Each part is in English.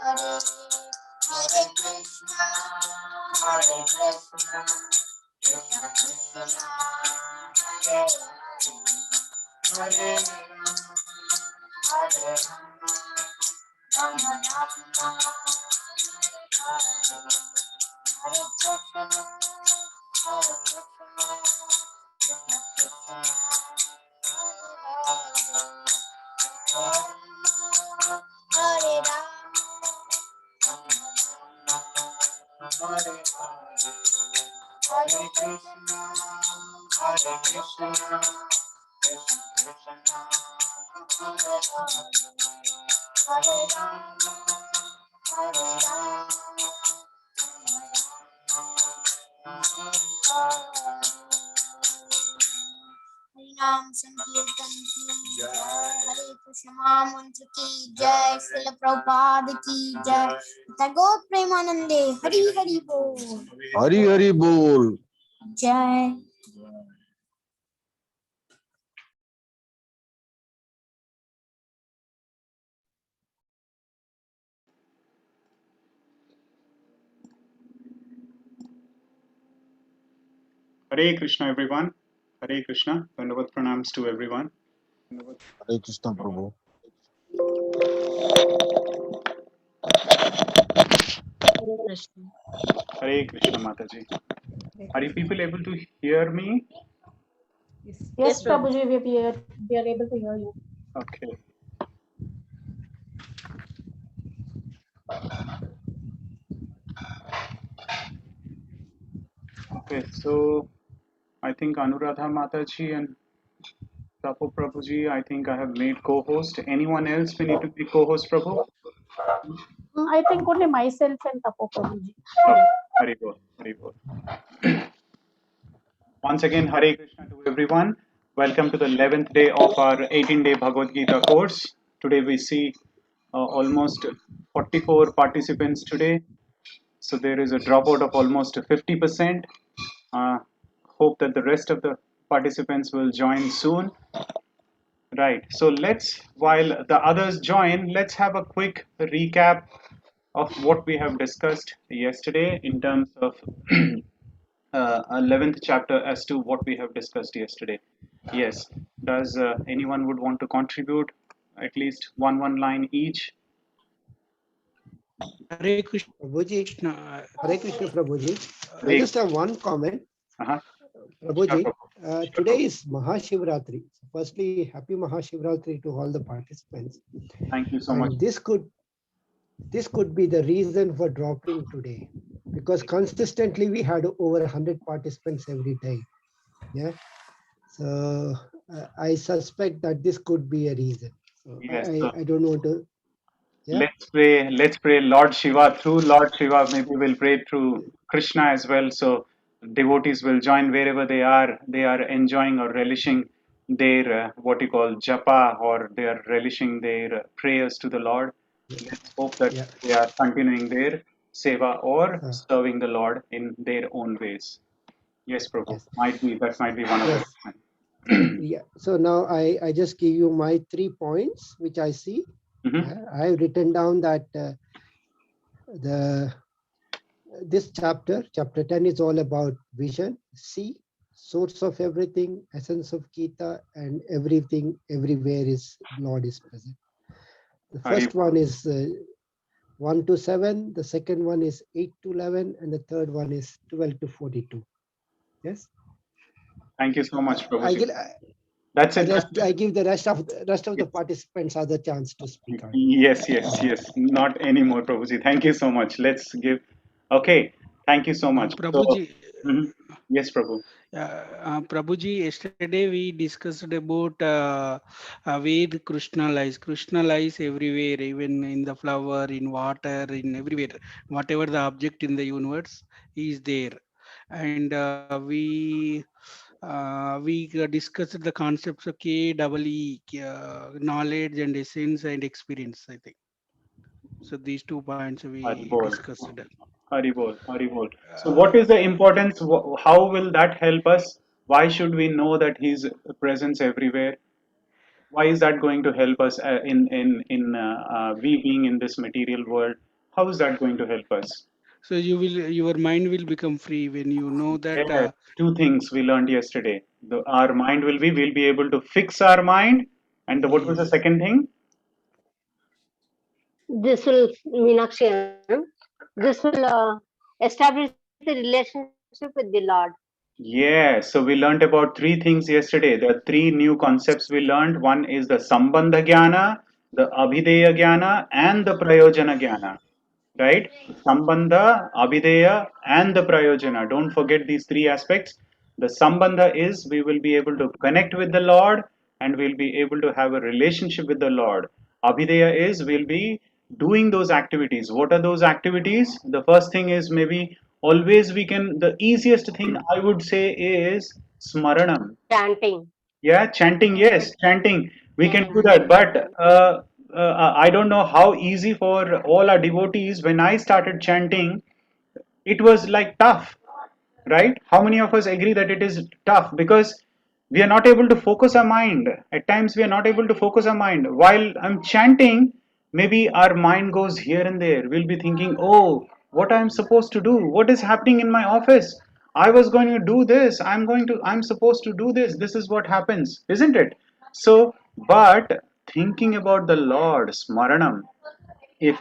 Hare Krishna, Hare Krishna, Krishna Krishna, Hare Hare, Hare Hare Rama, Rama Rama, Hare Hare. Hare Krishna, Hare Krishna, Krishna Krishna, Hare Hare, Hare Rama, Rama Rama, Hare Hare. Hare Krishna, Hare Krishna, Krishna Krishna, Hare Hare, Hare Rama, Hare Rama, हरिनाम संकीर्तन की जय, हरे कृष्ण महामंत्र की जय, श्रील प्रभुपाद की जय, तगोत प्रेमानंदे हरि हरि बोल, हरि हरि बोल। जय। Hare Krishna, everyone. Hare Krishna. Dandavat pranams to everyone. Hare Krishna Prabhu. Hare Krishna, Mataji. Are you people able to hear me? Yes, Prabhuji, we are able to hear you. Okay. Okay, so I think Anuradha Mataji and Tapo Prabhuji, I think I have made co-host. Anyone else we need to be co-host, Prabhu? I think only myself and Tapo Prabhuji. Hare Bol, Hare Bol. Once again, Hare Krishna to everyone. Welcome to the 11th day of our 18-day Bhagavad Gita course. Today we see almost 44 participants today. So there is a dropout of almost 50%. Hope that the rest of the participants will join soon. Right. So while the others join, let's have a quick recap of what we have discussed yesterday in terms of 11th chapter as to what we have discussed yesterday. Yes. Does anyone would want to contribute at least one line each? Hare Krishna. Hare Krishna Prabhuji. I just have one comment. Prabhuji, today is Mahashivratri. So firstly, happy Mahashivratri to all the participants. Thank you so And much. this could be the reason for dropping today, because consistently we had over 100 participants every day. Yeah. So I suspect that this could be a reason. So Yes. I don't want to. Yeah. Let's pray Lord Shiva. Through Lord Shiva, maybe we'll pray through Krishna as well. So devotees will join wherever they are. They are enjoying or relishing their what you call japa, or they are relishing their prayers to the Lord. Let's hope that they are continuing their seva or serving the Lord in their own ways. Yes, Prabhu. Yes. That might be one of Yes. the. Yeah. So now I just give you my 3 points, which I see. I have written down that this chapter 10 is all about vision, see, source of everything, essence of Gita, and everything, everywhere is Lord is present. The first one is 1 to 7, the second one is 8 to 11, and the third one is 12 to 42. Yes. Thank you so much, Prabhu. That's it. I give the rest of the participants other chance to speak out. Yes. Not anymore, Prabhuji. Thank you so much. Let's give. Okay. Thank you so much. Prabhuji. Yes, Prabhu. Prabhuji, yesterday we discussed about where Krishna lies. Krishna lies everywhere, even in the flower, in water, in everywhere. Whatever the object in the universe, he is there. And we discussed the concepts of KEE, knowledge and essence and experience, I think. So these 2 points we discussed. Haribol. So what is the importance? How will that help us? Why should we know that His presence everywhere? Why is that going to help us in we being in this material world? How is that going to help us? So your mind will become free when you know that. Yes, two things we learned yesterday. Our mind we'll be able to fix our mind. And what was the Yes. second thing? This will, Meenakshi, this will establish the relationship with the Lord. Yes, so we learned about three things yesterday. There are three new concepts we learned. One is the Sambandha Jnana, the Abhideya Jnana, and the Prayojana Jnana. Right? Sambandha, Abhideya, and the Prayojana. Don't forget these three aspects. The Sambandha is we will be able to connect with the Lord and we'll be able to have a relationship with the Lord. Abhideya is we'll be doing those activities. What are those activities? The first thing is maybe always we can, the easiest thing I would say is Smaranam. Chanting. Yeah, chanting, yes, chanting. We can do that, but I don't know how easy for all our devotees. When I started chanting, it was like tough, right? How many of us agree that it is tough because we are not able to focus our mind? At times, we are not able to focus our mind. While I'm chanting, maybe our mind goes here and there. We'll be thinking, oh, what I'm supposed to do? What is happening in my office? I was going to do this. I'm supposed to do this. This is what happens, isn't it? So, but thinking about the Lord, Smaranam, if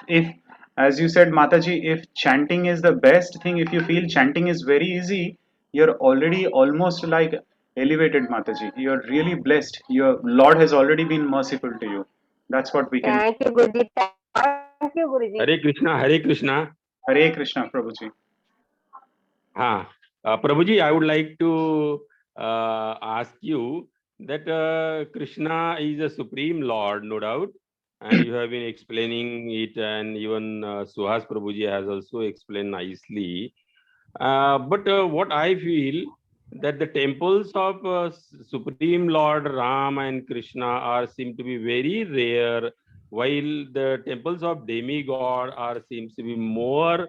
as you said, Mataji, if chanting is the best thing, if you feel chanting is very easy, you're already almost like elevated, Mataji. You're really blessed. Your Lord has already been merciful to you. That's what we can. Thank you, Guruji. Thank you, Guruji. Hare Krishna, Hare Krishna. Hare Krishna, Prabhuji. Prabhuji, I would like to ask you that Krishna is the Supreme Lord, no doubt, and you have been explaining it, and even Suhas Prabhuji has also explained nicely. But what I feel that the temples of Supreme Lord Ram and Krishna are seem to be very rare, while the temples of demigod are seems to be more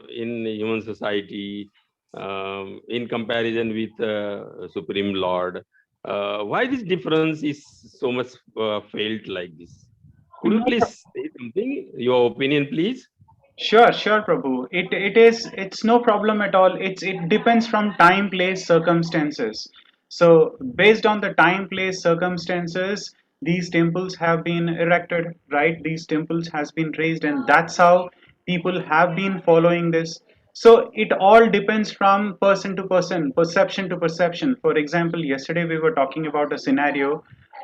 in human society in comparison with Supreme Lord. Why this difference is so much felt like this? Could you please say something? Your opinion, please. Sure, Prabhu. It's no problem at all. It depends from time, place, circumstances. So based on the time, place, circumstances, these temples have been erected, right? These temples has been raised, and that's how people have been following this. So it all depends from person to person, perception to perception. For example, yesterday we were talking about a scenario.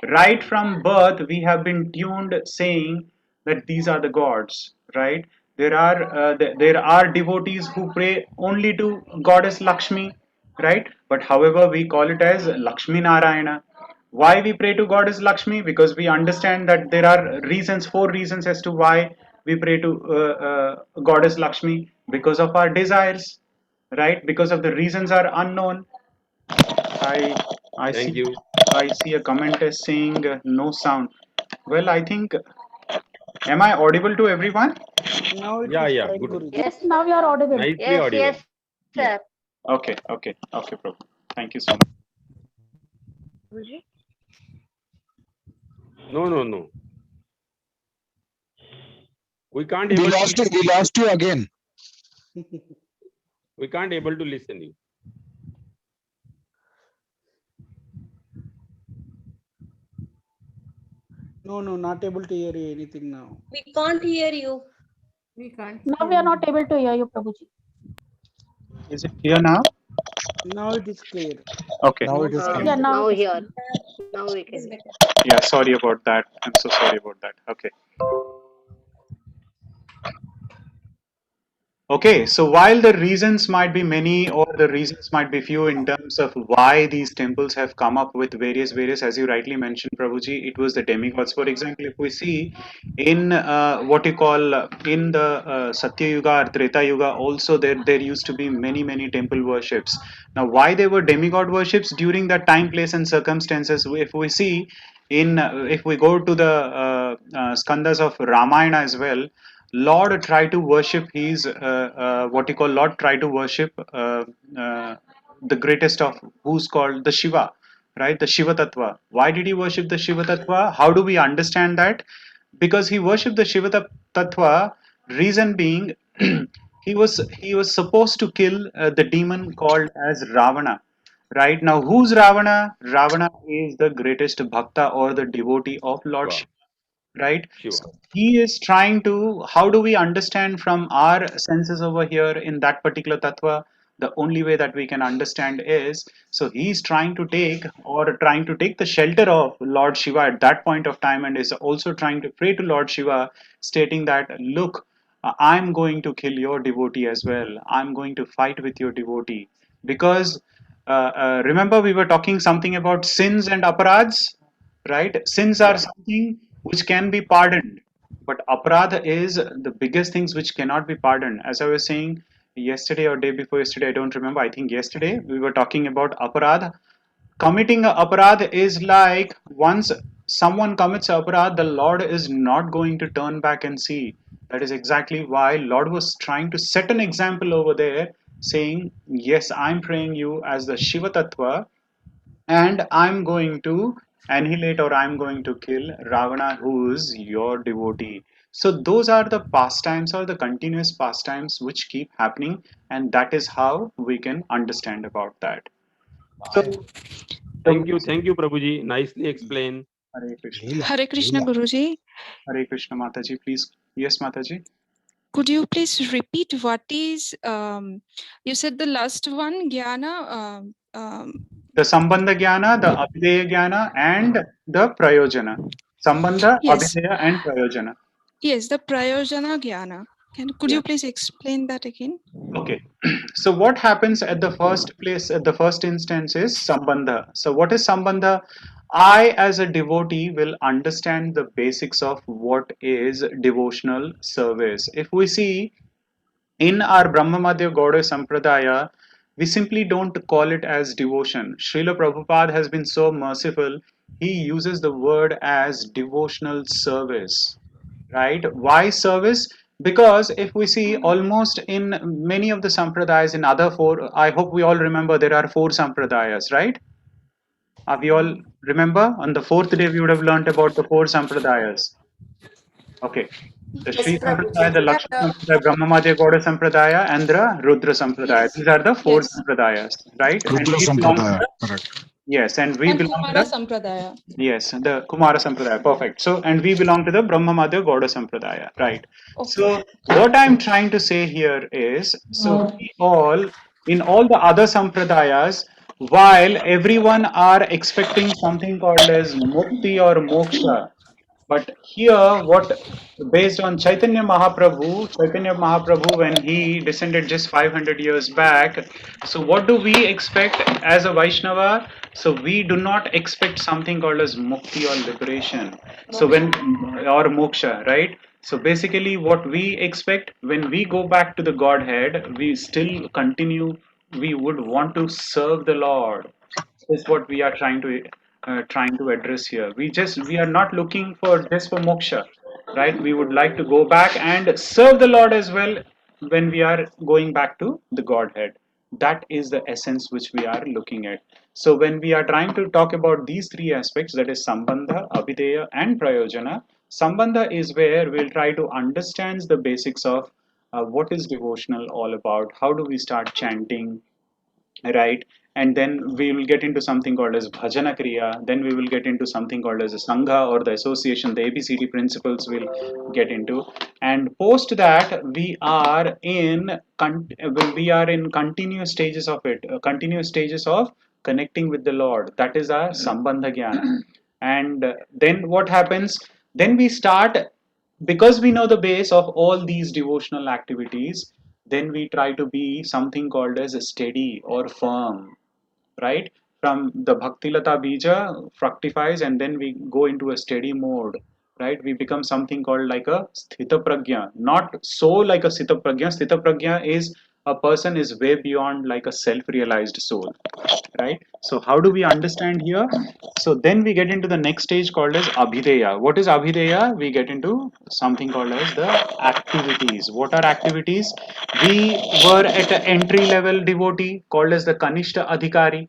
Right from birth, we have been tuned saying that these are the gods, right? There are devotees who pray only to goddess Lakshmi, right? But however, we call it as Lakshmi Narayana. Why we pray to goddess Lakshmi? Because we understand that there are reasons, four reasons as to why we pray to goddess Lakshmi. Because of our desires, right? Because of the reasons are unknown. I Thank see. you. I see a comment as saying no sound. Well, I think. Am I audible to everyone? Now it Yeah, is yeah, fine, good. Guruji. Yes, Now you are audible. Nicely yes, audible. yes, sir. Okay, Prabhu. Thank you so much. No. We can't We able lost to, you. We lost you again. we can't able to listen you. No, not able to hear anything now. We can't hear you. We can't. Now we are not able to hear you, Prabhuji. Is it clear now? Now it is clear. Okay. Now it is Yeah, clear. now Now it is here. clear. Now we It's can. better. Yeah, sorry about that. I'm so sorry about that. Okay. Okay, so while the reasons might be many or the reasons might be few in terms of why these temples have come up with various, as you rightly mentioned, Prabhuji, it was the demigods. For example, if we see in what you call in the Satya Yuga or Treta Yuga, also there used to be many temple worships. Now, why they were demigod worships during that time, place, and circumstances? If we see in if we go to the skandhas of Ramayana as well, Lord try to worship his what you call Lord try to worship the greatest of who's called the Shiva, right? The Shiva Tattva. Why did he worship the Shiva Tattva? How do we understand that? Because he worshipped the Shiva Tattva Reason being, he was supposed to kill the demon called as Ravana. Right now, who's Ravana? Ravana is the greatest bhakta or the devotee of Lord Shiva. Shiva, right? Shiva. So he is trying to, how do we understand from our senses over here in that particular tattva? The only way that we can understand is, so he's trying to take or trying to take the shelter of Lord Shiva at that point of time, and is also trying to pray to Lord Shiva, stating that, look, I'm going to kill your devotee as well. I'm going to fight with your devotee. Because remember, we were talking something about sins and aparads, right? Sins are Yeah. something which can be pardoned, but aparadha is the biggest things which cannot be pardoned. As I was saying yesterday or day before yesterday, I don't remember, I think yesterday we were talking about aparadha. Committing a aparadha is like, once someone commits a aparadha, the Lord is not going to turn back and see. That is exactly why Lord was trying to set an example over there, saying, yes, I'm praying you as the Shiva Tattva, and I'm going to annihilate or I'm going to kill Ravana, who is your devotee. So those are the pastimes or the continuous pastimes which keep happening, and that is how we can understand about that. So the Thank you, Prabhuji. Nicely explained. Hare Krishna. Leela, Hare Krishna, Leela. Guruji. Hare Krishna, Mataji, please. Yes, Mataji. Could you please repeat what is, you said the last one, Jnana? The Sambandha Jnana, the Abhideya Jnana, and the Prayojana. Sambandha, Yes, Abhideya, and Prayojana. yes, the Prayojana Jnana. Could Yeah. you please explain that again? Okay. So what happens at the first place, at the first instance is Sambandha. So what is Sambandha? I as a devotee will understand the basics of what is devotional service. If we see in our Brahmamadya Gaudiya Sampradaya, we simply don't call it as devotion. Srila Prabhupada has been so merciful, he uses the word as devotional service, right? Why service? Because if we see almost in many of the sampradayas, in other four, I hope we all remember there are four sampradayas, right? We all remember? On the fourth day, we would have learnt about the four sampradayas. Okay. The Sri Sampradaya, the Lakshmi Sampradaya, Brahmamadya Gauda Sampradaya, and the Rudra Sampradaya. These are the four Yes. sampradayas, right? And Rudra we belong to Sampradaya, the, correct. yes, and we And belong to Kumara the, Sampradaya. yes, the Kumara Sampradaya. Perfect. So, and we belong to the Brahmamadya Gauda Sampradaya, right? Okay. So, what I'm trying to say here is, so we all, in all the other sampradayas, while everyone are expecting something called as mukti or moksha, but here, what, based on Chaitanya Mahaprabhu, when he descended just 500 years back, so what do we expect as a Vaishnava? So we do not expect something called as mukti or liberation. So when, or moksha, right? So basically, what we expect when we go back to the Godhead, we still continue, we would want to serve the Lord, is what we are trying to address here. We are not looking for just for moksha, right? We would like to go back and serve the Lord as well when we are going back to the Godhead. That is the essence which we are looking at. So when we are trying to talk about these three aspects, that is Sambandha, Abhideya, and Prayojana, Sambandha is where we'll try to understand the basics of what is devotional all about, how do we start chanting, right? And then we will get into something called as bhajana kriya, then we will get into something called as a sangha or the association, the abcd principles we'll get into, and post that we are in continuous stages of it, continuous stages of connecting with the Lord. That is our sambandha jnana. And then what happens, then we start, because we know the base of all these devotional activities, then we try to be something called as a steady or firm, right? From the Bhaktilata Bija fructifies, and then we go into a steady mode, right? We become something called like a Sthita Prajna, not so like a Sthita Prajna. Sthita Prajna is a person is way beyond like a self-realized soul, right? So how do we understand here? So then we get into the next stage called as Abhideya. What is Abhideya? We get into something called as the activities. What are activities? We were at an entry level devotee called as the Kanishta Adhikari,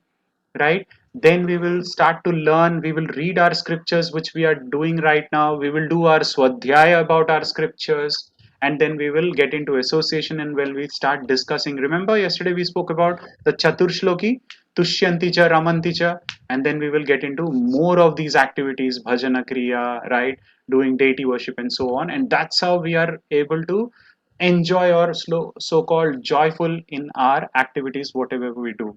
right? Then we will start to learn, we will read our scriptures, which we are doing right now. We will do our swadhyaya about our scriptures, and then we will get into association, and when we start discussing, remember yesterday we spoke about the Chatur Shloki, Tushyanti cha, Ramanti cha, and then we will get into more of these activities, Bhajana Kriya, right? Doing deity worship and so on. And that's how we are able to enjoy or so-called joyful in our activities, whatever we do.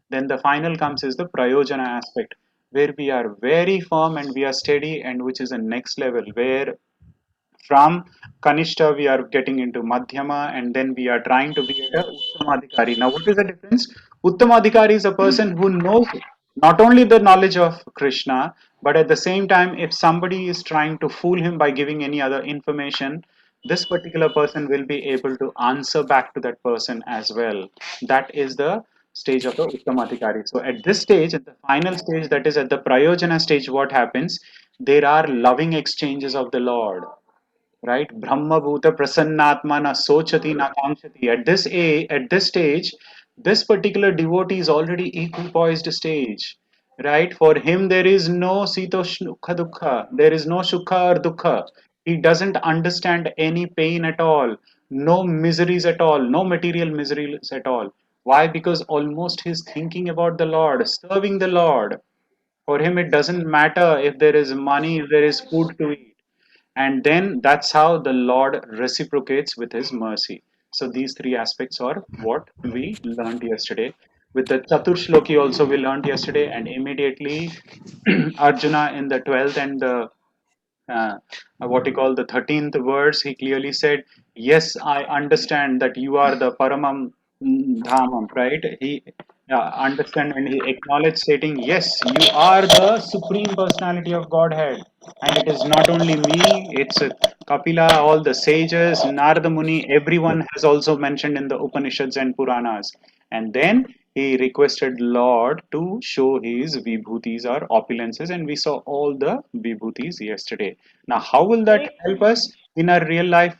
Then the final comes is the Prayojana aspect, where we are very firm and we are steady, and which is the next level, where from Kanishta we are getting into Madhyama, and then we are trying to be at a Uttamadhikari. Now, what is the difference? Uttamadhikari is a person who knows not only the knowledge of Krishna, but at the same time, if somebody is trying to fool him by giving any other information, this particular person will be able to answer back to that person as well. That is the stage of the Uttamadhikari. So at this stage, at the final stage, that is at the Prayojana stage, what happens? There are loving exchanges of the Lord, right? Brahma bhuta prasannatma na sochati na kankshati. At this stage, this particular devotee is already equipoised stage, right? For him there is no sitoshna dukkha, there is no sukha or dukkha. He doesn't understand any pain at all, no miseries at all, no material miseries at all. Why? Because almost he's thinking about the Lord, serving the Lord. For him it doesn't matter if there is money, if there is food to eat. And then that's how the Lord reciprocates with his mercy. So these three aspects are what we learned yesterday. With the Chatur Shloki also we learned yesterday, and immediately Arjuna in the 12th and the what you call the 13th verse, he clearly said, yes, I understand that you are the Paramam Dhamam, right? He understand, and he acknowledged, stating, yes, you are the Supreme Personality of Godhead. And it is not only me, it's Kapila, all the sages, Narada Muni, everyone has also mentioned in the Upanishads and Puranas. And then he requested Lord to show his vibhutis or opulences, and we saw all the vibhutis yesterday. Now, how will that help us in a real life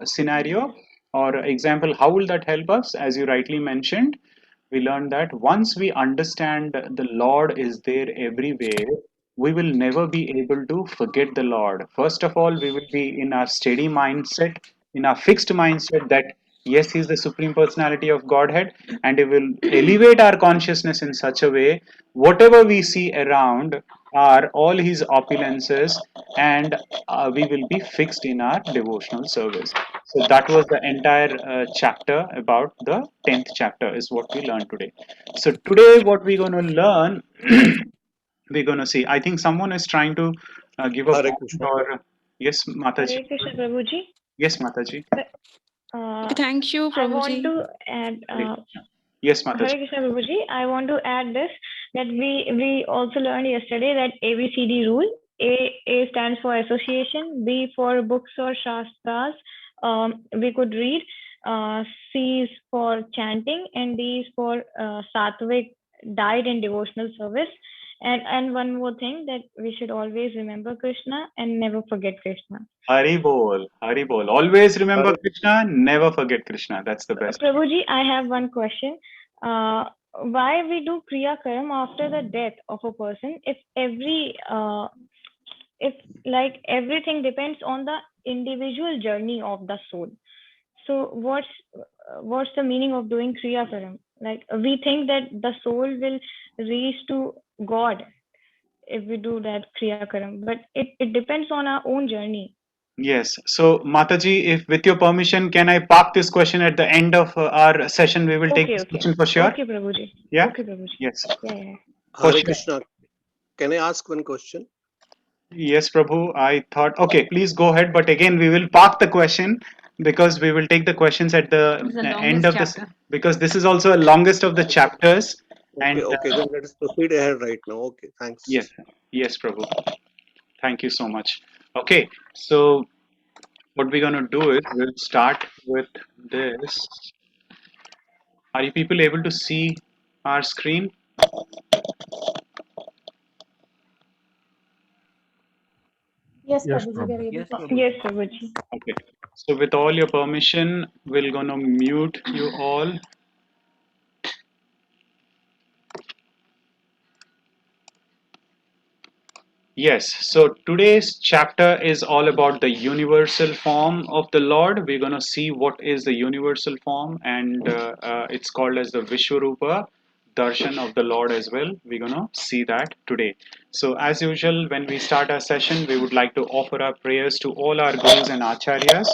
scenario or example? How will that help us? As you rightly mentioned, we learned that once we understand the Lord is there everywhere, we will never be able to forget the Lord. First of all, we will be in our steady mindset, in our fixed mindset that yes, He is the Supreme Personality of Godhead, and it will elevate our consciousness in such a way whatever we see around are all His opulences, and we will be fixed in our devotional service. So that was the entire chapter about the 10th chapter, is what we learned today. So today, what we're going to learn, we're going to see. I think someone is trying to give a Hare point, Krishna. or yes, Mataji. Hare Krishna, Prabhuji. Yes, Mataji. Thank you, I want Prabhuji. to add. Yes, Hare Mataji. Krishna, Prabhuji. I want to add this, that we also learned yesterday that ABCD rule. A stands for association. B for books or shastras. We could read. C is for chanting, and D is for sattvic diet and devotional service. And one more thing, that we should always remember Krishna and never forget Krishna. Hari Bol, Hari Bol. Always remember Hare Krishna, never forget Krishna. That's the best. Prabhuji, I have one question. Why we do Kriya Karam after the death of a person if like everything depends on the individual journey of the soul? So what's the meaning of doing Kriya Karam? Like we think that the soul will reach to God if we do that Kriya Karam, but it depends on our own journey. Yes. So, Mataji, if with your permission, can I park this question at the end of our session? We will take Okay, this okay. question for sure. Okay, Prabhuji. Yeah? Okay, Prabhuji. Yes. Yeah. For Hare sure. Krishna. Can I ask one question? Yes, Prabhu. I thought, okay, please go ahead. But again, we will park the question because we will take the questions at the end of this, because this is also a longest of the chapters. And Okay, then let us proceed ahead right now. Okay, thanks. yes, yes, Prabhu. Thank you so much. Okay, so what we're going to do is we'll start with this. Are you people able to see our screen? Yes, Yes, Prabhuji, we Prabhu. are able to see. Yes, Prabhuji. Okay. So with all your permission, we're going to mute you all. Yes, so today's chapter is all about the universal form of the Lord. We're going to see what is the universal form, and it's called as the Vishwarupa Darshan of the Lord as well. We're going to see that today. So, as usual, when we start our session, we would like to offer our prayers to all our gurus and acharyas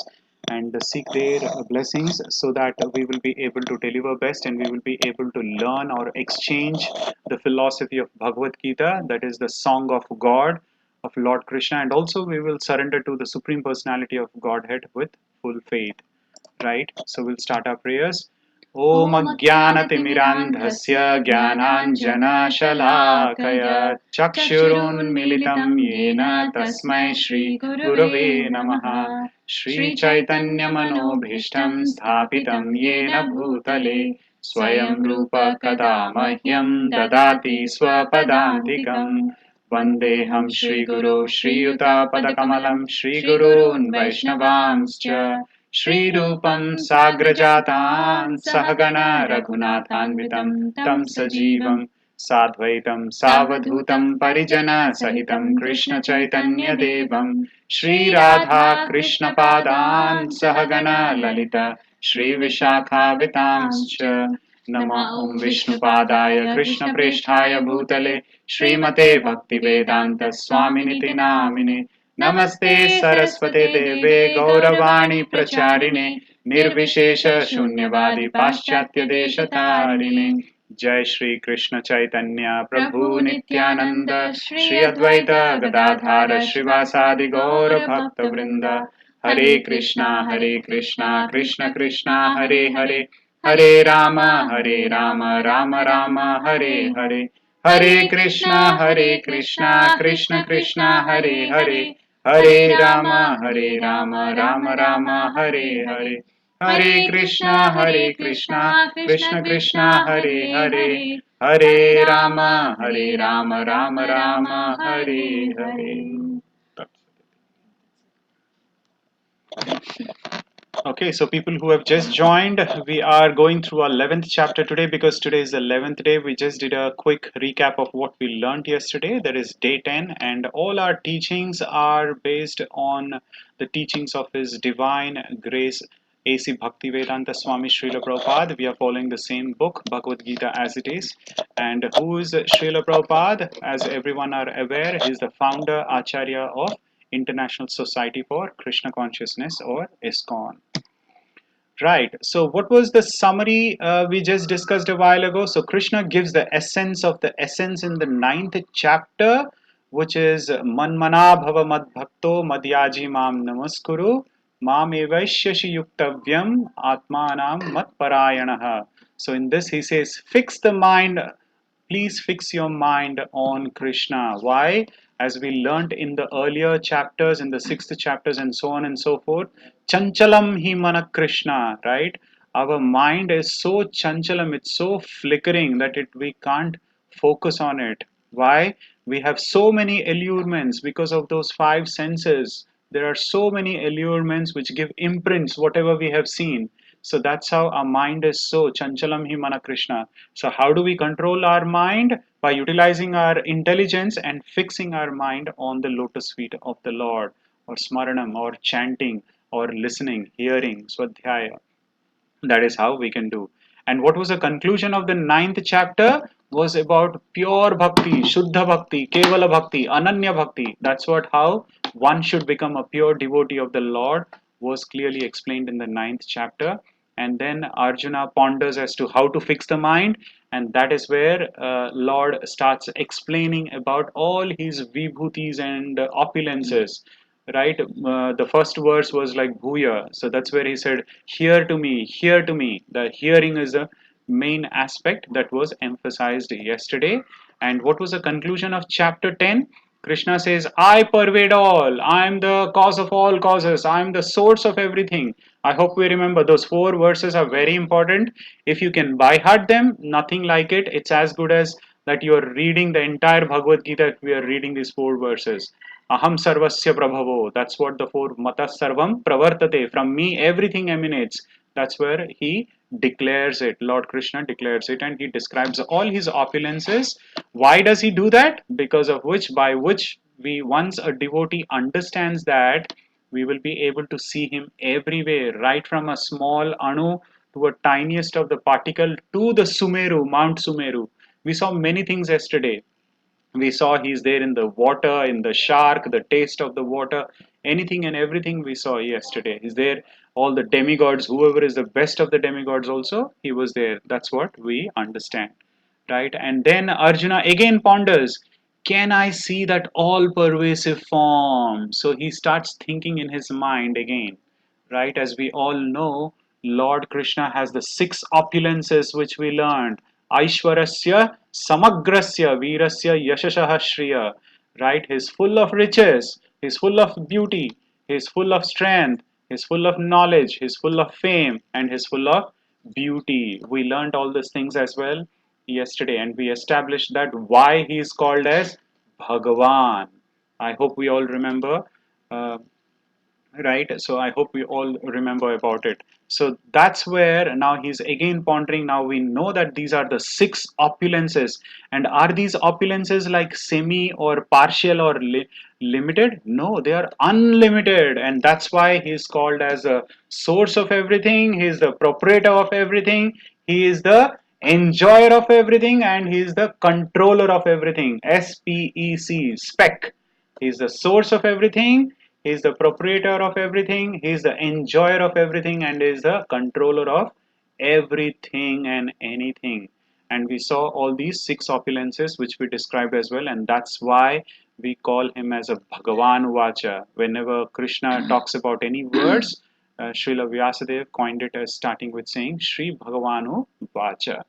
and seek their blessings so that we will be able to deliver best and we will be able to learn or exchange the philosophy of Bhagavad Gita, that is the song of God of Lord Krishna, and also we will surrender to the Supreme Personality of Godhead with full faith. Right? So we'll start our prayers. Om Ajnanatimirandhasya Jnananjana Chakshurun Militam Yena Tasmai Shri Gurave Namaha Shri Chaitanya Manobhishtam Sthapitam Yena Bhutale Swayam Rupa Kada Mahyam Dadati Swapadantikam Vandeham Shri Guru Shri Yuta Padakamalam Shri Gurun Vaishnavamscha Shri Rupam Sagrajatan Sahagana Raghunathanvitam Tam Sajivam Sadvaitam Savadhutam Parijana Sahitam Krishna Chaitanya Devam Shri Radha Krishna Padan Sahagana Lalita Shri Vishakha Vitamscha Nama Om Vishnu Padaya Krishna Presthaya Bhutale Srimate Bhakti Vedanta Swaminiti Namine Namaste Saraswate Deve Gauravani Pracharine Nirvishesha Shunyavadi Paschatya Deshatarine Jai Shri Krishna Chaitanya Prabhu Nityananda Shri Advaita Gadadhara Srivasadi Gaura Bhakta Vrinda Hare Krishna Krishna Krishna Hare Hare Hare Rama Rama Rama Hare Hare Hare Krishna Krishna Krishna Hare Hare Hare Rama Rama Rama Hare Hare Hare Krishna Krishna Krishna Hare Hare Hare Rama Rama Rama Hare Hare. Okay, so people who have just joined, we are going through our 11th chapter today because today is the 11th day. We just did a quick recap of what we learned yesterday. That is day 10, and all our teachings are based on the teachings of His Divine Grace A.C. Bhaktivedanta Swami Srila Prabhupada. We are following the same book, Bhagavad Gita, as it is. And who is Srila Prabhupada? As everyone are aware, he is the founder, Acharya of International Society for Krishna Consciousness, or ISKCON. Right. So what was the summary we just discussed a while ago? So Krishna gives the essence of the essence in the 9th chapter, which is Manmana Bhava Mad Bhakto Madhyaji Mam Namaskuru Mam Evaishyashi Yuktavyam Atmanam Mat Parayanaha. So in this he says, fix the mind. Please fix your mind on Krishna. Why? As we learnt in the earlier chapters, in the 6th chapters and so on and so forth, Chanchalam hi mana Krishna, right? Our mind is so chanchalam, it's so flickering that we can't focus on it. Why? We have so many allurements because of those 5 senses. There are so many allurements which give imprints, whatever we have seen. So that's how our mind is so chanchalam hi mana Krishna. So how do we control our mind? By utilizing our intelligence and fixing our mind on the lotus feet of the Lord, or smaranam, or chanting, or listening, hearing, swadhyaya. That is how we can do. And what was the conclusion of the 9th chapter? Was about pure bhakti, shuddha bhakti, kevala bhakti, ananya bhakti. That's what how one should become a pure devotee of the Lord, was clearly explained in the 9th chapter. And then Arjuna ponders as to how to fix the mind, and that is where Lord starts explaining about all his vibhutis and opulences. Right? The first verse was like Bhuya. So that's where he said, hear to me, hear to me. The hearing is the main aspect that was emphasized yesterday. And what was the conclusion of chapter 10? Krishna says, I pervade all. I am the cause of all causes. I am the source of everything. I hope we remember those 4 verses are very important. If you can by heart them, nothing like it. It's as good as that you are reading the entire Bhagavad Gita if we are reading these 4 verses. Aham sarvasya prabhavo. That's what the 4 mata sarvam pravartate. From me everything emanates. That's where he declares it. Lord Krishna declares it, and he describes all his opulences. Why does he do that? Because of which, by which once a devotee understands that, we will be able to see him everywhere, right from a small anu to a tiniest of the particle to the Sumeru, Mount Sumeru. We saw many things yesterday. We saw he's there in the water, in the shark, the taste of the water, anything and everything we saw yesterday. He's there, all the demigods, whoever is the best of the demigods also, he was there. That's what we understand, right? And then Arjuna again ponders, can I see that all pervasive form? So he starts thinking in his mind again, right? As we all know, Lord Krishna has the six opulences which we learned. Aishwarasya, Samagrasya, Virasya, Yashashaha Shriya, right? He's full of riches, he's full of beauty, he's full of strength, he's full of knowledge, he's full of fame, and he's full of beauty. We learned all these things as well yesterday, and we established that why he is called as Bhagavan. I hope we all remember. Uh, right, so I hope we all remember about it. So that's where now he's again pondering. Now we know that these are the six opulences, and are these opulences like semi or partial or limited? No, they are unlimited, and that's why he's called as a source of everything. He is the proprietor of everything, he is the enjoyer of everything, and he is the controller of everything. SPEC, spec. He is the source of everything, he is the proprietor of everything, he is the enjoyer of everything, and he is the controller of everything and anything. And we saw all these six opulences which we described as well, and that's why we call him as a Bhagavan Vacha. Whenever Krishna talks about any words, Srila Vyasadeva coined it as starting with saying Sri Bhagavanu Vacha.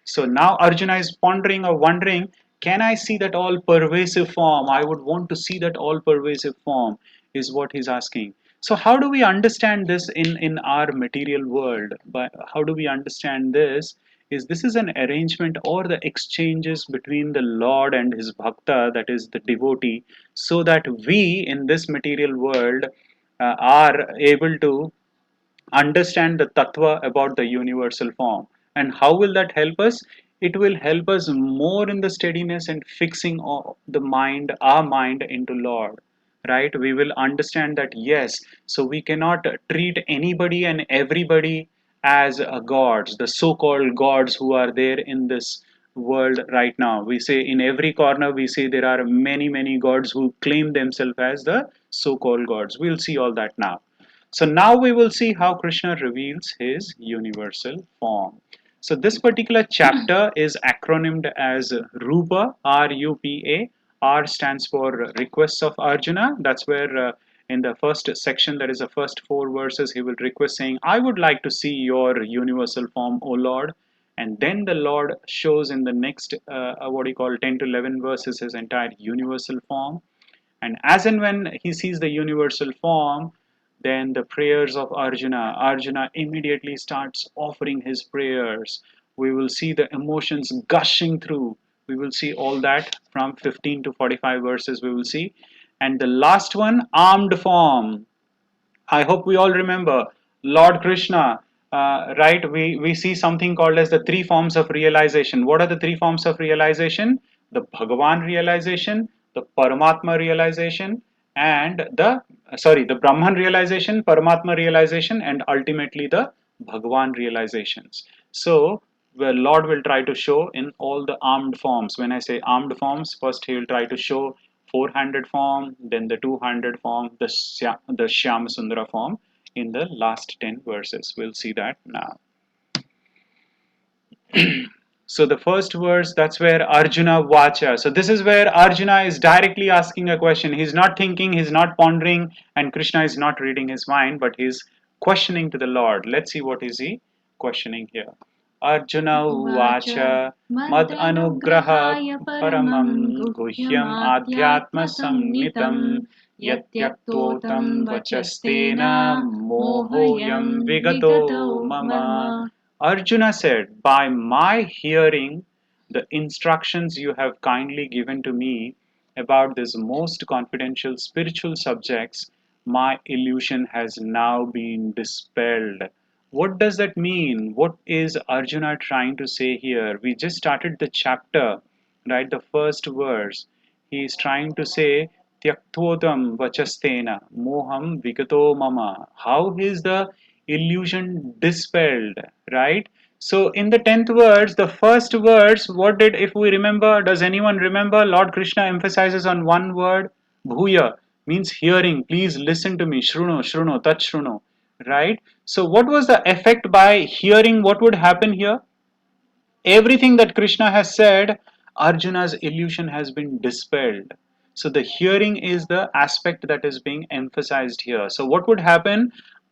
So now Arjuna is pondering or wondering, can I see that all pervasive form? I would want to see that all pervasive form, is what he's asking. So how do we understand this in our material world? But how do we understand this? This is an arrangement or the exchanges between the Lord and his bhakta, that is the devotee, so that we in this material world are able to understand the tattva about the universal form. And how will that help us? It will help us more in the steadiness and fixing the mind, our mind into Lord, right? We will understand that yes, so we cannot treat anybody and everybody as gods, the so-called gods who are there in this world right now. We say in every corner, we say there are many gods who claim themselves as the so-called gods. We'll see all that now. So now we will see how Krishna reveals his universal form. So this particular chapter is acronymed as Rupa, R-U-P-A. R stands for requests of Arjuna. That's where in the first section, that is the first 4 verses, he will request saying, I would like to see your universal form, O Lord. And then the Lord shows in the next, 10 to 11 verses, his entire universal form. And as and when he sees the universal form, then the prayers of Arjuna immediately starts offering his prayers. We will see the emotions gushing through. We will see all that from 15 to 45 verses we will see. And the last one, armed form. I hope we all remember Lord Krishna, right? We see something called as the 3 forms of realization. What are the 3 forms of realization? The Bhagavan realization, the Paramatma realization, and the Brahman realization, Paramatma realization, and ultimately the Bhagavan realizations. So the Lord will try to show in all the armed forms. When I say armed forms, first he will try to show 400 form, then the 200 form, the Shyama Sundara form in the last 10 verses. We'll see that now. So the first verse, that's where Arjuna Vacha. So this is where Arjuna is directly asking a question. He's not thinking, he's not pondering, and Krishna is not reading his mind, but he's questioning to the Lord. Let's see what is he questioning here. Arjuna Vacha Mad Anugraha Paramam Guhyam Adhyatma Samnitam Yatyaktotam Vachastena Mohoyam Vigato Mama. Arjuna said, by my hearing the instructions you have kindly given to me about these most confidential spiritual subjects, my illusion has now been dispelled. What does that mean? What is Arjuna trying to say here? We just started the chapter, right? The first verse. He is trying to say Tyaktodam vachastena moham vigato mama. How is the illusion dispelled, right? So in the 10th verse, the first verse, what did, if we remember, does anyone remember? Lord Krishna emphasizes on one word, bhuya, means hearing. Please listen to me. Shruno, shruno, tat shruno, right? So what was the effect by hearing? What would happen here? Everything that Krishna has said, Arjuna's illusion has been dispelled. So the hearing is the aspect that is being emphasized here. So what would happen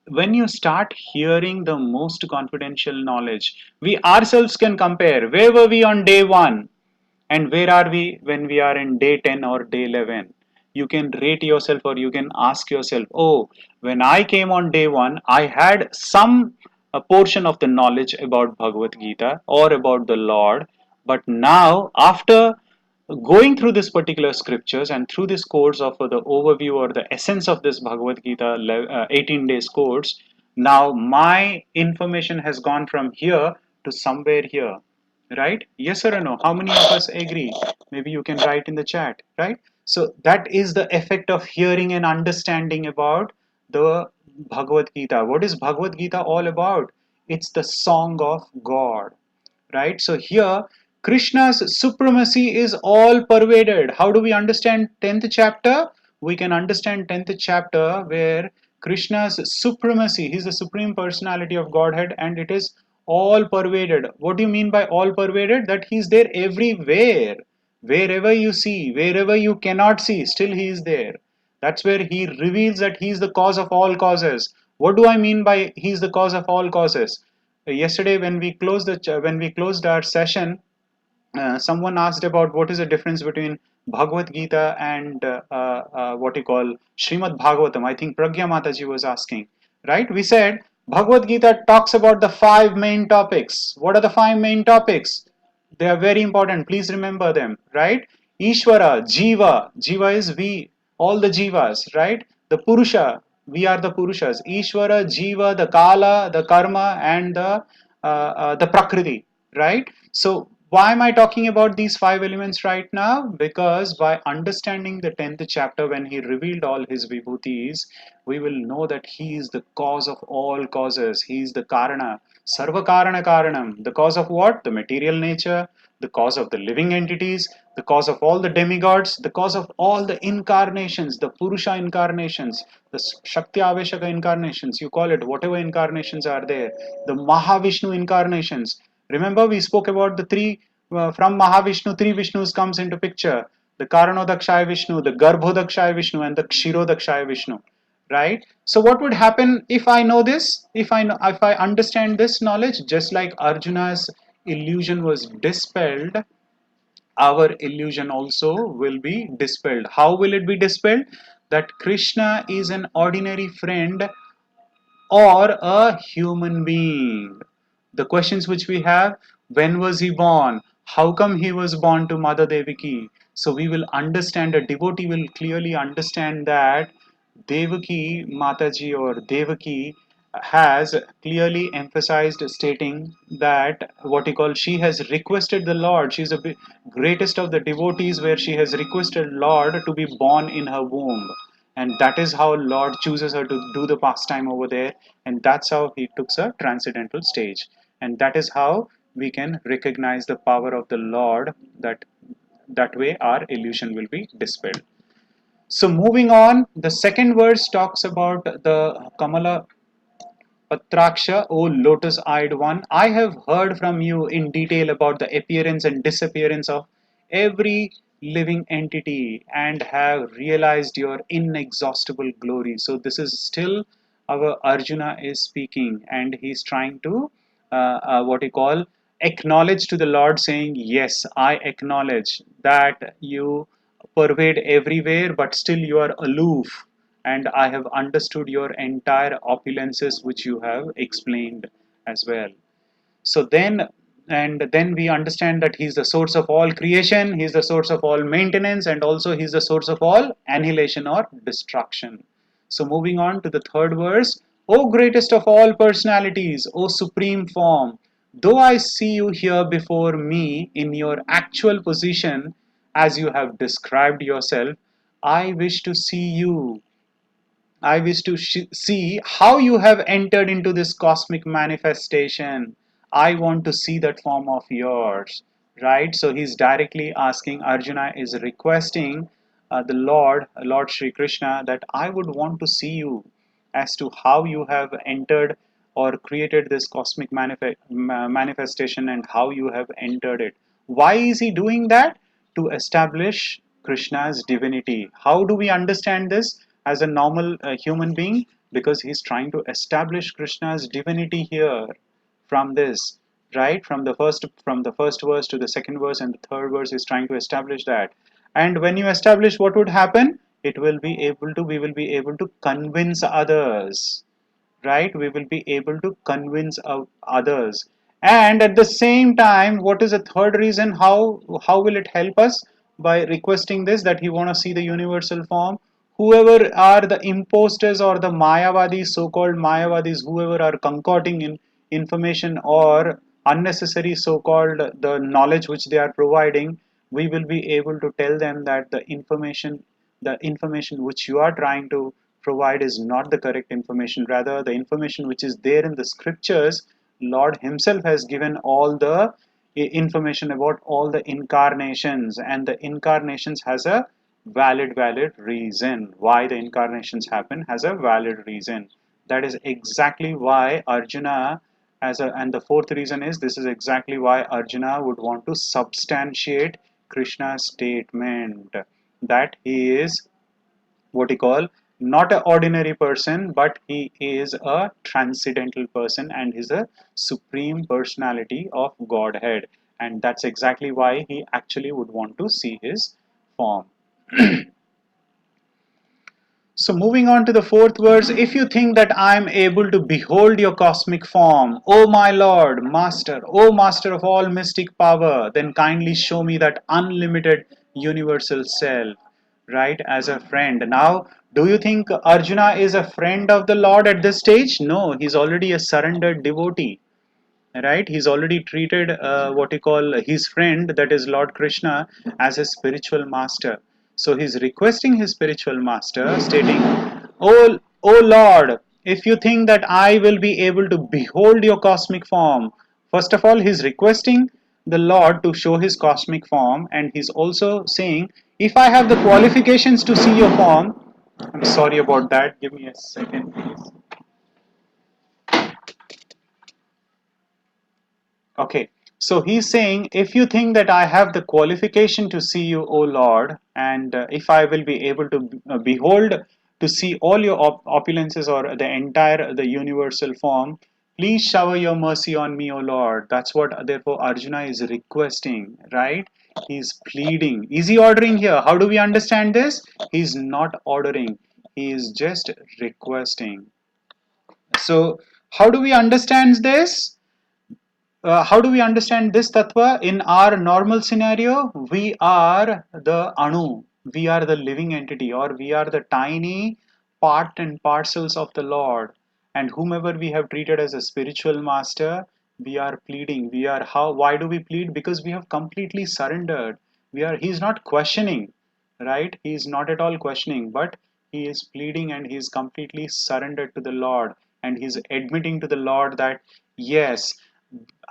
when you start hearing the most confidential knowledge? We ourselves can compare. Where were we on day 1? And where are we when we are in day 10 or day 11? You can rate yourself or you can ask yourself, oh, when I came on day 1, I had some a portion of the knowledge about Bhagavad Gita or about the Lord. But now, after going through this particular scriptures and through this course of the overview or the essence of this Bhagavad Gita 18 days course, now my information has gone from here to somewhere here, right? Yes or no? How many of us agree? Maybe you can write in the chat, right? So that is the effect of hearing and understanding about the Bhagavad Gita. What is Bhagavad Gita all about? It's the song of God, right? So here Krishna's supremacy is all pervaded. How do we understand 10th chapter? We can understand 10th chapter where Krishna's supremacy, he's the supreme personality of Godhead, and it is all pervaded. What do you mean by all pervaded? That he's there everywhere. Wherever you see, wherever you cannot see, still he is there. That's where he reveals that he is the cause of all causes. What do I mean by he is the cause of all causes? Yesterday when we closed our session, someone asked about what is the difference between Bhagavad Gita and what you call Srimad Bhagavatam. I think Pragya Mataji was asking, right? We said Bhagavad Gita talks about the 5 main topics. What are the 5 main topics? They are very important. Please remember them, right? Ishvara, Jiva. Jiva is we, all the Jivas, right? The Purusha, we are the Purushas. Ishvara, Jiva, the Kala, the Karma, and the Prakriti, right? So why am I talking about these 5 elements right now? Because by understanding the 10th chapter, when he revealed all his vibhutis, we will know that he is the cause of all causes. He is the Karana, Sarva Karana Karanam. The cause of what? The material nature, the cause of the living entities, the cause of all the demigods, the cause of all the incarnations, the Purusha incarnations, the Shakti Aveshaka incarnations, you call it, whatever incarnations are there, the Mahavishnu incarnations. Remember, we spoke about the 3 from Mahavishnu, 3 Vishnus comes into picture: the Karanodakshaya Vishnu, the Garbhodakshaya Vishnu, and the Kshirodakshaya Vishnu. Right? So, what would happen if I know this? If I understand this knowledge, just like Arjuna's illusion was dispelled, our illusion also will be dispelled. How will it be dispelled? That Krishna is an ordinary friend or a human being. The questions which we have: when was he born? How come he was born to Mother Devaki? So we will understand, a devotee will clearly understand that Devaki Mataji or Devaki has clearly emphasized, stating that what you call, she has requested the Lord. She is the greatest of the devotees, where she has requested Lord to be born in her womb, and that is how Lord chooses her to do the pastime over there, and that's how he took a transcendental stage, and that is how we can recognize the power of the Lord. That way our illusion will be dispelled. So moving on, the second verse talks about the Kamala Patraksha, O lotus-eyed one. I have heard from you in detail about the appearance and disappearance of every living entity and have realized your inexhaustible glory. So this is still our Arjuna is speaking, and he's trying to what you call acknowledge to the Lord, saying, yes, I acknowledge that you pervade everywhere, but still you are aloof, and I have understood your entire opulences which you have explained as well. So then we understand that he is the source of all creation, he is the source of all maintenance, and also he is the source of all annihilation or destruction. So moving on to the third verse: O greatest of all personalities, O supreme form, though I see you here before me in your actual position as you have described yourself, I wish to see you. I wish to see how you have entered into this cosmic manifestation. I want to see that form of yours. Right? So he's directly asking, Arjuna is requesting the Lord Sri Krishna, that I would want to see you as to how you have entered or created this cosmic manifestation and how you have entered it. Why is he doing that? To establish Krishna's divinity. How do we understand this as a normal human being? Because he's trying to establish Krishna's divinity here from this, right? From the first verse to the second verse and the third verse is trying to establish that. And when you establish, what would happen? We will be able to convince others, right? We will be able to convince others. And at the same time, what is a third reason? How will it help us? By requesting this, that he want to see the universal form. Whoever are the imposters or the mayavadis, so-called mayavadis, whoever are concocting in information or unnecessary so-called the knowledge which they are providing, we will be able to tell them that the information which you are trying to provide is not the correct information. Rather, the information which is there in the scriptures, Lord himself has given all the information about all the incarnations, and the incarnations has a valid reason. Why the incarnations happen has a valid reason. That is exactly why Arjuna, and the fourth reason is, this is exactly why Arjuna would want to substantiate Krishna's statement that he is what he call not an ordinary person, but he is a transcendental person and is a supreme personality of Godhead. And that's exactly why he actually would want to see his form. So moving on to the fourth verse, if you think that I am able to behold your cosmic form, O my Lord, Master, O Master of all mystic power, then kindly show me that unlimited universal self, right, as a friend. Now, do you think Arjuna is a friend of the Lord at this stage? No, he's already a surrendered devotee, right? He's already treated what he call his friend, that is Lord Krishna, as a spiritual master. So he's requesting his spiritual master, stating, oh Lord, if you think that I will be able to behold your cosmic form. First of all, he's requesting the Lord to show his cosmic form, and he's also saying, if I have the qualifications to see your form. I'm sorry about that, give me a second please. Okay, so he's saying, if you think that I have the qualification to see you, O Lord, and if I will be able to behold, to see all your opulences or the entire, the universal form, please shower your mercy on me, O Lord. That's what, therefore, Arjuna is requesting, right? He's pleading. Is he ordering here? How do we understand this? He's not ordering. He is just requesting. So, how do we understand this? How do we understand this tattva? In our normal scenario, we are the anu, we are the living entity, or we are the tiny part and parcels of the Lord. And whomever we have treated as a spiritual master, we are pleading. Why do we plead? Because we have completely surrendered. He's not questioning, right? He is not at all questioning, but he is pleading and he is completely surrendered to the Lord. And he's admitting to the Lord that, yes,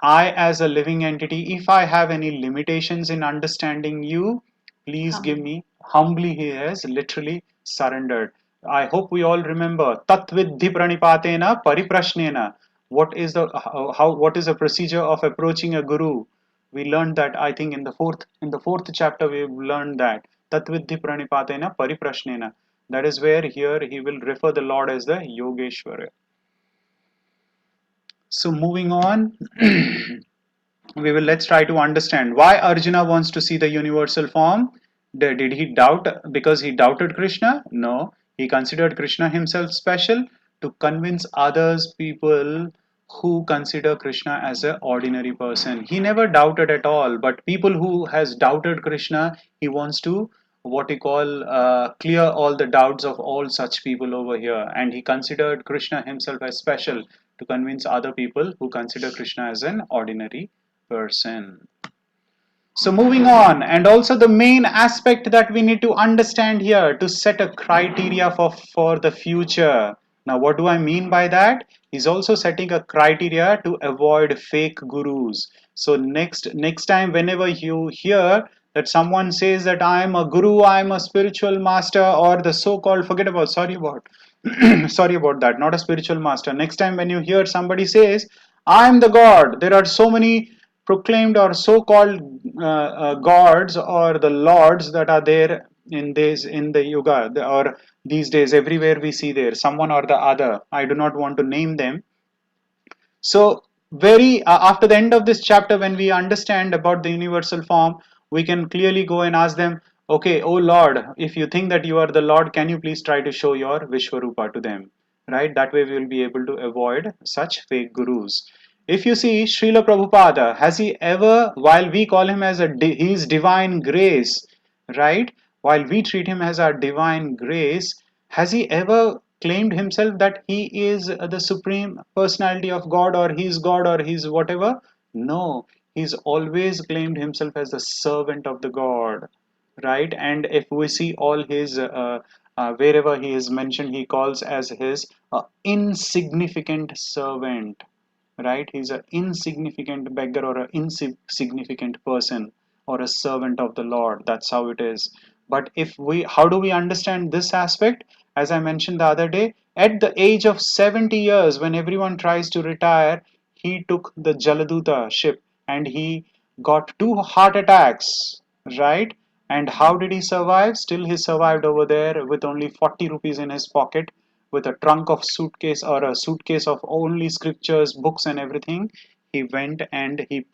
I, as a living entity, if I have any limitations in understanding you, please give me. Humbly, he has literally surrendered. I hope we all remember Tat Viddhi Pranipatena Pariprashnena. What is the procedure of approaching a guru? We learned that, I think, in the fourth chapter we've learned that Tat Viddhi Pranipatena Pariprashnena. That is where here he will refer the Lord as the Yogeshwara. So moving on, let's try to understand why Arjuna wants to see the universal form. Did he doubt because he doubted Krishna? No, he considered Krishna himself special to convince others people who consider Krishna as an ordinary person. He never doubted at all, but people who has doubted Krishna, he wants to what he call clear all the doubts of all such people over here, and he considered Krishna himself as special to convince other people who consider Krishna as an ordinary person. So moving on, and also the main aspect that we need to understand here to set a criteria for the future. Now, what do I mean by that? He's also setting a criteria to avoid fake gurus. So next time, whenever you hear that someone says that I am a guru, I am a spiritual master, or the so-called sorry about sorry about that, not a spiritual master. Next time when you hear somebody says I am the God, there are so many proclaimed or so-called gods or the lords that are there in the yuga or these days. Everywhere we see there someone or the other. I do not want to name them. So very after the end of this chapter, when we understand about the universal form, we can clearly go and ask them, okay, oh Lord, if you think that you are the Lord, can you please try to show your Vishwarupa to them? Right? That way we will be able to avoid such fake gurus. If you see Srila Prabhupada, has he ever, while we call him as his divine grace, right? While we treat him as our divine grace, has he ever claimed himself that he is the supreme personality of God or he's God or he's whatever? No, he's always claimed himself as the servant of the God, right? And if we see all his wherever he is mentioned, he calls as his insignificant servant, right? He's an insignificant beggar or an insignificant person or a servant of the Lord. That's how it is. But if we, how do we understand this aspect? As I mentioned the other day, at the age of 70 years, when everyone tries to retire, he took the Jaladuta ship and he got 2 heart attacks, right? And how did he survive? Still, he survived over there with only 40 rupees in his pocket, with a trunk of suitcase or a suitcase of only scriptures, books, and everything. He went and he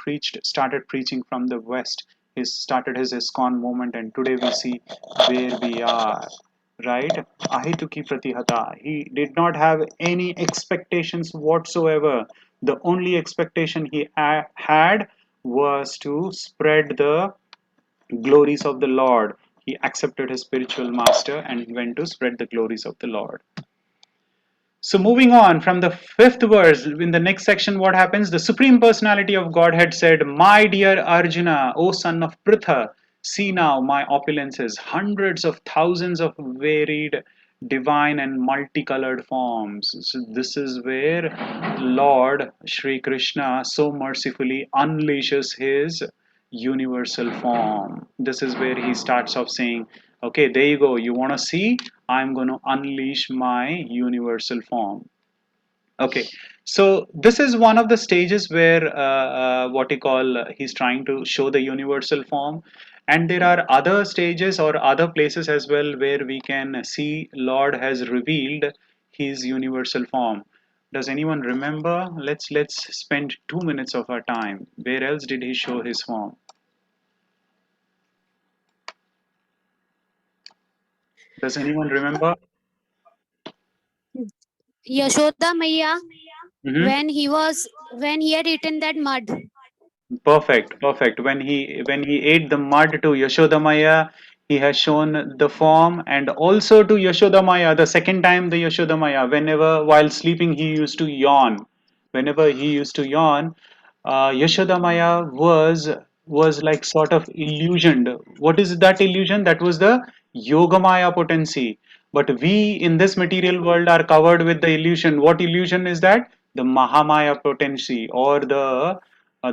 started preaching from the West. He started his ISKCON movement, and today we see where we are. Right? Ahituki Pratihata. He did not have any expectations whatsoever. The only expectation he had was to spread the glories of the Lord. He accepted his spiritual master and went to spread the glories of the Lord. So moving on from the 5th verse, in the next section, what happens? The Supreme Personality of Godhead said, my dear Arjuna, O son of Pritha, see now my opulences, hundreds of thousands of varied, divine and multicolored forms. So this is where Lord Shri Krishna so mercifully unleashes his universal form. This is where he starts off saying, okay, there you go, you want to see, I'm going to unleash my universal form. Okay, so this is one of the stages where what you call he's trying to show the universal form, and there are other stages or other places as well where we can see Lord has revealed his universal form. Does anyone remember? Let's spend 2 minutes of our time. Where else did he show his form? Does anyone remember? Yashoda Maya, Mhm. when he had eaten that mud. Perfect, perfect. When he ate the mud to Yashodamaya, he has shown the form, and also to Yashodamaya, the second time the Yashodamaya, whenever while sleeping he used to yawn. Whenever he used to yawn, Yashodamaya was like sort of illusioned. What is that illusion? That was the Yogamaya potency. But we in this material world are covered with the illusion. What illusion is that? The Mahamaya potency or the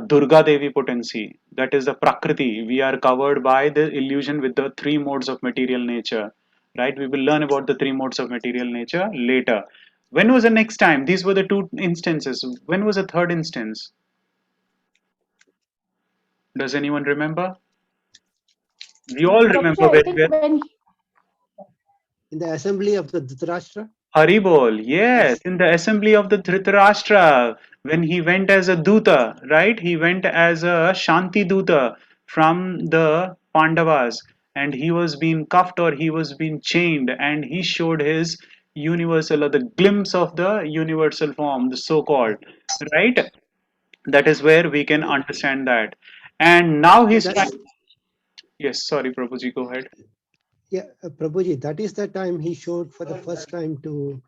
Durga Devi potency. That is the Prakriti. We are covered by the illusion with the 3 modes of material nature. Right? We will learn about the 3 modes of material nature later. When was the next time? These were the 2 instances. When was the third instance? Does anyone remember? We all remember I very think well. when In the assembly of the Dhritarashtra? Haribol, yes, in the assembly of the Dhritarashtra, when he went as a Duta, right? He went as a Shanti Duta from the Pandavas, and he was being cuffed or he was being chained, and he showed his universal or the glimpse of the universal form, the so called, right? That is where we can understand that. And now Yeah, he's trying. Yes, sorry, Prabhuji, go ahead. Prabhuji, that is the time he showed for the first time to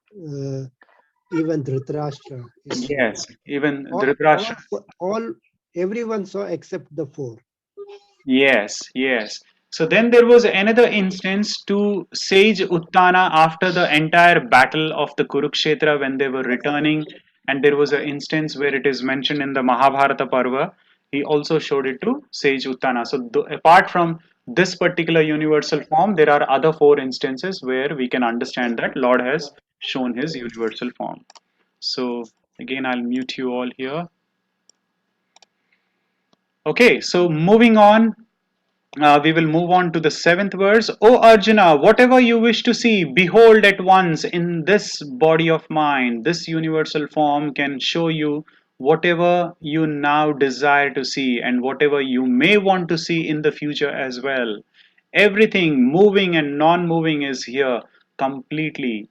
even Dhritarashtra. Yes, even All, Dhritarashtra. everyone saw except the 4. Yes, yes. So then there was another instance to sage Uttana after the entire battle of the Kurukshetra when they were returning, and there was an instance where it is mentioned in the Mahabharata Parva. He also showed it to sage Uttana. So apart from this particular universal form, there are other four instances where we can understand that Lord has shown his universal form. So again, I'll mute you all here. Okay, so moving on, we will move on to the seventh verse. O Arjuna, whatever you wish to see, behold at once in this body of mine. This universal form can show you whatever you now desire to see and whatever you may want to see in the future as well. Everything moving and non moving is here completely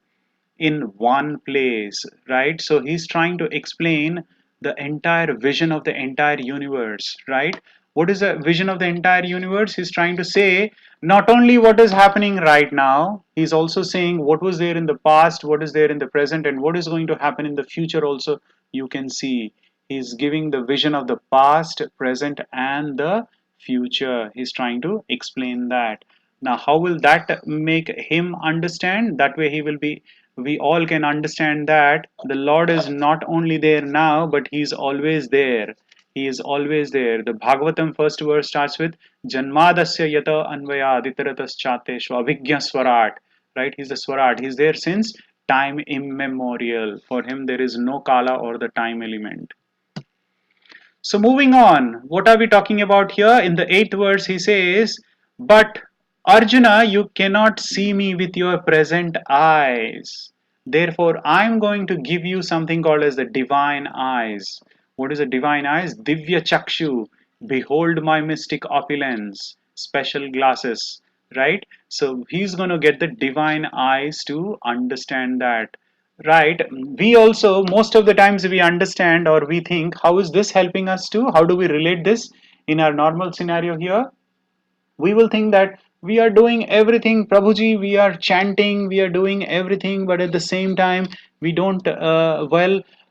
in one place, right? So he's trying to explain the entire vision of the entire universe, right? What is the vision of the entire universe? He's trying to say not only what is happening right now, he's also saying what was there in the past, what is there in the present, and what is going to happen in the future also. You can see he's giving the vision of the past, present, and the future. He's trying to explain that. Now, how will that make him understand? That way, we all can understand that the Lord is not only there now, but He's always there. He is always there. The Bhagavatam first verse starts with Janmadasya yata anvaya aditaratas swavigya swarat. Right? He's the swarat. He's there since time immemorial. For him, there is no kala or the time element. So moving on, what are we talking about here? In the eighth verse, he says, but Arjuna, you cannot see me with your present eyes. Therefore, I'm going to give you something called as the divine eyes. What is the divine eyes? Divya Chakshu. Behold my mystic opulence. Special glasses. Right? So he's going to get the divine eyes to understand that. Right. We also, most of the times we understand or we think, how is this helping us to? How do we relate this in our normal scenario here? We will think that we are doing everything, Prabhuji, we are chanting, we are doing everything, but at the same time, we don't,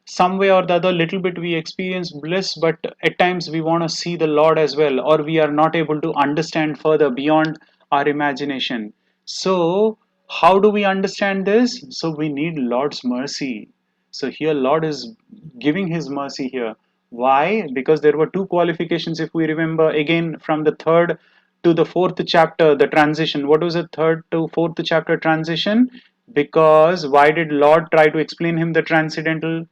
some way or the other, little bit we experience bliss, but at times we want to see the Lord as well, or we are not able to understand further beyond our imagination. So, how do we understand this? So, we need Lord's mercy. So, here, Lord is giving His mercy here. Why? Because there were two qualifications, if we remember again from the third to the fourth chapter, the transition. What was the third to fourth chapter transition? Because why did Lord try to explain him the transcendental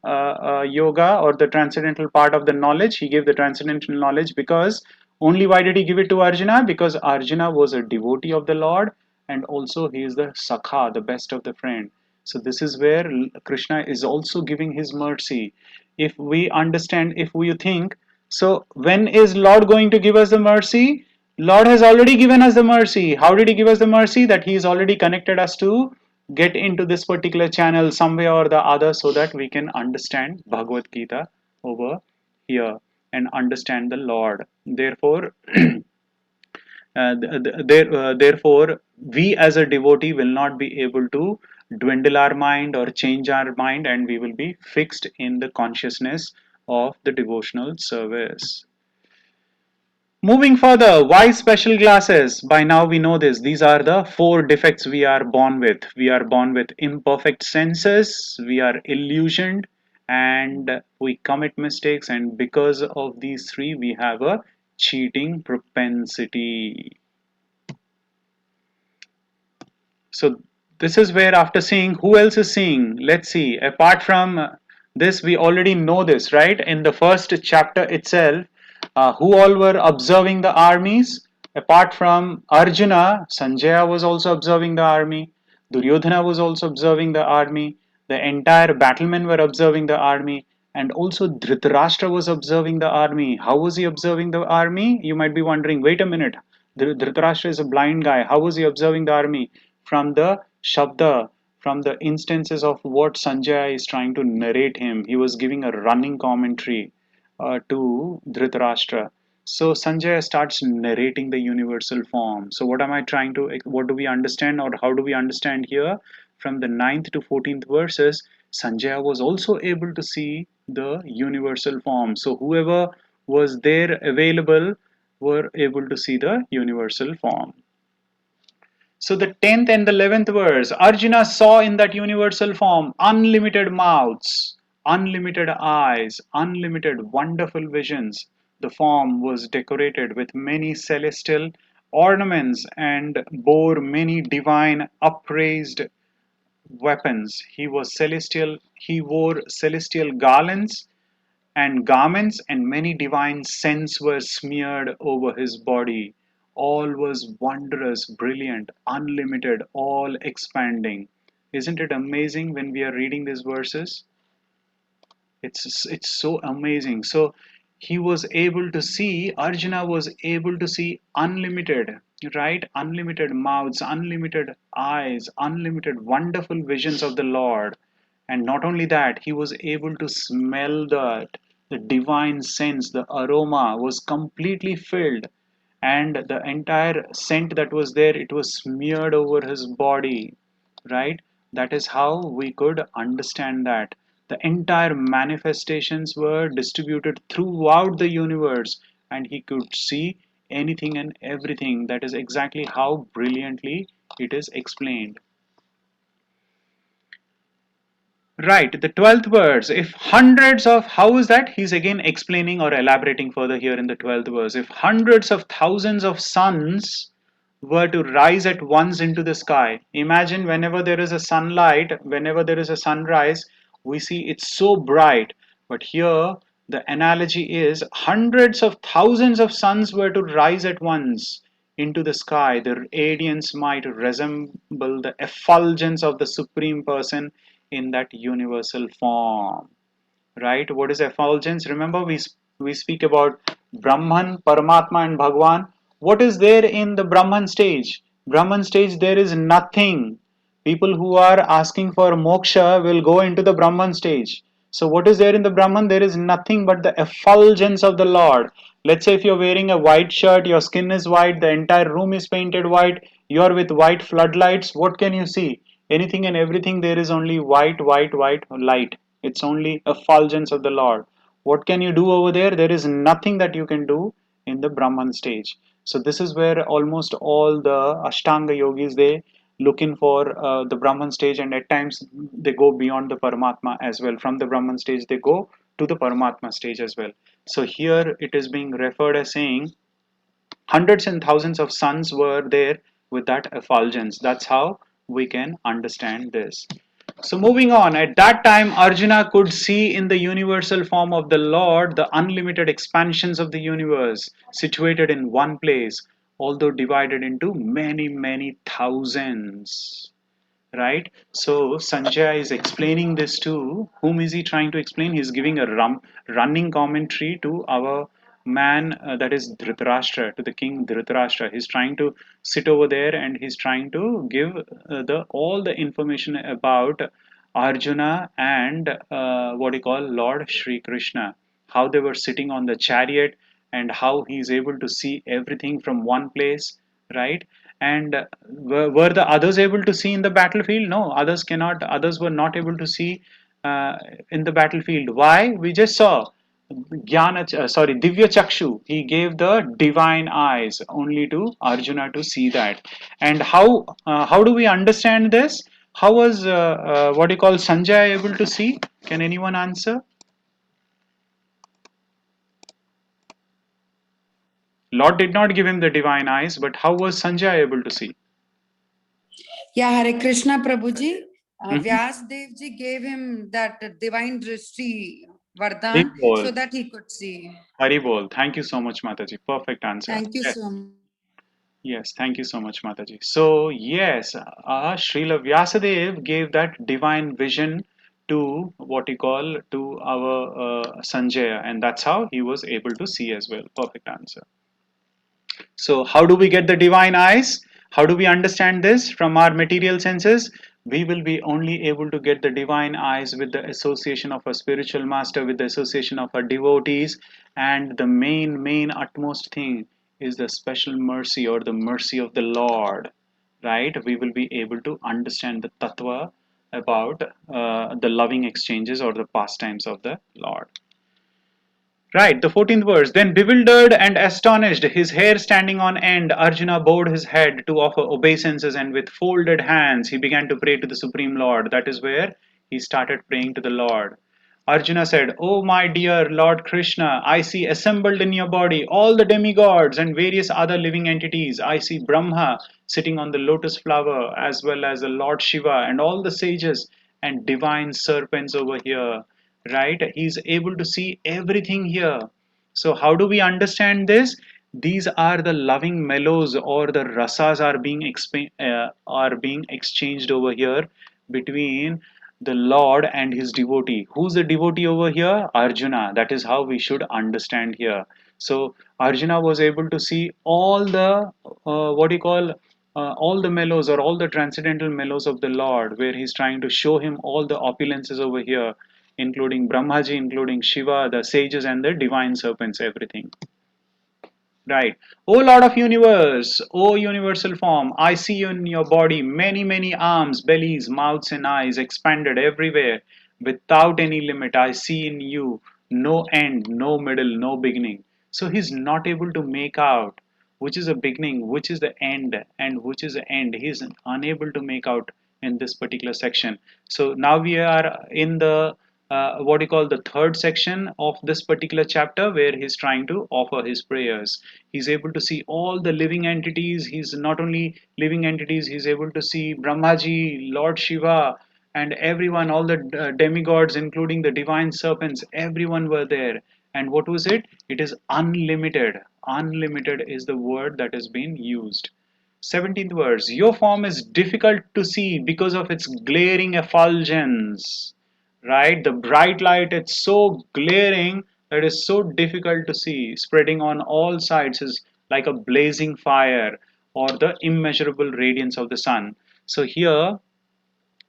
yoga or the transcendental part of the knowledge? He gave the transcendental knowledge because only why did he give it to Arjuna? Because Arjuna was a devotee of the Lord and also he is the Sakha, the best of the friend. So this is where Krishna is also giving his mercy. If we understand, if we think, so when is Lord going to give us the mercy? Lord has already given us the mercy. How did He give us the mercy? That He has already connected us to get into this particular channel some way or the other so that we can understand Bhagavad Gita over here and understand the Lord. Therefore, therefore, we as a devotee will not be able to dwindle our mind or change our mind, and we will be fixed in the consciousness of the devotional service. Moving further, why special glasses? By now we know this. These are the four defects we are born with. We are born with imperfect senses, we are illusioned, and we commit mistakes. And because of these three, we have a cheating propensity. So this is where after seeing, who else is seeing? Let's see. Apart from this, we already know this, right? In the first chapter itself, who all were observing the armies? Apart from Arjuna, Sanjaya was also observing the army. Duryodhana was also observing the army. The entire battlemen were observing the army. And also Dhritarashtra was observing the army. How was he observing the army? You might be wondering, wait a minute. Dhritarashtra is a blind guy. How was he observing the army? From the Shabda, from the instances of what Sanjaya is trying to narrate him. He was giving a running commentary to Dhritarashtra. So Sanjaya starts narrating the universal form. So what do we understand or how do we understand here? From the 9th to 14th verses, Sanjaya was also able to see the universal form. So whoever was there available were able to see the universal form. So the 10th and the 11th verse, Arjuna saw in that universal form unlimited mouths, unlimited eyes, unlimited wonderful visions. The form was decorated with many celestial ornaments and bore many divine upraised weapons. He wore celestial garlands and garments, and many divine scents were smeared over his body. All was wondrous, brilliant, unlimited, all expanding. Isn't it amazing when we are reading these verses? It's so amazing. So he was able to see, Arjuna was able to see unlimited, right? Unlimited mouths, unlimited eyes, unlimited wonderful visions of the Lord. And not only that, he was able to smell the divine sense, the aroma was completely filled, and the entire scent that was there, it was smeared over his body, right? That is how we could understand that the entire manifestations were distributed throughout the universe, and he could see anything and everything. That is exactly how brilliantly it is explained. Right, the 12th verse. If hundreds of, how is that? He's again explaining or elaborating further here in the 12th verse. If hundreds of thousands of suns were to rise at once into the sky, imagine whenever there is a sunlight, whenever there is a sunrise, we see it's so bright. But here, the analogy is hundreds of thousands of suns were to rise at once into the sky. The radiance might resemble the effulgence of the Supreme Person in that universal form, right? What is effulgence? Remember, we speak about Brahman, Paramatma, and Bhagwan. What is there in the Brahman stage? Brahman stage, there is nothing. People who are asking for moksha will go into the Brahman stage. So what is there in the Brahman? There is nothing but the effulgence of the Lord. Let's say if you're wearing a white shirt, your skin is white, the entire room is painted white, you're with white floodlights, what can you see? Anything and everything, there is only white, white, white light. It's only effulgence of the Lord. What can you do over there? There is nothing that you can do in the Brahman stage. So this is where almost all the Ashtanga yogis, they looking for the Brahman stage, and at times they go beyond the Paramatma as well. From the Brahman stage they go to the Paramatma stage as well. So here it is being referred as saying hundreds and thousands of suns were there with that effulgence. That's how we can understand this. So moving on, at that time Arjuna could see in the universal form of the Lord the unlimited expansions of the universe situated in one place, although divided into many, many thousands. Right? So Sanjay is explaining this to whom is he trying to explain? He's giving a running commentary to our man, that is Dhritarashtra, to the king Dhritarashtra. He's trying to sit over there and he's trying to give the all the information about Arjuna and what you call Lord Shri Krishna, how they were sitting on the chariot and how he's able to see everything from one place, right? And were the others able to see in the battlefield? No, others cannot. Others were not able to see in the battlefield. Why? We just saw Divya Chakshu. He gave the divine eyes only to Arjuna to see that. And how do we understand this? How was what you call Sanjay able to see? Can anyone answer? Lord did not give him the divine eyes, but how was Sanjay able to see? Yeah, Hare Krishna Prabhuji. Mhm. Vyas Dev ji gave him that divine drishti Hari Vardhan bol. so that he could see. Hari bol. Thank you so much, Mataji. Perfect answer. Thank you Yes. so much. Yes, thank you so much, Mataji. So, yes, Srila Vyasadev gave that divine vision to what you call to our Sanjaya, and that's how he was able to see as well. Perfect answer. So, how do we get the divine eyes? How do we understand this from our material senses? We will be only able to get the divine eyes with the association of a spiritual master, with the association of our devotees, and the main utmost thing is the special mercy or the mercy of the Lord, right? We will be able to understand the tattva about the loving exchanges or the pastimes of the Lord. Right, the 14th verse. Then, bewildered and astonished, his hair standing on end, Arjuna bowed his head to offer obeisances, and with folded hands he began to pray to the Supreme Lord. That is where he started praying to the Lord. Arjuna said, "O my dear Lord Krishna, I see assembled in your body all the demigods and various other living entities. I see Brahma sitting on the lotus flower, as well as the Lord Shiva and all the sages and divine serpents over here." Right? He's able to see everything here. So how do we understand this? These are the loving mellows, or the rasas are being exchanged over here between the Lord and his devotee. Who's the devotee over here? Arjuna. That is how we should understand here. So Arjuna was able to see all the what do you call all the mellows, or all the transcendental mellows of the Lord, where he's trying to show him all the opulences over here, including Brahmaji, including Shiva, the sages, and the divine serpents, everything. Right. O Lord of Universe, O universal form, I see in your body many, many arms, bellies, mouths, and eyes expanded everywhere without any limit. I see in you no end, no middle, no beginning. So he's not able to make out which is a beginning, which is the end, and which is the end. He is unable to make out in this particular section. So now we are in the what you call the third section of this particular chapter, where he's trying to offer his prayers. He's able to see all the living entities. He's not only living entities, he's able to see Brahmaji, Lord Shiva, and everyone, all the demigods, including the divine serpents, everyone were there. And what was it? It is unlimited. Unlimited is the word that has been used. 17th verse. Your form is difficult to see because of its glaring effulgence. Right? The bright light, it's so glaring that it is so difficult to see. Spreading on all sides is like a blazing fire, or the immeasurable radiance of the sun. So here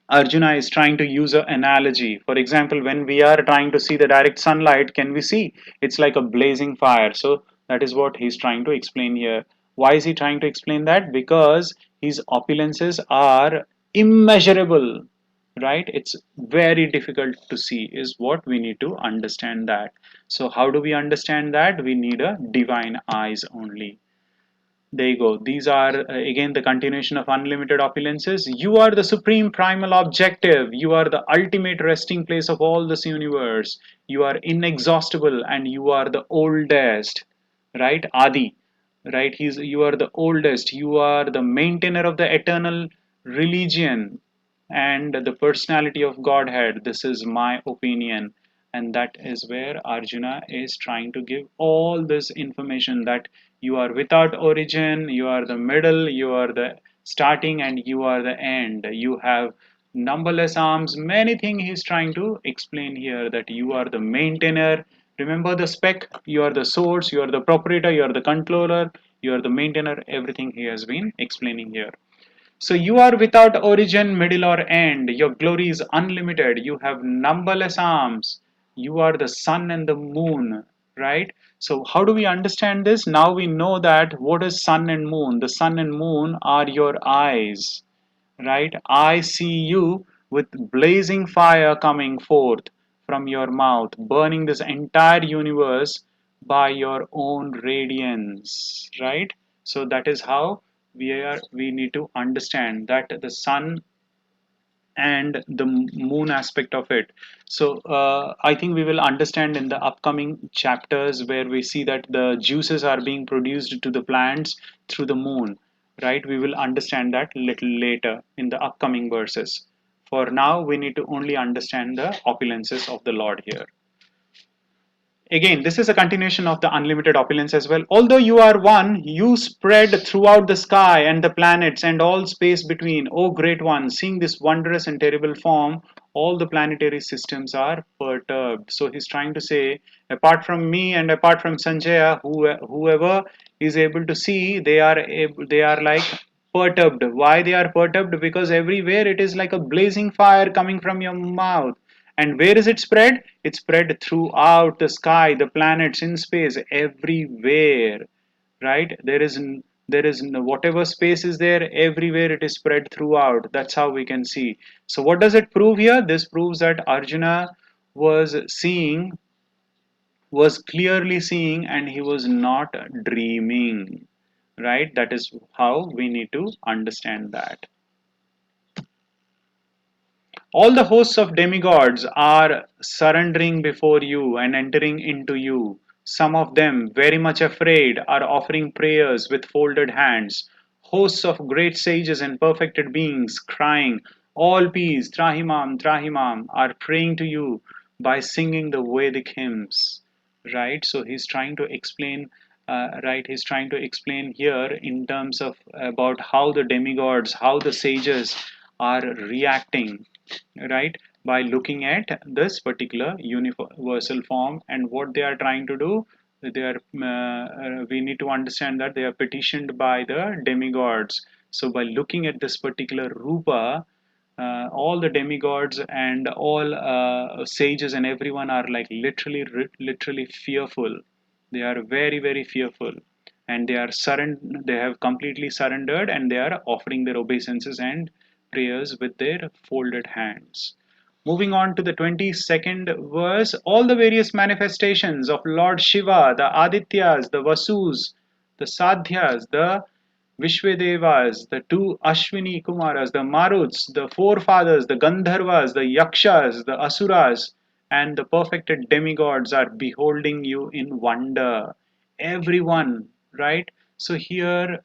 Arjuna is trying to use an analogy. For example, when we are trying to see the direct sunlight, can we see? It's like a blazing fire. So that is what he's trying to explain here. Why is he trying to explain that? Because his opulences are immeasurable, right? It's very difficult to see, is what we need to understand that. So how do we understand that? We need a divine eyes only. There you go. These are again the continuation of unlimited opulences. You are the supreme primal objective. You are the ultimate resting place of all this universe. You are inexhaustible, and you are the oldest, right? Adi, right? You are the oldest. You are the maintainer of the eternal religion and the personality of Godhead. This is my opinion. And that is where Arjuna is trying to give all this information, that you are without origin, you are the middle, you are the starting, and you are the end. You have numberless arms, many things he's trying to explain here, that you are the maintainer. Remember the spec, you are the source, you are the proprietor, you are the controller, you are the maintainer. Everything he has been explaining here. So you are without origin, middle, or end. Your glory is unlimited. You have numberless arms. You are the sun and the moon, right? So how do we understand this? Now we know that what is sun and moon? The sun and moon are your eyes, right? I see you with blazing fire coming forth from your mouth, burning this entire universe by your own radiance, right? So that is how we need to understand that the sun and the moon aspect of it. So I think we will understand in the upcoming chapters, where we see that the juices are being produced to the plants through the moon, right? We will understand that little later in the upcoming verses. For now, we need to only understand the opulences of the Lord here. Again, this is a continuation of the unlimited opulence as well. Although you are one, you spread throughout the sky and the planets and all space between. O great one, seeing this wondrous and terrible form, all the planetary systems are perturbed. So he's trying to say, apart from me and apart from Sanjaya, whoever is able to see, they are like perturbed. Why they are perturbed? Because everywhere it is like a blazing fire coming from your mouth. And where is it spread? It's spread throughout the sky, the planets, in space, everywhere, right? There is whatever space is there, everywhere it is spread throughout. That's how we can see. So what does it prove here? This proves that Arjuna was seeing was clearly seeing and he was not dreaming. Right? That is how we need to understand that. All the hosts of demigods are surrendering before you and entering into you. Some of them, very much afraid, are offering prayers with folded hands. Hosts of great sages and perfected beings, crying, all peace, Trahimam, Trahimam, are praying to you by singing the Vedic hymns. Right? So he's trying to explain. Right, he's trying to explain here in terms of about how the demigods, how the sages are reacting, right, by looking at this particular universal form. And what they are trying to do, they are we need to understand that they are petitioned by the demigods. So by looking at this particular rupa, all the demigods and all sages and everyone are like literally fearful. They are very very fearful, and they have completely surrendered, and they are offering their obeisances and prayers with their folded hands. Moving on to the 22nd verse, all the various manifestations of Lord Shiva, the Adityas, the Vasus, the Sadhyas, the Vishvedevas, the two Ashwini Kumaras, the Maruts, the forefathers, the Gandharvas, the Yakshas, the Asuras, and the perfected demigods are beholding you in wonder. Everyone, right? So here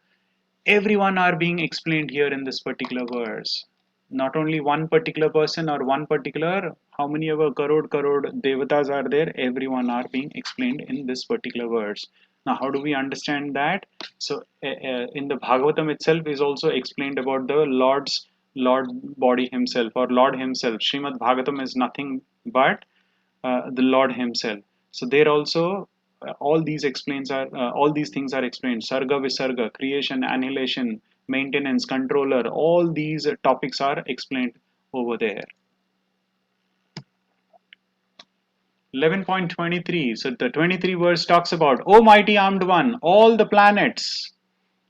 everyone are being explained here in this particular verse. Not only one particular person or one particular, how many ever crore devatas are there, everyone are being explained in this particular verse. Now how do we understand that? So in the Bhagavatam itself is also explained about the Lord body himself, or Lord himself. Srimad Bhagavatam is nothing but the Lord himself. So there also all these things are explained. Sarga Visarga, creation, annihilation, maintenance, controller, all these topics are explained over there. 11.23. So the 23 verse talks about, O mighty armed one, all the planets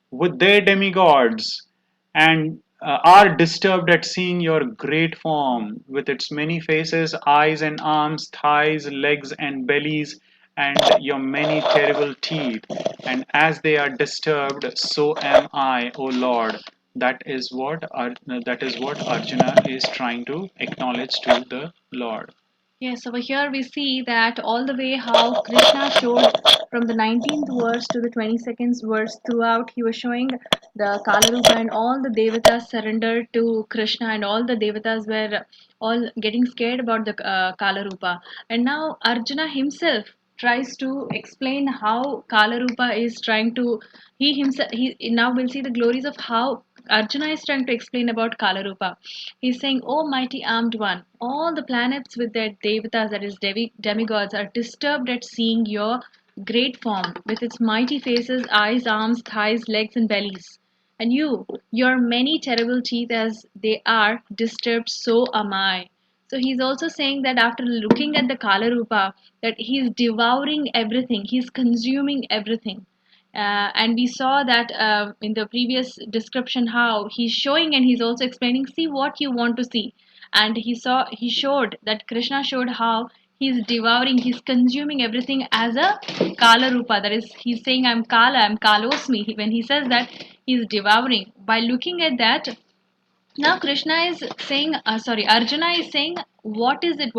with their demigods and are disturbed at seeing your great form with its many faces, eyes and arms, thighs, legs and bellies, and your many terrible teeth. And as they are disturbed, so am I, O Lord. That is what Arjuna is trying to acknowledge to the Lord. Yes, over here we see that all the way how Krishna showed from the 19th verse to the 22nd verse, throughout he was showing the Kalarupa, and all the devatas surrendered to Krishna, and all the devatas were all getting scared about the Kalarupa. And now Arjuna himself tries to explain how Kalarupa is trying to, he now will see the glories of how Arjuna is trying to explain about Kalarupa. He's saying, "O mighty armed one, all the planets with their devatas, that is demigods, are disturbed at seeing your great form with its mighty faces, eyes, arms, thighs, legs, and bellies. And you, your many terrible teeth as they are disturbed, so am I." So he's also saying that after looking at the Kalarupa, that he's devouring everything, he's consuming everything. And we saw that in the previous description how he's showing, and he's also explaining, see what you want to see. And he showed that Krishna showed how he's devouring, he's consuming everything as a Kala Rupa. That is, he's saying, I'm Kala, I'm Kalosmi. When he says that, he's devouring. By looking at that, now Krishna is saying, Arjuna is saying, what is it,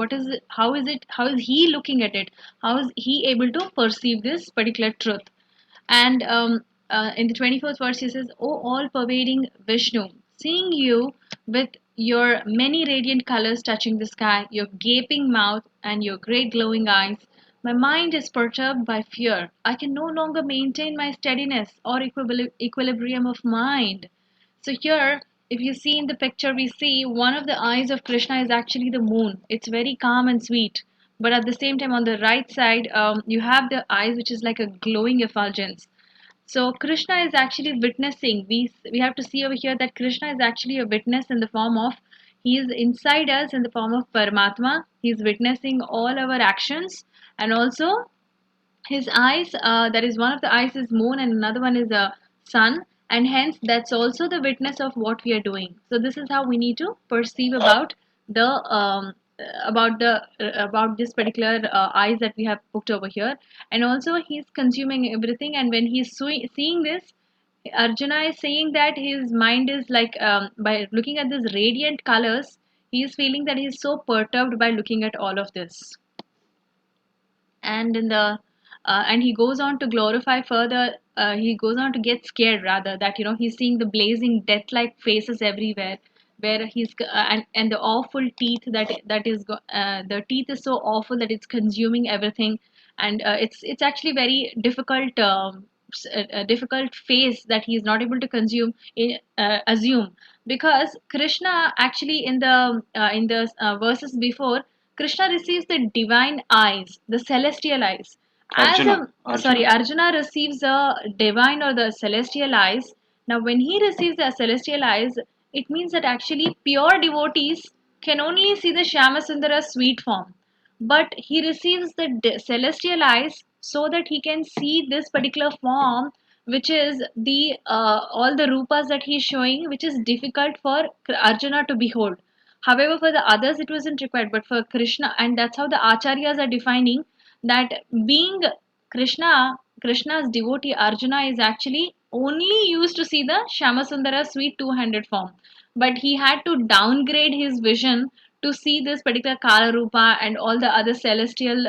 how is he looking at it, how is he able to perceive this particular truth? And in the 24th verse, he says, "O all-pervading Vishnu, seeing you with your many radiant colors touching the sky, your gaping mouth, and your great glowing eyes, my mind is perturbed by fear. I can no longer maintain my steadiness or equilibrium of mind." So here, if you see in the picture, we see one of the eyes of Krishna is actually the moon. It's very calm and sweet. But at the same time, on the right side, you have the eyes, which is like a glowing effulgence. So Krishna is actually witnessing. We have to see over here that Krishna is actually a witness in the form of, he is inside us in the form of Paramatma. He is witnessing all our actions, and also his eyes, that is, one of the eyes is moon and another one is a sun, and hence that's also the witness of what we are doing. So this is how we need to perceive about the about this particular eyes that we have booked over here, and also he's consuming everything. And when he's seeing this, Arjuna is saying that his mind is like, by looking at these radiant colors, he is feeling that he is so perturbed by looking at all of this. And in the and he goes on to glorify further. He goes on to get scared, rather, that he's seeing the blazing death-like faces everywhere, where and the awful teeth the teeth is so awful that it's consuming everything. And it's actually very difficult, a difficult phase that he is not able to assume, because Krishna actually in the verses before, Krishna receives the divine eyes, the celestial eyes. Arjuna receives the divine or the celestial eyes. Now, when he receives the celestial eyes, it means that actually pure devotees can only see the Shyamasundara sweet form. But he receives the celestial eyes so that he can see this particular form, which is the all the rupas that he is showing, which is difficult for Arjuna to behold. However, for the others, it wasn't required, but for Krishna, and that's how the acharyas are defining that being Krishna's devotee, Arjuna is actually only used to see the Shyamasundara sweet two-handed form. But he had to downgrade his vision to see this particular Kala Rupa and all the other celestial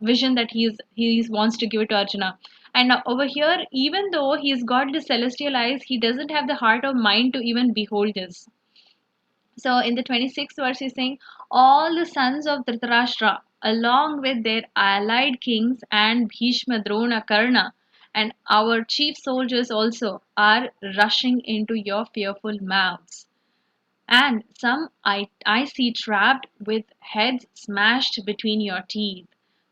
vision that he wants to give it to Arjuna. And now over here, even though he's got the celestial eyes, he doesn't have the heart or mind to even behold this. So in the 26th verse, he's saying, all the sons of Dhritarashtra, along with their allied kings and Bhishma, Drona, Karna, and our chief soldiers also, are rushing into your fearful mouths. And some I see trapped with heads smashed between your teeth.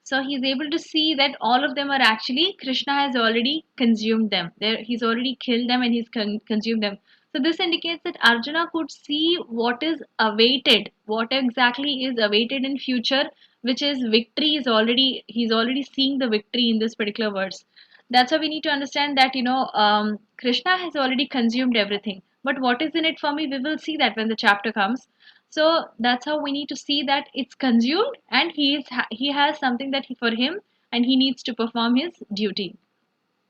So he's able to see that all of them are actually, Krishna has already consumed them. He's already killed them and he's consumed them. So this indicates that Arjuna could see what is awaited, what exactly is awaited in future, which is victory he's already seeing the victory in this particular verse. That's how we need to understand that, Krishna has already consumed everything. But what is in it for me? We will see that when the chapter comes. So that's how we need to see that it's consumed, and he has something for him, and he needs to perform his duty.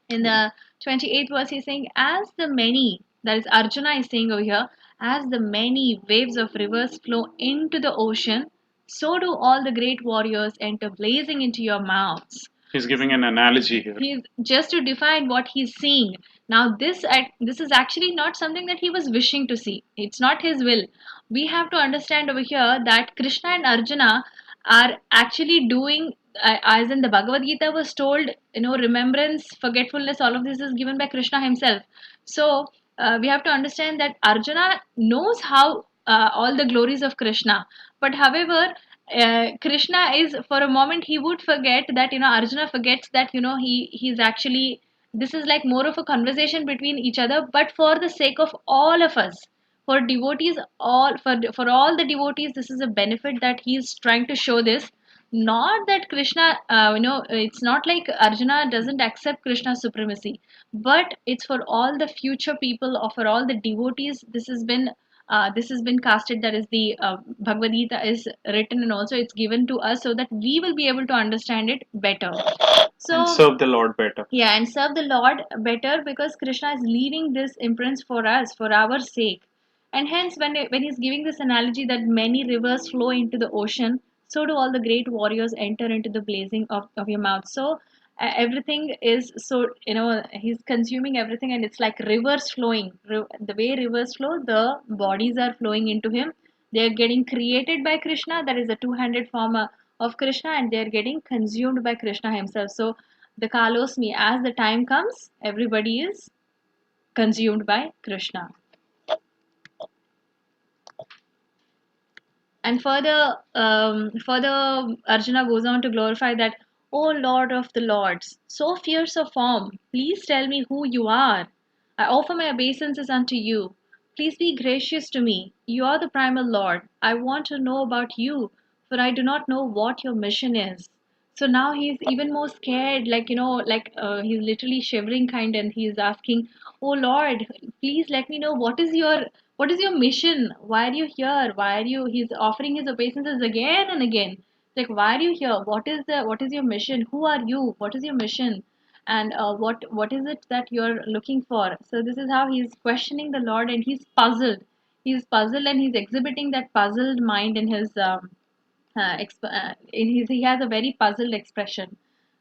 In the 28th verse, he's saying, as the many, that is Arjuna is saying over here, as the many waves of rivers flow into the ocean, so do all the great warriors enter blazing into your mouths. He's giving an analogy here. He's just to define what he's seeing. Now, this is actually not something that he was wishing to see. It's not his will. We have to understand over here that Krishna and Arjuna are actually doing, as in the Bhagavad Gita was told, remembrance, forgetfulness, all of this is given by Krishna himself. So we have to understand that Arjuna knows how all the glories of Krishna. But however, Krishna is, for a moment, he would forget that, Arjuna forgets that, he's actually, this is like more of a conversation between each other, but for the sake of all of us, for devotees, for all the devotees, this is a benefit that he's trying to show this. Not that Krishna, it's not like Arjuna doesn't accept Krishna's supremacy, but it's for all the future people or for all the devotees. This has been casted, that is the Bhagavad Gita is written, and also it's given to us so that we will be able to understand it better. So, and serve the Lord better. Yeah, and serve the Lord better, because Krishna is leaving this imprint for us, for our sake. And hence, when he's giving this analogy that many rivers flow into the ocean, so do all the great warriors enter into the blazing of your mouth. So everything is, so he's consuming everything, and it's like rivers flowing. The way rivers flow, the bodies are flowing into him. They are getting created by Krishna, that is the two-handed form of Krishna, and they are getting consumed by Krishna himself. So the Kalosmi, as the time comes, everybody is consumed by Krishna. And further, Arjuna goes on to glorify that, O Lord of the Lords, so fierce of form, please tell me who you are. I offer my obeisances unto you. Please be gracious to me. You are the primal Lord. I want to know about you, for I do not know what your mission is. So now he's even more scared, he's literally shivering kind, and he's asking, Oh Lord, please let me know what is your What is your mission? Why are you here? Why are you? He's offering his obeisances again and again. Like, why are you here? What is your mission? Who are you? What is your mission? And what is it that you're looking for? So this is how he's questioning the Lord, and he's puzzled. He's puzzled, and he's exhibiting that puzzled mind in his he has a very puzzled expression.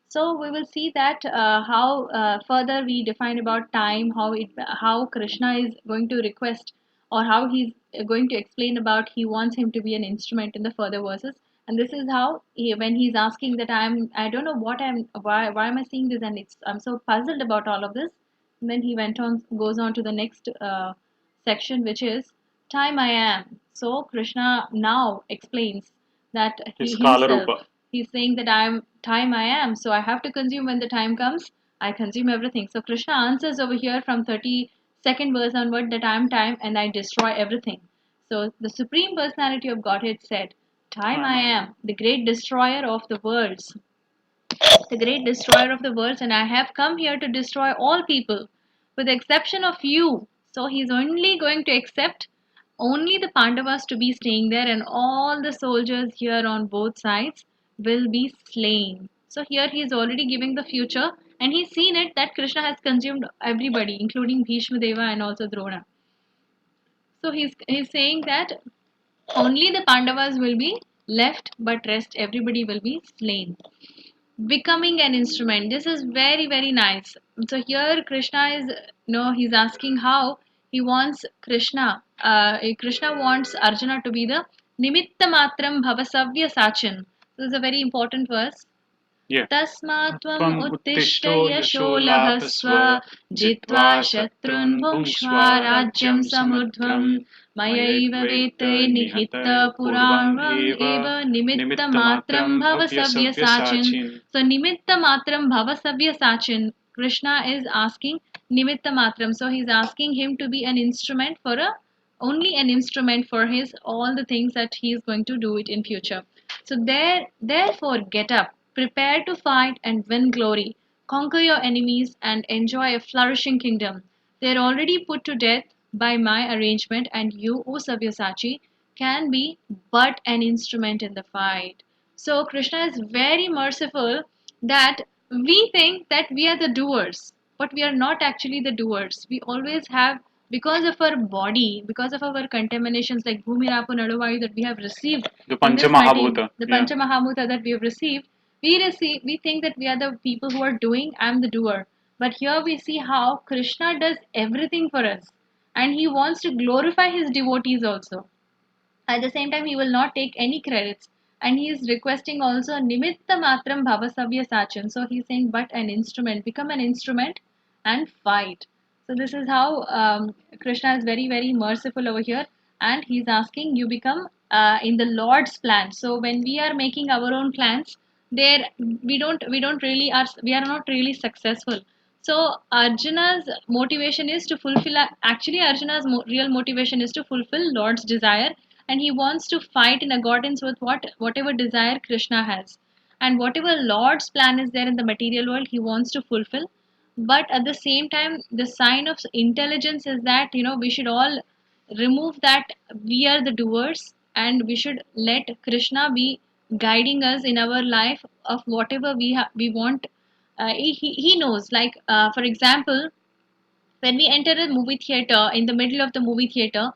So we will see that how further we define about time, how Krishna is going to request, or how he's going to explain about he wants him to be an instrument in the further verses. And this is how when he's asking that I don't know what why am I seeing this, and I'm so puzzled about all of this. And then he goes on to the next section, which is time I am. So Krishna now explains that he His himself, Kalarupa. he's saying that I am, so I have to consume when the time comes. I consume everything. So Krishna answers over here from 32nd verse onward that I am time and I destroy everything. So the Supreme Personality of Godhead said, time I am, the great destroyer of the worlds, the great destroyer of the worlds, and I have come here to destroy all people, with the exception of you. So he's only going to accept only the Pandavas to be staying there, and all the soldiers here on both sides will be slain. So here he is already giving the future, and he's seen it that Krishna has consumed everybody, including Bhishma Deva and also Drona. So he's saying that only the Pandavas will be left, but rest everybody will be slain. Becoming an instrument, this is very nice. So here Krishna is, he's asking how he wants Krishna wants Arjuna to be the nimitta matram bhavasavya sachin. This is a very important verse. Yeah. Tasmat tvam Tvam uttishta uttishto yasho yasho labhasva labhasva jitva jitva shatrun shatrun bhukshva bhunksva rajyam rajyam samudhvam samudhvam mayaiva vete nihitta nihata purvam purvam eva eva nimitta nimitta matram matram bhavasavya bhavyasavya sachin. sachin. So nimitta matram bhavasavya sachin. Krishna is asking nimitta matram. So he's asking him to be an instrument for only an instrument for his all the things that he is going to do it in future. So therefore get up, prepare to fight and win glory, conquer your enemies and enjoy a flourishing kingdom. They are already put to death by my arrangement, and you, O Sabyasachi, can be but an instrument in the fight. So Krishna is very merciful that we think that we are the doers, but we are not actually the doers. We always have, because of our body, because of our contaminations like Bhumi, Rapu, Nadu, that we have received The in this Panchamahabhuta. the Yeah. Panchamahabhuta that we have received, we think that we are the people who are doing, I'm the doer. But here we see how Krishna does everything for us, and he wants to glorify his devotees also. At the same time, he will not take any credits, and he is requesting also nimitta matram bhavasavya sachin. So he's saying, but an instrument, become an instrument and fight. So this is how Krishna is very merciful over here, and he's asking you become in the Lord's plan. So when we are making our own plans, there we are not really successful. So Arjuna's motivation is to fulfill. Actually, Arjuna's real motivation is to fulfill Lord's desire, and he wants to fight in accordance with whatever desire Krishna has, and whatever Lord's plan is there in the material world, he wants to fulfill. But at the same time, the sign of intelligence is that we should all remove that we are the doers, and we should let Krishna be guiding us in our life of whatever we want. He knows, like for example, when we enter a movie theater, in the middle of the movie theater,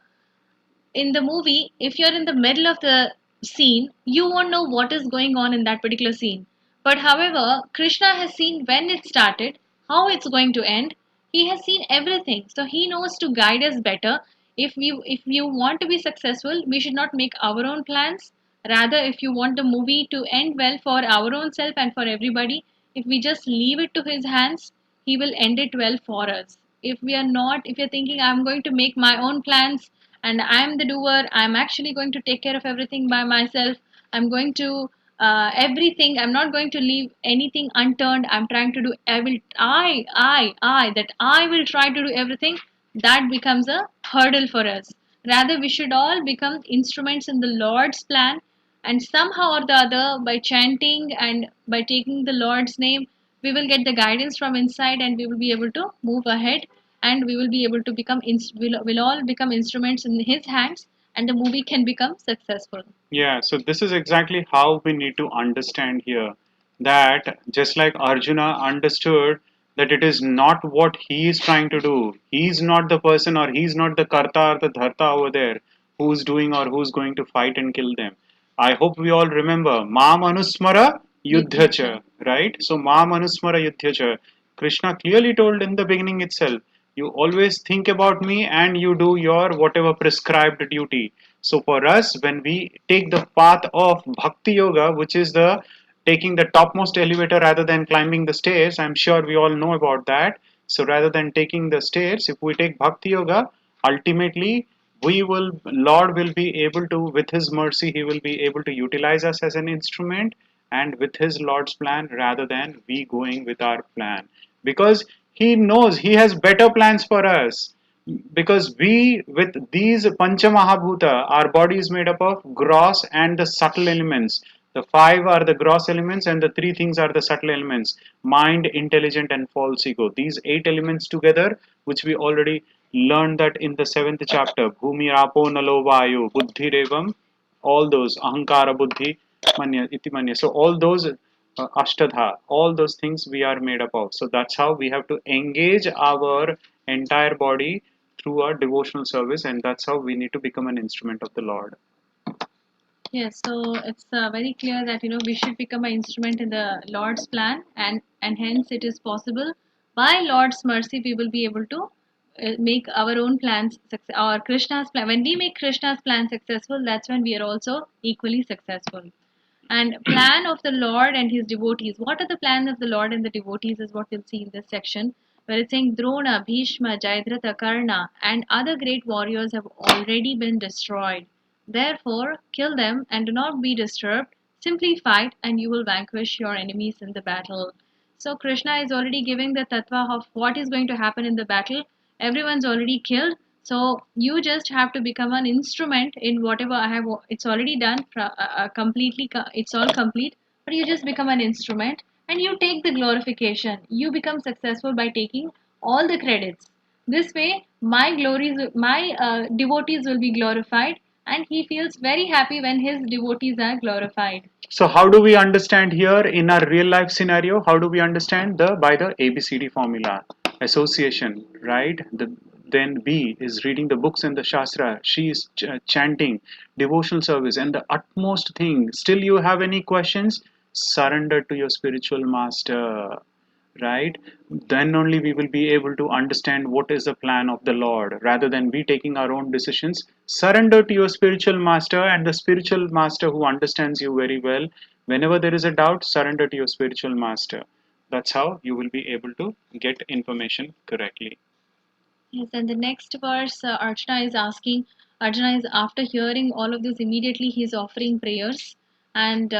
in the movie, if you're in the middle of the scene, you won't know what is going on in that particular scene. But however, Krishna has seen when it started, how it's going to end. He has seen everything, so he knows to guide us better. If you want to be successful, we should not make our own plans. Rather, if you want the movie to end well for our own self and for everybody, if we just leave it to his hands, he will end it well for us. If you're thinking I'm going to make my own plans and I'm the doer, I'm actually going to take care of everything by myself, I'm going to everything, I'm not going to leave anything unturned, I'm trying to do, that I will try to do everything, that becomes a hurdle for us. Rather, we should all become instruments in the Lord's plan, and somehow or the other, by chanting and by taking the Lord's name, we will get the guidance from inside, and we will be able to move ahead and we will be able to become will all become instruments in his hands, and the movie can become successful. Yeah, so this is exactly how we need to understand here, that just like Arjuna understood that it is not what he is trying to do. He's not the person, or he's not the karta or the dharta over there who's doing or who's going to fight and kill them. I hope we all remember Mam Anusmara Yudhyacha, right? So Mam Anusmara Yudhyacha. Krishna clearly told in the beginning itself, you always think about me and you do your whatever prescribed duty. So for us, when we take the path of Bhakti Yoga, which is the taking the topmost elevator rather than climbing the stairs, I'm sure we all know about that. So rather than taking the stairs, if we take Bhakti Yoga, ultimately Lord will be able to, with His mercy, He will be able to utilize us as an instrument and with His Lord's plan rather than we going with our plan. Because He knows He has better plans for us, because we, with these pancha mahabhuta, our body is made up of gross and the subtle elements. The five are the gross elements and the three things are the subtle elements: mind, intelligent and false ego. These eight elements together, which we already learned that in the 7th chapter, bhumi apo nalo vayu buddhi revam, all those ahankara buddhi manya iti manya. So all those ashtadha, all those things we are made up of. So that's how we have to engage our entire body through our devotional service, and that's how we need to become an instrument of the Lord. Yes, so it's very clear that we should become an instrument in the Lord's plan, and hence it is possible by Lord's mercy we will be able to make our own plans or Krishna's plan. When we make Krishna's plan successful, that's when we are also equally successful. And plan of the Lord and his devotees. What are the plans of the Lord and the devotees is what we'll see in this section, where it's saying Drona, Bhishma, Jayadratha, Karna, and other great warriors have already been destroyed. Therefore, kill them and do not be disturbed. Simply fight and you will vanquish your enemies in the battle. So Krishna is already giving the tattva of what is going to happen in the battle. Everyone's already killed. So you just have to become an instrument in whatever I have. It's already done completely. It's all complete. But you just become an instrument and you take the glorification. You become successful by taking all the credits. This way, my devotees will be glorified, and he feels very happy when his devotees are glorified. So how do we understand here in our real life scenario? How do we understand by the ABCD formula? Association, right? Then B is reading the books and the Shastra. She is chanting, devotional service, and the utmost thing. Still, you have any questions? Surrender to your spiritual master, right? Then only we will be able to understand what is the plan of the Lord, rather than we taking our own decisions. Surrender to your spiritual master, and the spiritual master who understands you very well. Whenever there is a doubt, surrender to your spiritual master. That's how you will be able to get information correctly. Yes, and the next verse, Arjuna is asking, Arjuna is, after hearing all of this, immediately he is offering prayers, and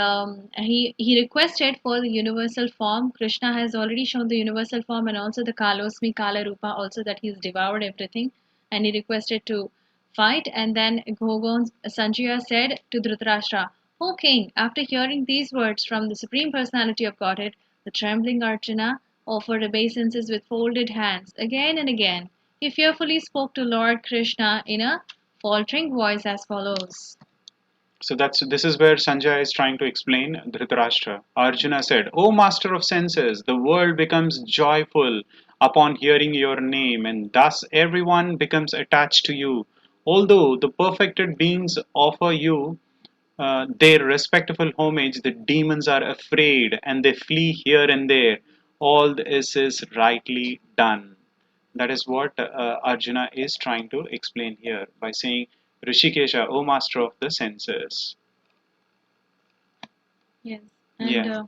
he requested for the universal form. Krishna has already shown the universal form and also the Kalosmi Kala Rupa, also that he's devoured everything, and he requested to fight. And then Gogon Sanjaya said to Dhritarashtra, O king, after hearing these words from the Supreme Personality of Godhead, the trembling Arjuna offered obeisances with folded hands again and again. He fearfully spoke to Lord Krishna in a faltering voice as follows. So this is where Sanjay is trying to explain Dhritarashtra. Arjuna said, O master of senses, the world becomes joyful upon hearing your name, and thus everyone becomes attached to you. Although the perfected beings offer you their respectful homage, the demons are afraid and they flee here and there. All this is rightly done. That is what Arjuna is trying to explain here by saying, Rishikesha, O master of the senses. Yes. And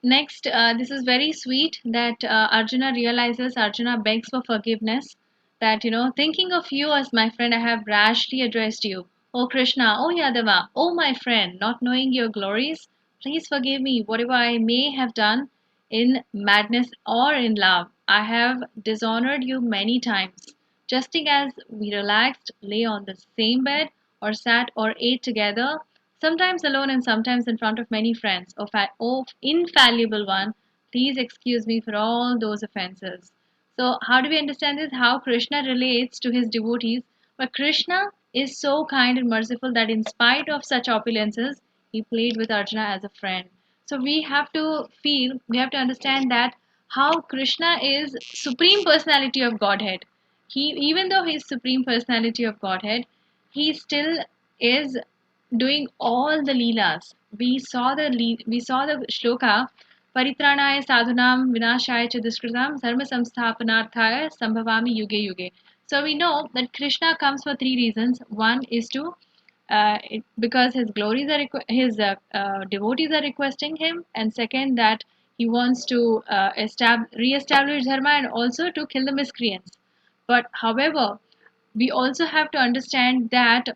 next, this is very sweet that Arjuna realizes, Arjuna begs for forgiveness, that, thinking of you as my friend, I have rashly addressed you. O Krishna, O Yadava, O my friend, not knowing your glories, please forgive me whatever I may have done in madness or in love. I have dishonored you many times. Just as we relaxed, lay on the same bed, or sat or ate together, sometimes alone and sometimes in front of many friends. O infallible one, please excuse me for all those offenses. So how do we understand this? How Krishna relates to his devotees. But Krishna is so kind and merciful that in spite of such opulences, he played with Arjuna as a friend. So we have to feel, we have to understand that how Krishna is supreme personality of Godhead. He, even though he is supreme personality of Godhead, he still is doing all the leelas. We saw the shloka Paritranaaya sadhunam vinashaya cha duskritam dharma samsthapanarthaya sambhavami yuge yuge. So we know that Krishna comes for three reasons. One is to because his glories are his devotees are requesting him, and second that he wants to re-establish dharma and also to kill the miscreants. But however, we also have to understand that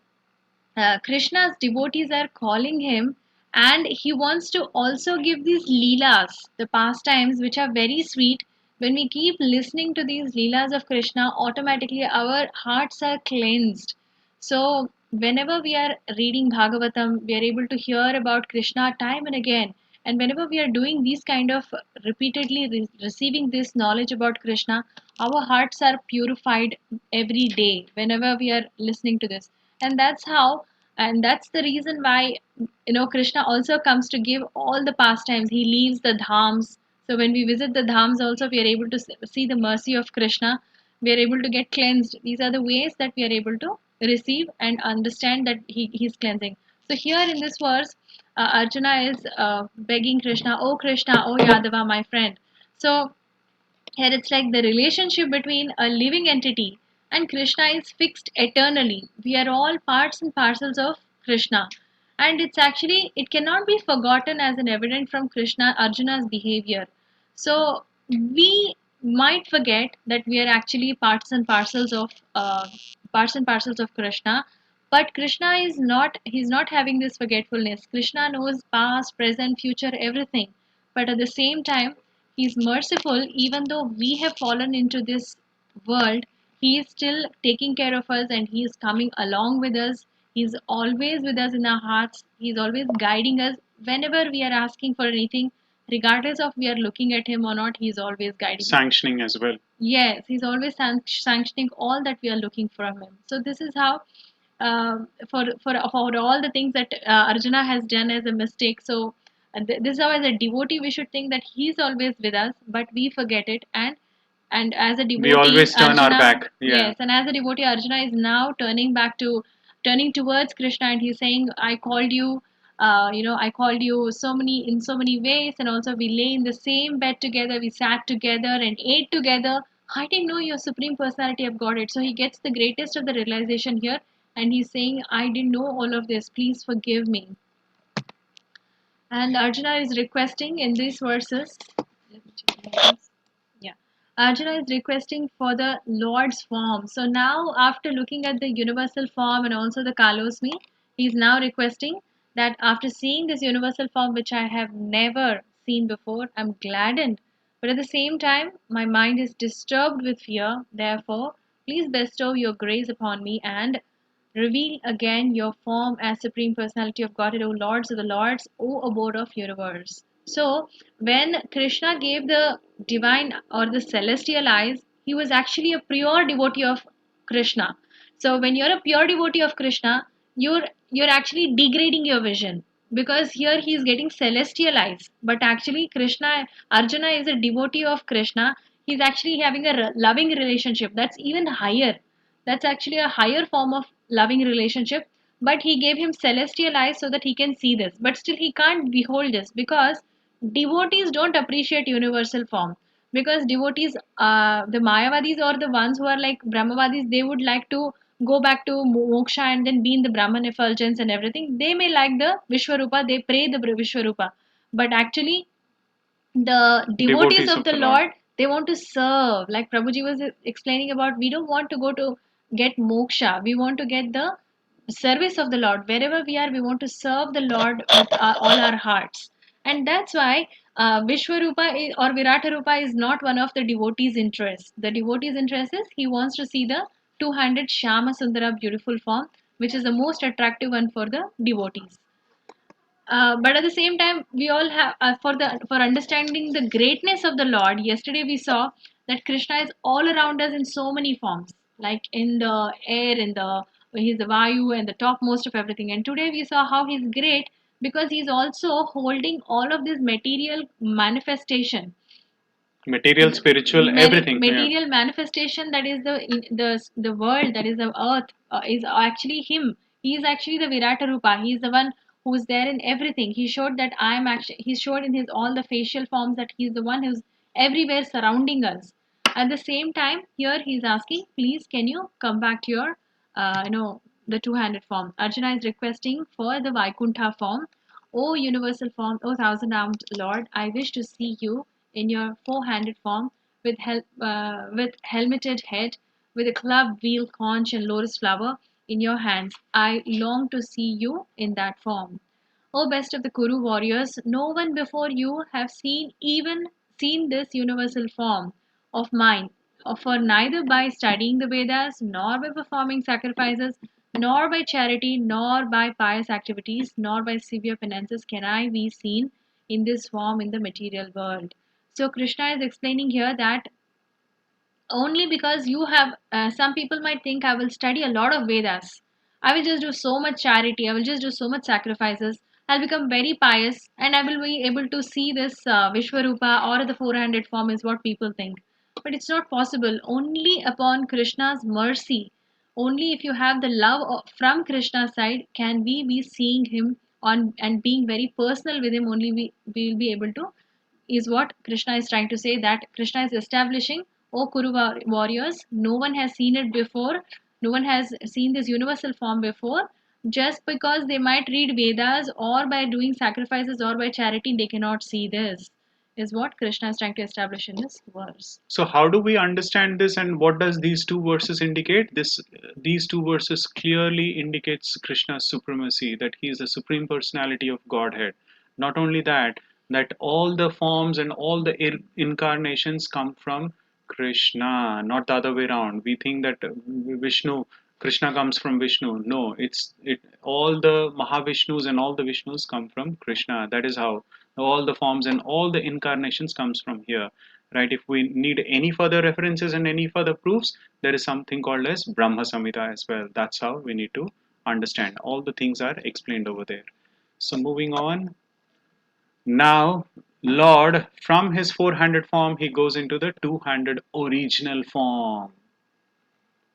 Krishna's devotees are calling him, and he wants to also give these leelas, the pastimes, which are very sweet. When we keep listening to these leelas of Krishna, automatically our hearts are cleansed. So, whenever we are reading Bhagavatam, we are able to hear about Krishna time and again. And whenever we are doing these kind of repeatedly receiving this knowledge about Krishna, our hearts are purified every day whenever we are listening to this. And that's how, and that's the reason why, Krishna also comes to give all the pastimes. He leaves the dhams. So when we visit the dhams also, we are able to see the mercy of Krishna. We are able to get cleansed. These are the ways that we are able to receive and understand that he's cleansing. So here in this verse, Arjuna is begging Krishna, "Oh Krishna, oh Yadava, my friend." So here it's like the relationship between a living entity and Krishna is fixed eternally. We are all parts and parcels of Krishna. And it's actually, it cannot be forgotten as an evident from Arjuna's behavior. So we might forget that we are actually parts and parcels of Krishna. But Krishna is not, he's not having this forgetfulness. Krishna knows past, present, future, everything. But at the same time, He's merciful even though we have fallen into this world. He is still taking care of us and He is coming along with us. He's always with us in our hearts. He's always guiding us whenever we are asking for anything, regardless of we are looking at Him or not. He's always guiding us. Sanctioning as well. Yes, He's always sanctioning all that we are looking from Him. So this is how for all the things that Arjuna has done as a mistake. So this is how, as a devotee, we should think that he's always with us, but we forget it, and as a devotee, We always turn our Arjuna, back. Yeah. yes, and as a devotee, Arjuna is now turning towards Krishna, and he's saying, "I called you." I called you in so many ways, and also we lay in the same bed together, we sat together and ate together. I didn't know your supreme personality of Godhead. So he gets the greatest of the realization here, and he's saying, I didn't know all of this. Please forgive me. And Arjuna is requesting in these verses. Let me check this. Yeah. Arjuna is requesting for the Lord's form. So now, after looking at the universal form and also the Kalosmi, he is now requesting that after seeing this universal form, which I have never seen before, I'm gladdened. But at the same time, my mind is disturbed with fear. Therefore, please bestow your grace upon me and reveal again your form as Supreme Personality of Godhead, O Lords of the Lords, O Abode of Universe. So, when Krishna gave the divine or the celestial eyes, he was actually a pure devotee of Krishna. So, when you're a pure devotee of Krishna, you're actually degrading your vision, because here he is getting celestial eyes, but actually Arjuna is a devotee of Krishna. He's actually having a loving relationship that's even higher. That's actually a higher form of loving relationship. But he gave him celestial eyes so that he can see this. But still, he can't behold this because devotees don't appreciate universal form. Because devotees, the Mayavadis or the ones who are like Brahmavadis, they would like to go back to moksha and then be in the Brahman effulgence and everything. They may like the Vishwarupa, they pray the Vishwarupa. But actually, the devotees of the Lord, they want to serve. Like Prabhuji was explaining about, we don't want to go to get moksha. We want to get the service of the Lord. Wherever we are, we want to serve the Lord with all our hearts. And that's why Vishwarupa or Viratarupa is not one of the devotees' interests. The devotee's interest is he wants to see the two-handed Shyama Sundara beautiful form, which is the most attractive one for the devotees. But at the same time, we all have for understanding the greatness of the Lord. Yesterday we saw that Krishna is all around us in so many forms, like in the air, he's the Vayu and the topmost of everything. And today we saw how he's great because he's also holding all of this material manifestation, Material, spiritual, everything. Yeah. material manifestation, that is the world, that is the earth, is actually him. He is actually the Virata Rupa. He is the one who is there in everything. He showed that he showed in his all the facial forms that he's the one who's everywhere surrounding us. At the same time, here he's asking, please can you come back to your the two-handed form. Arjuna is requesting for the Vaikuntha form. O universal form, O thousand-armed Lord, I wish to see you in your four-handed form with helmeted head, with a club, wheel, conch, and lotus flower in your hands. I long to see you in that form. O best of the Kuru warriors, no one before you have seen this universal form of mine. For neither by studying the Vedas, nor by performing sacrifices, nor by charity, nor by pious activities, nor by severe penances can I be seen in this form in the material world. So Krishna is explaining here that only because you have some people might think I will study a lot of Vedas, I will just do so much charity, I will just do so much sacrifices, I'll become very pious, and I will be able to see this Vishwarupa or the four-handed form is what people think. But it's not possible. Only upon Krishna's mercy, only if you have the love from Krishna's side, can we be seeing him on and being very personal with him. Only we will be able to, is what Krishna is trying to say, that Krishna is establishing, O Kuru warriors, no one has seen it before, no one has seen this universal form before. Just because they might read Vedas or by doing sacrifices or by charity, they cannot see this, is what Krishna is trying to establish in this verse. So how do we understand this, and what does these two verses indicate? These two verses clearly indicates Krishna's supremacy, that he is the supreme personality of Godhead. Not only that, that all the forms and all the incarnations come from Krishna, not the other way around. We think that Krishna comes from Vishnu. No, all the Mahavishnus and all the Vishnus come from Krishna. That is how all the forms and all the incarnations comes from here. Right? If we need any further references and any further proofs, there is something called as Brahma Samhita as well. That's how we need to understand. All the things are explained over there. So moving on. Now, Lord, from his four-handed form, he goes into the two-handed original form.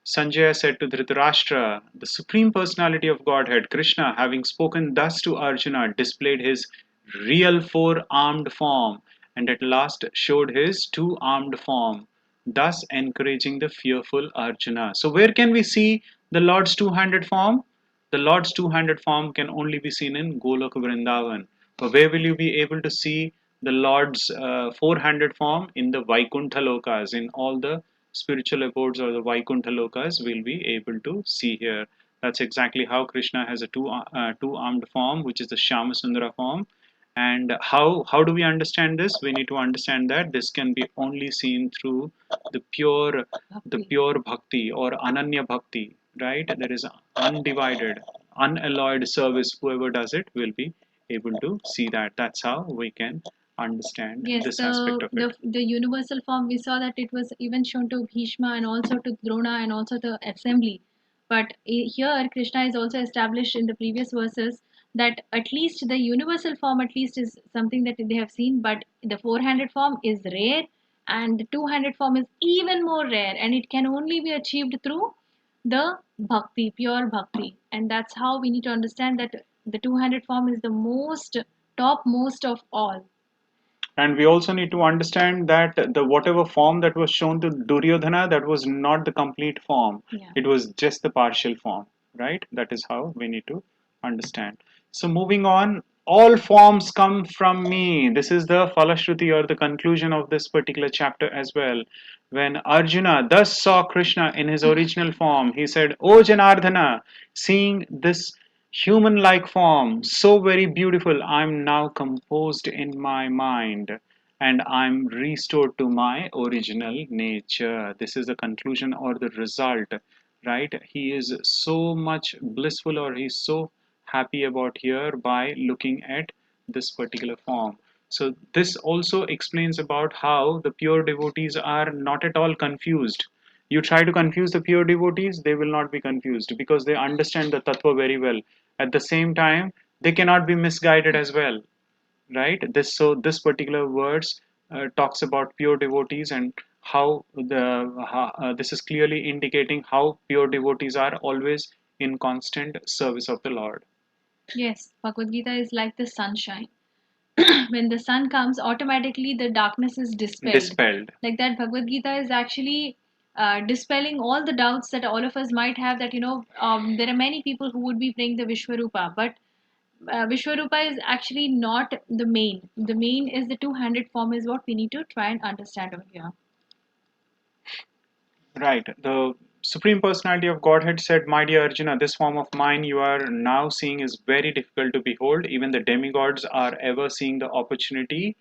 Sanjaya said to Dhritarashtra, the Supreme Personality of Godhead, Krishna, having spoken thus to Arjuna, displayed his real four-armed form and at last showed his two-armed form, thus encouraging the fearful Arjuna. So where can we see the Lord's two-handed form? The Lord's two-handed form can only be seen in Golok Vrindavan. But where will you be able to see the Lord's four-handed form? In the Vaikuntha Lokas, in all the spiritual abodes or the Vaikuntha Lokas will be able to see here. That's exactly how Krishna has a two-armed form, which is the Shyamasundara form. And how do we understand this? We need to understand that this can be only seen through the pure bhakti or Ananya bhakti, right? There is undivided, unalloyed service. Whoever does it will be able to see that. That's how we can understand this aspect of it. The universal form, we saw that it was even shown to Bhishma and also to Drona and also to assembly. But here Krishna is also established in the previous verses that at least the universal form at least is something that they have seen, but the four-handed form is rare and the two-handed form is even more rare, and it can only be achieved through the bhakti, pure bhakti. And that's how we need to understand that the two-handed form is the topmost of all. And we also need to understand that the whatever form that was shown to Duryodhana, that was not the complete form. Yeah. It was just the partial form, right? That is how we need to understand. So moving on, all forms come from me. This is the Falashruti or the conclusion of this particular chapter as well. When Arjuna thus saw Krishna in his original form, he said, O Janardhana, seeing this human-like form, so very beautiful, I'm now composed in my mind and I'm restored to my original nature. This is the conclusion or the result, right? He is so much blissful, or he's so happy about here by looking at this particular form. So this also explains about how the pure devotees are not at all confused. You try to confuse the pure devotees, they will not be confused because they understand the tattva very well. At the same time, they cannot be misguided as well, right? This particular words talks about pure devotees and how this is clearly indicating how pure devotees are always in constant service of the Lord. Yes, Bhagavad Gita is like the sunshine. When the sun comes, automatically the darkness is dispelled. Like that, Bhagavad Gita is actually dispelling all the doubts that all of us might have, that, there are many people who would be praying the Vishwarupa, but Vishwarupa is actually not the main. The main is the two-handed form is what we need to try and understand over here. Right. The Supreme Personality of Godhead said, "My dear Arjuna, this form of mine you are now seeing is very difficult to behold. Even the demigods are ever seeing the opportunity,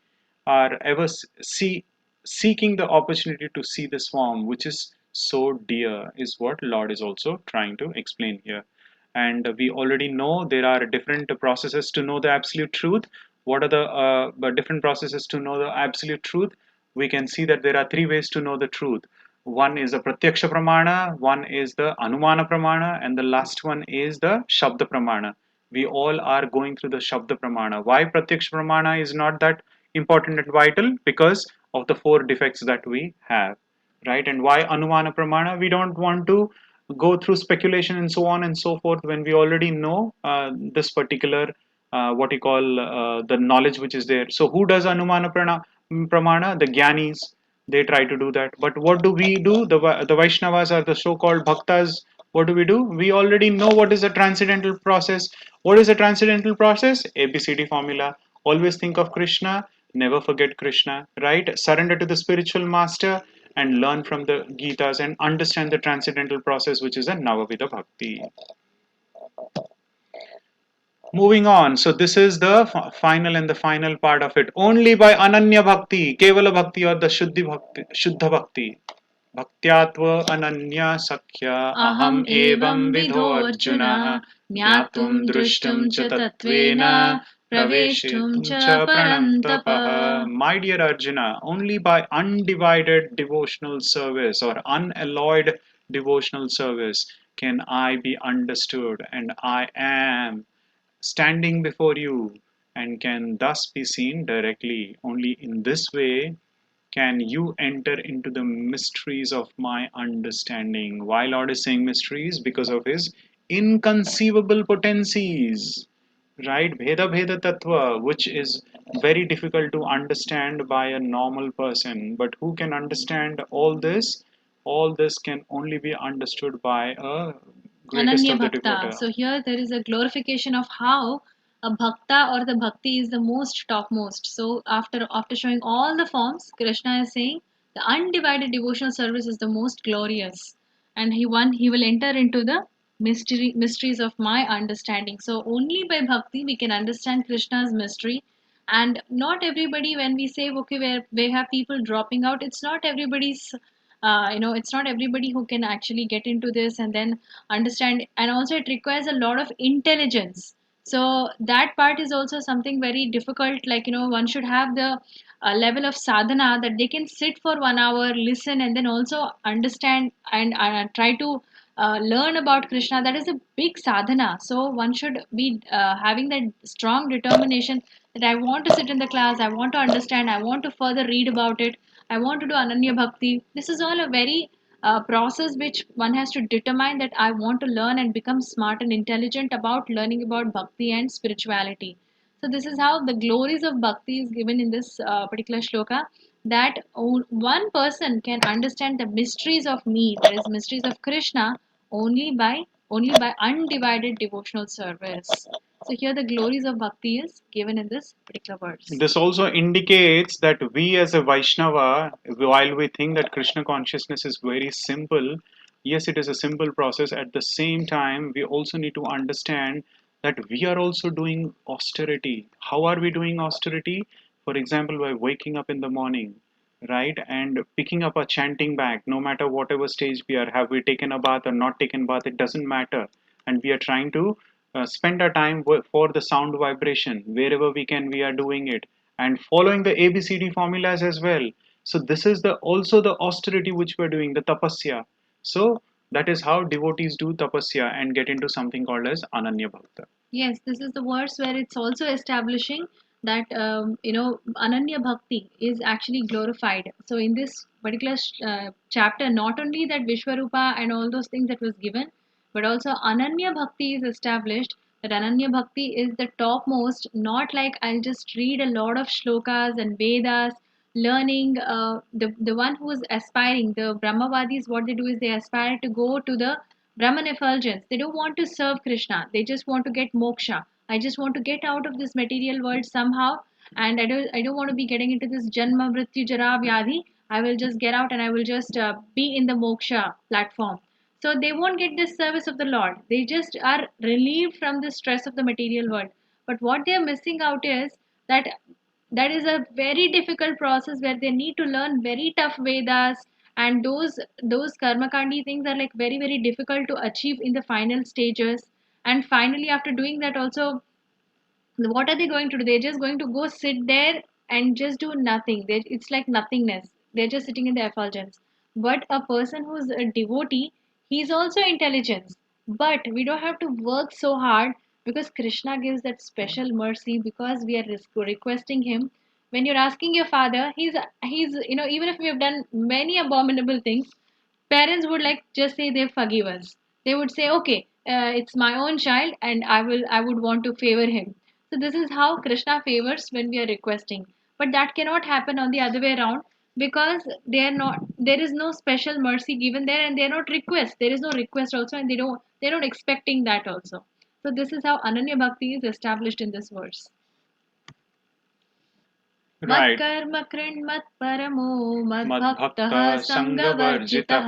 are ever seeking the opportunity to see this form, which is so dear," is what Lord is also trying to explain here. And we already know there are different processes to know the absolute truth. What are the different processes to know the absolute truth? We can see that there are three ways to know the truth. One is the pratyaksha pramana, one is the anumana pramana, and the last one is the shabda pramana. We all are going through the shabda pramana. Why pratyaksha pramana is not that important and vital? Because of the four defects that we have, right? And why anumana pramana? We don't want to go through speculation and so on and so forth when we already know this particular what you call the knowledge which is there. So who does anumana pramana? The jnanis. They try to do that, but what do we do? The Vaishnavas are the so-called bhaktas. What do? We already know what is a transcendental process. What is a transcendental process? ABCD formula. Always think of Krishna, never forget Krishna, right? Surrender to the spiritual master and learn from the Gitas and understand the transcendental process, which is a Navavida Bhakti. Moving on, so this is the final part of it. Only by Ananya Bhakti, Kevala Bhakti or the Shuddha Bhakti. Bhaktyatva Ananya Sakhya Aham Evam Vidho Arjuna Jnatum Drushtum Cha Tatvena Praveshtum Cha Pranantapah. My dear Arjuna, only by undivided devotional service or unalloyed devotional service can I be understood, and I am standing before you and can thus be seen directly. Only in this way can you enter into the mysteries of my understanding. Why Lord is saying mysteries? Because of his inconceivable potencies, right? Bheda Bheda Tattva, which is very difficult to understand by a normal person. But who can understand all this? All this can only be understood by a greatest Ananya of the Bhakta. devotees. So here there is a glorification of how a bhakta or the bhakti is the most topmost. So after showing all the forms, Krishna is saying the undivided devotional service is the most glorious, and he will enter into the mysteries of my understanding. So only by bhakti we can understand Krishna's mystery. And not everybody, when we say okay, where we have people dropping out, it's not everybody's it's not everybody who can actually get into this and then understand. And also it requires a lot of intelligence, so that part is also something very difficult. Like, one should have the level of sadhana that they can sit for 1 hour, listen, and then also understand and try to learn about Krishna. That is a big sadhana. So one should be having that strong determination that I want to sit in the class, I want to understand, I want to further read about it, I want to do Ananya Bhakti. This is all a very process which one has to determine that I want to learn and become smart and intelligent about learning about Bhakti and spirituality. So this is how the glories of Bhakti is given in this particular shloka, that one person can understand the mysteries of me, that is mysteries of Krishna, only by undivided devotional service. So here the glories of Bhakti is given in this particular verse. This also indicates that we as a Vaishnava, while we think that Krishna consciousness is very simple, yes, it is a simple process. At the same time, we also need to understand that we are also doing austerity. How are we doing austerity? For example, by waking up in the morning, right, and picking up a chanting bag, no matter whatever stage we are. Have we taken a bath or not taken bath? It doesn't matter. And we are trying to spend our time for the sound vibration. Wherever we can, we are doing it. and following the ABCD formulas as well. So this is the also the austerity which we're doing, the tapasya. So that is how devotees do tapasya and get into something called as Ananya Bhakta. Yes, this is the verse where it's also establishing that Ananya Bhakti is actually glorified. So in this particular chapter, not only that Vishwarupa and all those things that was given, but also Ananya Bhakti is established. That Ananya Bhakti is the topmost. Not like I'll just read a lot of shlokas and Vedas, learning. The one who is aspiring, the Brahmavadis, what they do is they aspire to go to the Brahman effulgence. They don't want to serve Krishna. They just want to get moksha. I just want to get out of this material world somehow, and I don't want to be getting into this janma mrityu jara vyadhi. I will just get out and I will just be in the moksha platform. So they won't get this service of the Lord. They just are relieved from the stress of the material world. But what they are missing out is that that is a very difficult process where they need to learn very tough Vedas, and those karmakandi things are like very very difficult to achieve in the final stages. And finally, after doing that also, what are they going to do? They're just going to go sit there and just do nothing. It's like nothingness. They're just sitting in the effulgence. But a person who's a devotee, he's also intelligence. But we don't have to work so hard because Krishna gives that special mercy because we are requesting him. When you're asking your father, he's even if we have done many abominable things, parents would like just say they forgive us. They would say, okay, it's my own child and I would want to favor him. So this is how Krishna favors when we are requesting. But that cannot happen on the other way around because there is no special mercy given there, and they are not request. There is no request also, and they're not expecting that also. So this is how Ananya Bhakti is established in this verse. Right. मत्कर्म कृण्मत्परमो मद्भक्तः मद्भक्तः सङ्गवर्जितः सङ्गवर्जितः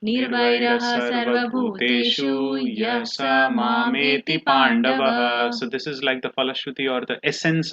निर्वैरः सर्वभूतेषु यः स मामेति पाण्डवः. So this is like the Falashruti or the essence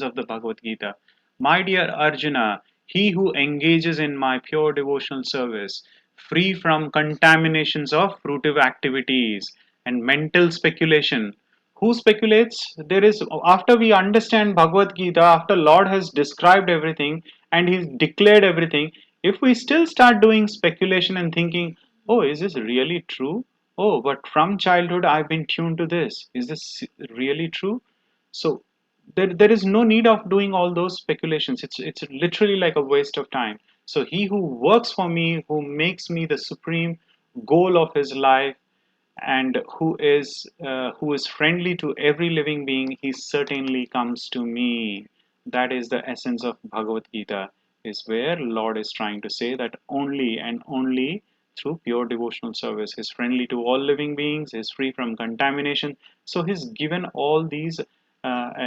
of the Bhagavad Gita. My dear Arjuna, he who engages in my pure devotional service, free from contaminations of fruitive activities and mental speculation. Who speculates? There is, after we understand Bhagavad Gita, after Lord has described everything and he's declared everything, if we still start doing speculation and thinking, oh, is this really true? Oh, but from childhood I've been tuned to this. Is this really true? So there is no need of doing all those speculations. It's literally like a waste of time. So he who works for me, who makes me the supreme goal of his life, and who is friendly to every living being, he certainly comes to me. That is the essence of Bhagavad Gita, is where Lord is trying to say that only and only through pure devotional service. He's friendly to all living beings, he's free from contamination. So he's given all these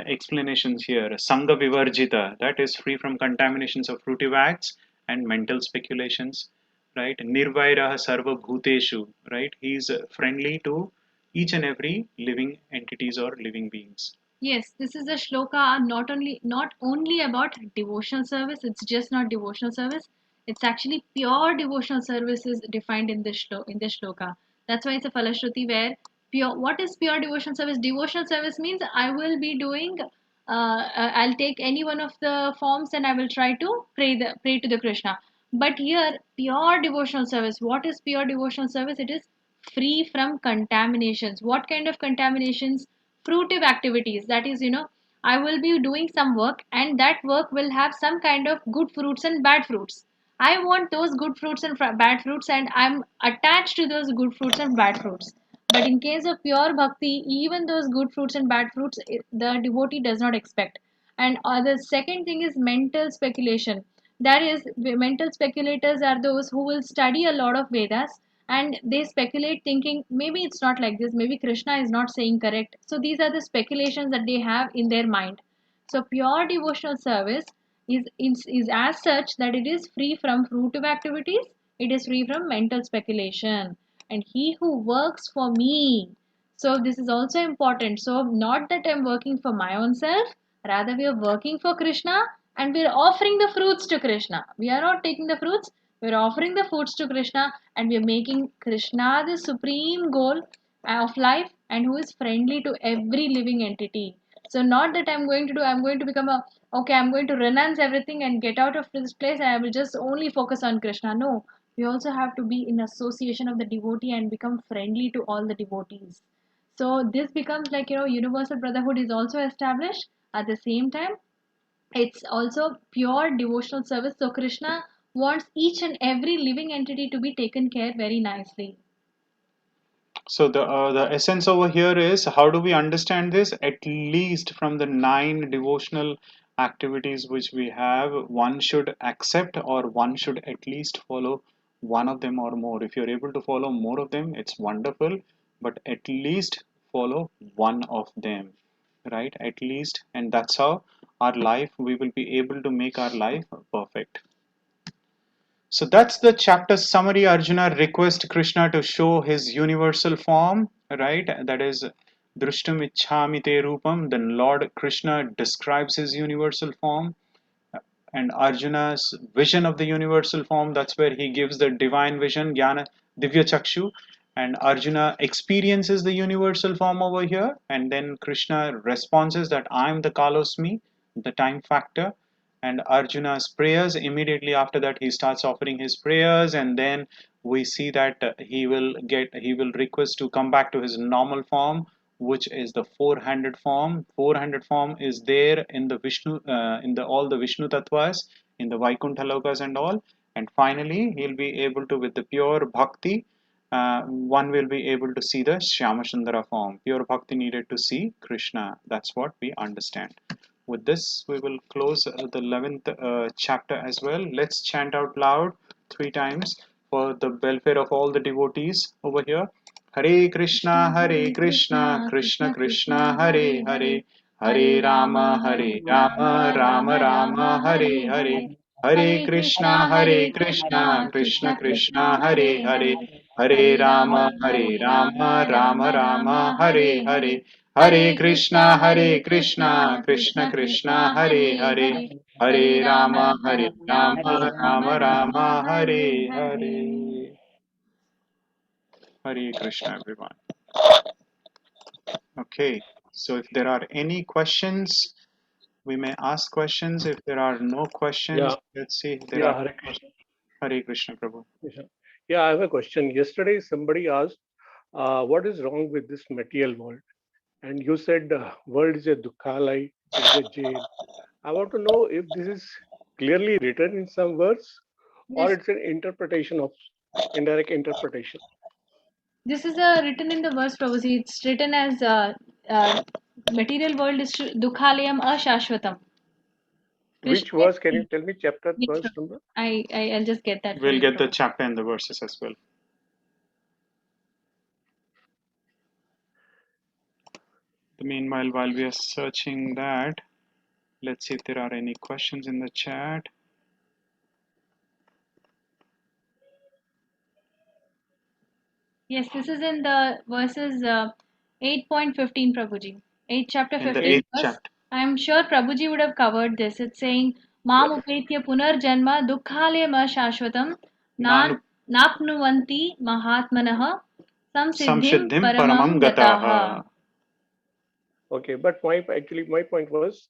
explanations here. Sangha Vivarjita, that is free from contaminations of fruitive acts and mental speculations. Right? Nirvairaha Sarva Bhuteshu, right? He's friendly to each and every living entities or living beings. Yes, this is a shloka not only about devotional service. It's just not devotional service. It's actually pure devotional service is defined in this shloka. That's why it's a falashruti where pure. What is pure devotional service? Devotional service means I will be doing. I'll take any one of the forms and I will try to pray to the Krishna. But here, pure devotional service. What is pure devotional service? It is free from contaminations. What kind of contaminations? Fruitive activities. That is, I will be doing some work and that work will have some kind of good fruits and bad fruits. I want those good fruits and bad fruits, and I'm attached to those good fruits and bad fruits. But in case of pure bhakti, even those good fruits and bad fruits, the devotee does not expect. And the second thing is mental speculation. That is, mental speculators are those who will study a lot of Vedas and they speculate thinking maybe it's not like this, maybe Krishna is not saying correct. So these are the speculations that they have in their mind. So pure devotional service is as such that it is free from fruitive activities, it is free from mental speculation. And he who works for me, so this is also important. So not that I'm working for my own self, rather we are working for Krishna and we are offering the fruits to Krishna. We are not taking the fruits, we are offering the fruits to Krishna, and we are making Krishna the supreme goal of life and who is friendly to every living entity. So not that I'm going to become I'm going to renounce everything and get out of this place and I will just only focus on Krishna. No, we also have to be in association of the devotee and become friendly to all the devotees. So this becomes like, universal brotherhood is also established. At the same time, it's also pure devotional service. So Krishna wants each and every living entity to be taken care very nicely. So the essence over here is, how do we understand this? At least from the 9 devotional activities which we have, one should accept or one should at least follow one of them or more. If you're able to follow more of them, it's wonderful, but at least follow one of them, right? At least, and that's how our life, we will be able to make our life perfect. So that's the chapter summary. Arjuna requests Krishna to show his universal form, right? That is Drishtam Ichhami Te Rupam. Then Lord Krishna describes his universal form, and Arjuna's vision of the universal form, that's where he gives the divine vision, Jnana Divya Chakshu, and Arjuna experiences the universal form over here, and then Krishna responds that I am the Kalosmi, the time factor, and Arjuna's prayers. Immediately after that, he starts offering his prayers, and then we see that he will request to come back to his normal form, which is the 400 form. 400 form is there in the Vishnu, in the all the Vishnu tattvas, in the Vaikuntha lokas and all. And finally, he'll be able to, with the pure bhakti, one will be able to see the Shyamasundara form. Pure bhakti needed to see Krishna. That's what we understand. With this, we will close the 11th chapter as well. Let's chant out loud 3 times for the welfare of all the devotees over here. Hare Krishna, Krishna Krishna, Hare Hare, Hare Rama, Rama Rama, Hare Hare. Hare Krishna, Krishna Krishna, Hare Hare, Hare Rama, Rama Rama, Hare Hare. Hare Krishna, Krishna Krishna, Hare Hare, Hare Rama, Rama Rama, Hare Hare. Hare Krishna, everyone. Okay, so if there are any questions, we may ask questions. If there are no questions, Yeah. let's see if there Yeah, are. Hare Krishna. Hare Krishna, Prabhu. Yeah, I have a question. Yesterday, somebody asked, what is wrong with this material world? And you said world is a dukhalai, is a jail. I want to know if this is clearly written in some words or Yes. it's an interpretation of indirect interpretation. This is written in the verse, Prabhuji. It's written as material world is dukhalayam ashashvatam. Which Krishna, verse? Can you tell me chapter, yes, verse sir. number? I'll just get that. for We'll you, get the Prabhu. chapter and the verses as well. Meanwhile, while we are searching that, let's see if there are any questions in the chat. Yes, this is in the verses 8.15, Prabhuji. 8 chapter In the 15 8th verse. chapter. I'm sure Prabhuji would have covered this. It's saying, Mam upetya punar janma dukhalayam ashashvatam Nanu napnuvanti mahatmanah samsiddhim Samsiddhim paramam Paramam gataha. Gataha. Okay, but my point was,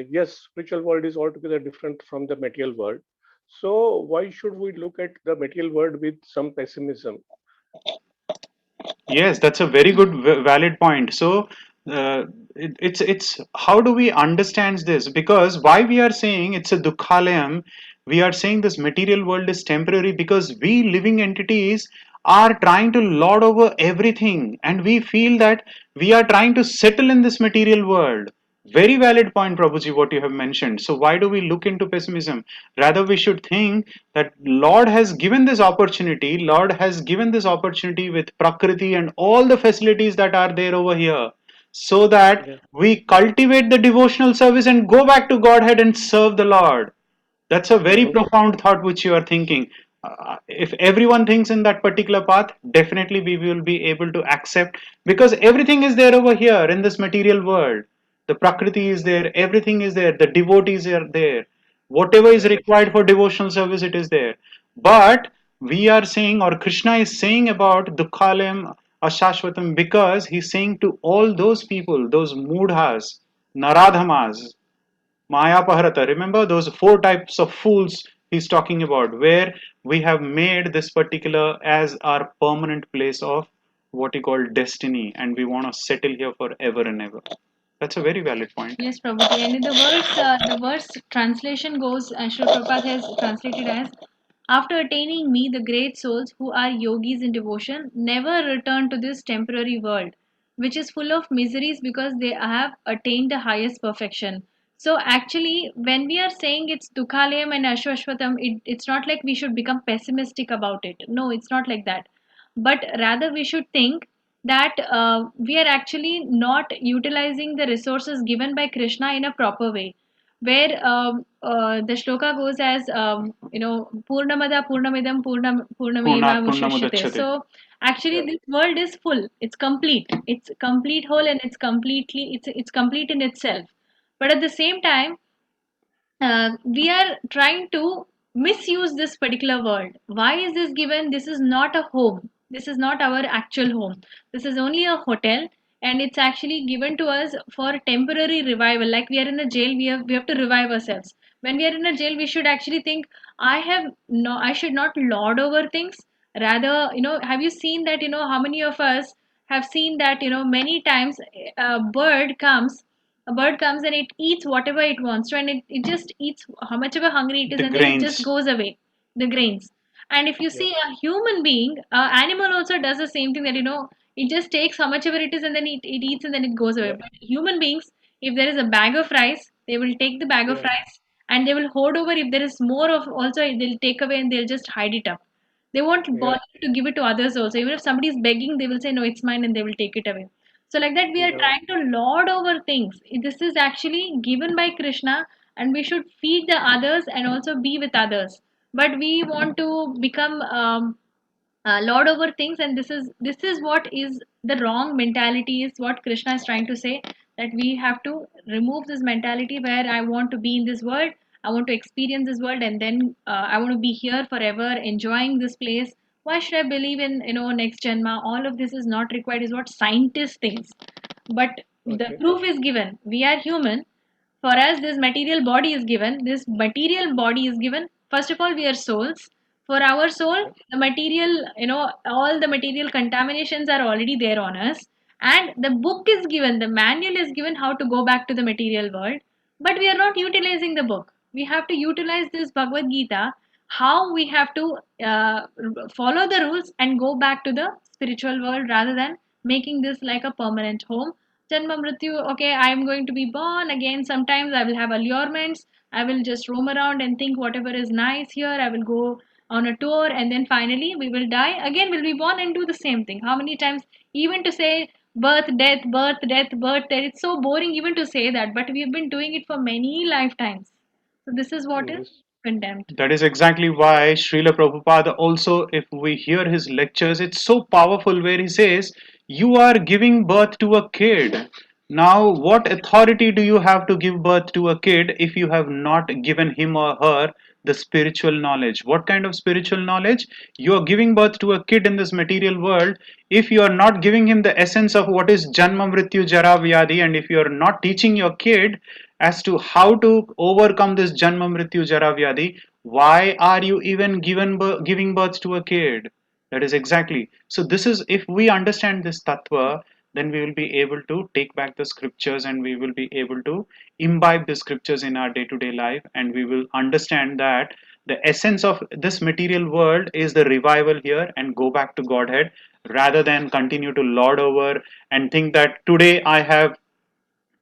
yes, spiritual world is altogether different from the material world. So why should we look at the material world with some pessimism? Yes, that's a very good, valid point. So, it's how do we understand this? Because why we are saying it's a dukhalayam, we are saying this material world is temporary because we living entities are trying to lord over everything, and we feel that we are trying to settle in this material world. Very valid point, Prabhuji, what you have mentioned. So why do we look into pessimism? Rather, we should think that Lord has given this opportunity. Lord has given this opportunity with Prakriti and all the facilities that are there over here, so that we cultivate the devotional service and go back to Godhead and serve the Lord. That's a very profound thought which you are thinking. If everyone thinks in that particular path, definitely we will be able to accept, because everything is there over here in this material world. The Prakriti is there, everything is there, the devotees are there. Whatever is required for devotional service, it is there. But we are saying, or Krishna is saying about Dukhalayam Ashashvatam, because he's saying to all those people, those mudhas, naradhamas, Maya Paharata. Remember those four types of fools he's talking about, where we have made this particular as our permanent place of what he called destiny, and we want to settle here forever and ever. That's a very valid point. Yes, Prabhuji. And in the verse translation goes, Srila Prabhupada has translated as, after attaining me, the great souls who are yogis in devotion never return to this temporary world, which is full of miseries because they have attained the highest perfection. So actually, when we are saying it's Dukhalayam and Ashwashwatam, it's not like we should become pessimistic about it. No, it's not like that. But rather we should think that we are actually not utilizing the resources given by Krishna in a proper way. Where the shloka goes as, Purnamada Purnamidam Purnameva Mushishyate. Purnamudachyate. So actually, this world is full. It's complete. It's complete whole, and it's complete in itself. But at the same time, we are trying to misuse this particular word. Why is this given? This is not a home. This is not our actual home. This is only a hotel, and it's actually given to us for temporary revival. Like we are in a jail, we have to revive ourselves. When we are in a jail, we should actually think, I should not lord over things. Rather, have you seen that, how many of us have seen that, many times a bird comes and it eats whatever it wants to, and it just eats how much ever hungry it is, The and then it grains. just goes away, the grains. And if you see a human being, animal also does the same thing, that it just takes how much ever it is, and then it eats, and then it goes away. But human beings, if there is a bag of rice, they will take the bag of rice, and they will hoard over. If there is more of, also they'll take away, and they'll just hide it up. They won't bother to give it to others also. Even if somebody is begging, they will say, no, it's mine, and they will take it away. So, like that, we are trying to lord over things. This is actually given by Krishna, and we should feed the others and also be with others. But we want to become lord over things, and this is what is the wrong mentality. Is what Krishna is trying to say, that we have to remove this mentality where I want to be in this world, I want to experience this world, and then I want to be here forever, enjoying this place. Why should I believe in next janma? All of this is not required, is what scientists think. But the proof is given. We are human. For us, this material body is given. This material body is given. First of all, we are souls. For our soul, the material, all the material contaminations are already there on us. And the book is given, the manual is given how to go back to the material world. But we are not utilizing the book. We have to utilize this Bhagavad Gita, how we have to follow the rules and go back to the spiritual world, rather than making this like a permanent home. Janma Mrityu, okay, I am going to be born again. Sometimes I will have allurements. I will just roam around and think whatever is nice here. I will go on a tour, and then finally we will die. Again, we'll be born and do the same thing. How many times, even to say birth, death, birth, death, birth, death, it's so boring even to say that, but we've been doing it for many lifetimes. So this is what is condemned. That is exactly why Srila Prabhupada also, if we hear his lectures, it's so powerful where he says, you are giving birth to a kid. Now, what authority do you have to give birth to a kid if you have not given him or her the spiritual knowledge? What kind of spiritual knowledge? You are giving birth to a kid in this material world. If you are not giving him the essence of what is Janma Mrityu Jara Vyadi, and if you are not teaching your kid as to how to overcome this Janma Mrityu Jara Vyadi, why are you even giving birth to a kid? That is exactly. So this is, if we understand this tattva, then we will be able to take back the scriptures, and we will be able to imbibe the scriptures in our day-to-day life, and we will understand that the essence of this material world is the revival here, and go back to Godhead, rather than continue to lord over and think that today I have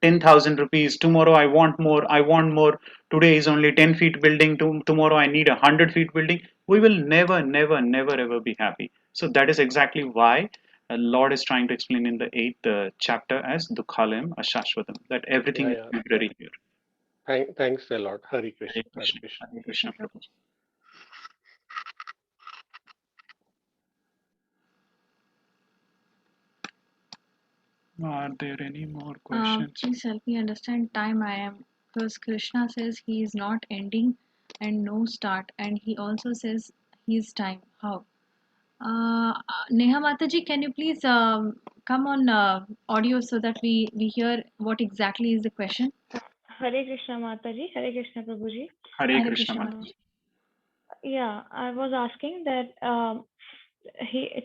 10,000 rupees, tomorrow I want more, today is only 10 feet building, tomorrow I need 100 feet building. We will never, never, never ever be happy. So that is exactly why Lord is trying to explain in the 8th chapter as Dukhalayam Ashashvatam, that everything is temporary here. Thanks a lot. Hari Krishna. Hare Krishna. Hare Krishna. Prabhu. Are there any more questions? Please help me understand time I am, because Krishna says he is not ending and no start, and he also says he is time. How? Neha Mataji, can you please come on audio so that we hear what exactly is the question? Hare Krishna Mataji, Hare Krishna Prabhuji. Hare Hare Krishna Krishna. Mataji. Yeah, I was asking that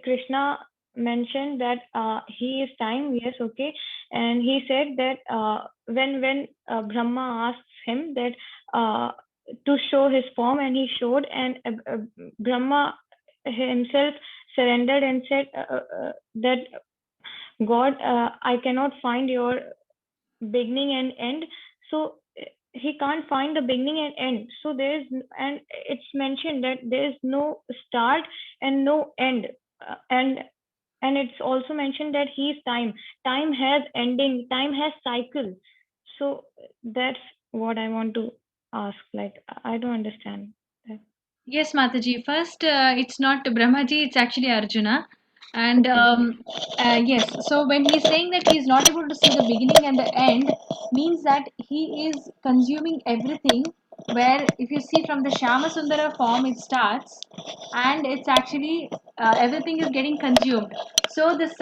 Krishna mentioned that he is time, yes, okay, and he said that when Brahma asks him that to show his form, and he showed, and Brahma himself surrendered and said that God, I cannot find your beginning and end. So he can't find the beginning and end. So there is, and it's mentioned that there is no start and no end. And it's also mentioned that he is time. Time has ending. Time has cycle. So that's what I want to ask. Like I don't understand that. Yes, Mataji. First, it's not Brahmaji, it's actually Arjuna. And yes, so when he's saying that he's not able to see the beginning and the end, means that he is consuming everything. Where if you see from the Shama Sundara form, it starts, and it's actually everything is getting consumed. So this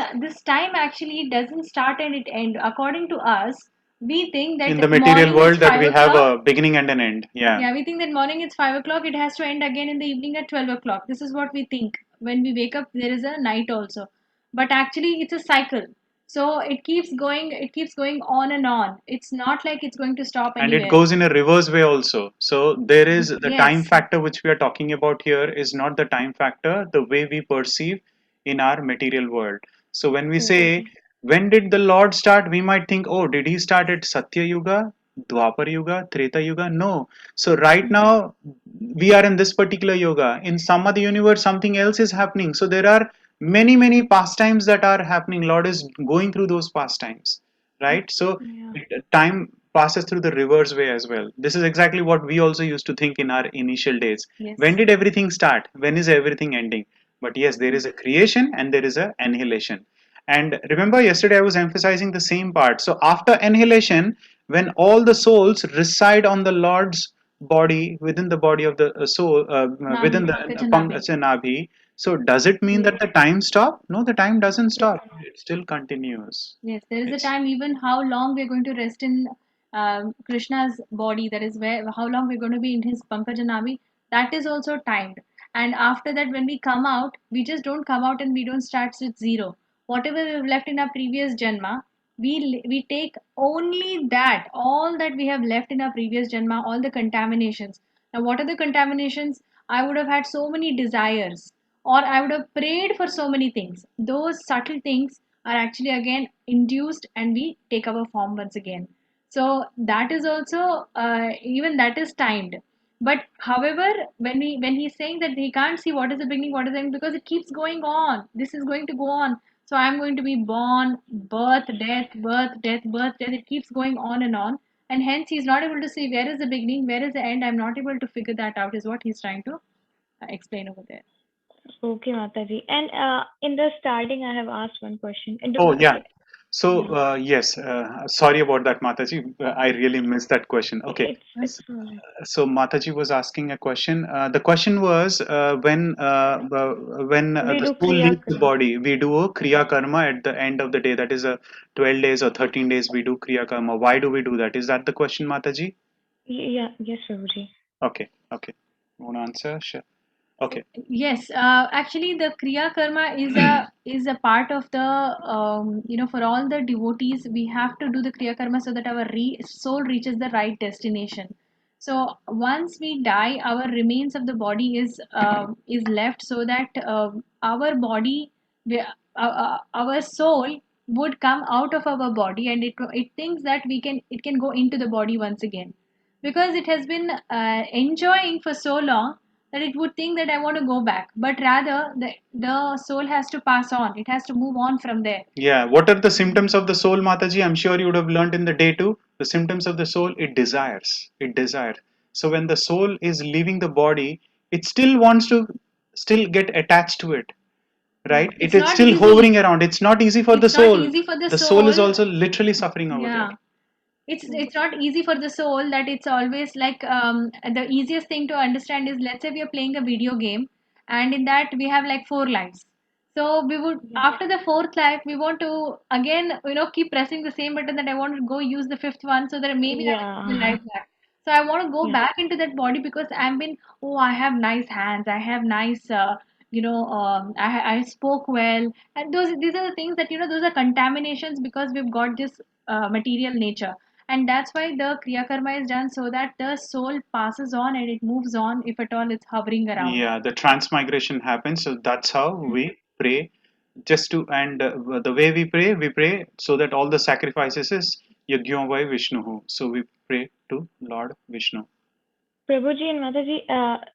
time actually doesn't start and it end. According to us, we think that In the material morning is world, that 5 we have o'clock. a beginning and an end. Yeah. Yeah, we think that morning it's 5 o'clock, it has to end again in the evening at 12 o'clock. This is what we think. When we wake up, there is a night also. But actually, it's a cycle. So it keeps going on and on. It's not like it's going to stop And it anywhere. goes in a reverse way also. So there is the time Yes. factor which we are talking about here is not the time factor the way we perceive in our material world. So when we say, when did the Lord start, we might think, oh, did he start at Satya Yuga, Dwapar Yuga, Treta Yuga? No. So right now we are in this particular yoga. In some other universe, something else is happening. So there are many pastimes that are happening. Lord is going through those pastimes, right? So time passes through the reverse way as well. This is exactly what we also used to think in our initial days. Yes. When did everything start? When is everything ending? But yes, there is a creation and there is a annihilation. And remember, yesterday I was emphasizing the same part. So after annihilation, when all the souls reside on the Lord's body, within the body of the soul, within the Pankaj Nabhi, so does it mean that the time stop? No, the time doesn't stop. It still continues. Yes, there is a time even how long we're going to rest in Krishna's body. That is where how long we're going to be in his Pankajanavi. That is also timed. And after that, when we come out, we just don't come out and we don't start with zero. Whatever we've left in our previous janma, we take only that, all that we have left in our previous janma, all the contaminations. Now, what are the contaminations? I would have had so many desires, or I would have prayed for so many things. Those subtle things are actually again induced and we take our form once again. So that is also even that is timed. But however, when he's saying that he can't see what is the beginning, what is the end, because it keeps going on. This is going to go on. So I'm going to be born, birth, death, birth, death, birth, death. It keeps going on, and hence he's not able to see where is the beginning, where is the end. I'm not able to figure that out. Is what he's trying to explain over there. Okay, Mataji. And in the starting, I have asked one question. Oh, yeah. So, yes, sorry about that, Mataji. I really missed that question. Okay. It's all right. So, Mataji was asking a question. The question was when We the do soul Kriya leaves the Karma. body, we do a Kriya Karma at the end of the day. That is 12 days or 13 days we do Kriya Karma. Why do we do that? Is that the question, Mataji? Yeah, yes, Prabhuji. Okay. You want to answer? Sure. Okay. Yes, actually, the Kriya Karma is a part of the for all the devotees we have to do the Kriya Karma so that our soul reaches the right destination. So once we die, our remains of the body is left so that our body, our soul would come out of our body, and it thinks that it can go into the body once again, because it has been enjoying for so long that it would think that I want to go back, but rather the soul has to pass on. It has to move on from there. Yeah. What are the symptoms of the soul, Mataji? I'm sure you would have learned in the day too. The symptoms of the soul, it desires. It desires. So when the soul is leaving the body, it still wants to still get attached to it. Right? It's It is not still easy. hovering around. It's not easy for the It's not soul. easy for the The soul is soul. also literally suffering over Yeah. there. It's not easy for the soul, that it's always like the easiest thing to understand is, let's say we are playing a video game and in that we have like 4 lives. So we would, after the 4th life, we want to again, keep pressing the same button that I want to go use the 5th one so that maybe I will get the Yeah. life back. So I want to go Yeah. back into that body because I've been, oh, I have nice hands, I have nice, I spoke well, and these are the things that those are contaminations because we've got this material nature, and that's why the kriya karma is done so that the soul passes on and it moves on if at all it's hovering around. Yeah, the transmigration happens. So that's how we pray. Just to and the way we pray so that all the sacrifices is Yajna by Vishnu. So we pray to Lord Vishnu. Prabhuji and Mataji,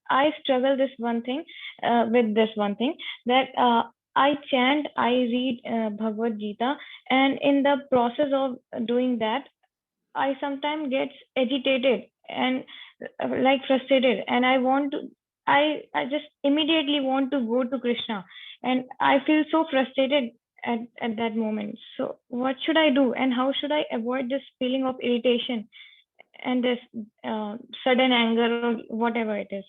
I struggle with this one thing that I chant, I read Bhagavad Gita, and in the process of doing that, I sometimes get agitated and like frustrated, and I just immediately want to go to Krishna, and I feel so frustrated at that moment. So what should I do, and how should I avoid this feeling of irritation and this sudden anger or whatever it is?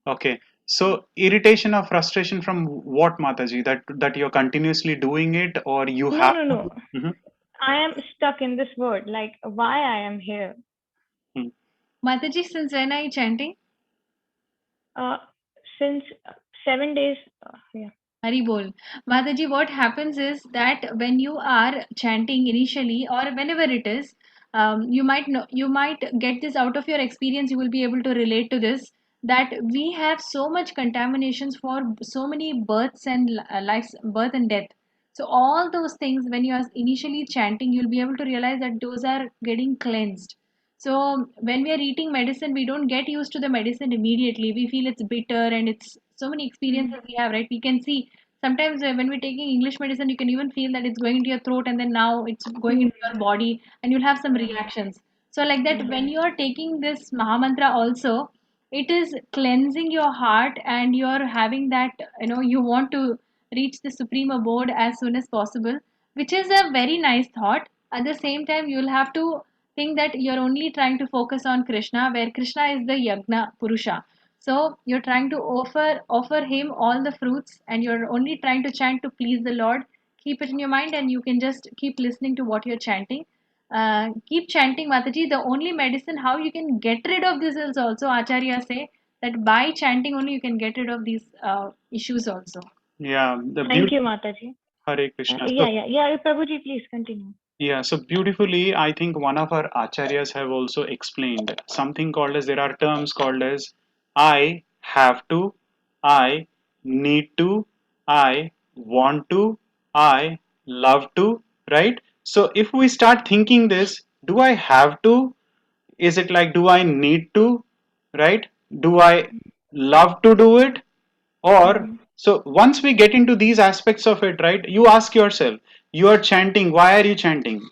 Okay. So irritation or frustration from what, Mataji? That you're continuously doing it, or you No, have no, no. Mhm. I am stuck in this word, like why I am here. Mataji, since when are you chanting? Since 7 days. Yeah. Hari bol. Mataji, what happens is that when you are chanting initially or whenever it is, you might get this out of your experience. You will be able to relate to this. That we have so much contaminations for so many births and lives, birth and death. So all those things, when you are initially chanting, you'll be able to realize that those are getting cleansed. So when we are eating medicine, we don't get used to the medicine immediately. We feel it's bitter and it's so many experiences we have, right? We can see sometimes when we're taking English medicine, you can even feel that it's going into your throat and then now it's going into your body and you'll have some reactions. So like that, when you are taking this Mahamantra also, it is cleansing your heart and you're having that, you want to reach the supreme abode as soon as possible, which is a very nice thought. At the same time, you'll have to think that you're only trying to focus on Krishna, where Krishna is the Yagna Purusha. So you're trying to offer him all the fruits, and you're only trying to chant to please the Lord. Keep it in your mind, and you can just keep listening to what you're chanting. Keep chanting, Mataji. The only medicine how you can get rid of this is also Acharya say that by chanting only you can get rid of these issues also. Yeah, the Thank beauty. you, Mataji. Hare Krishna. So Yeah. Prabhuji, please continue. yeah, so beautifully, I think one of our acharyas have also explained something called as, there are terms called as I have to, I need to, I want to, I love to, right? So if we start thinking this, do I have to? Is it like, do I need to, right? Do I love to do it? Or, so once we get into these aspects of it, right, you ask yourself, you are chanting, why are you chanting?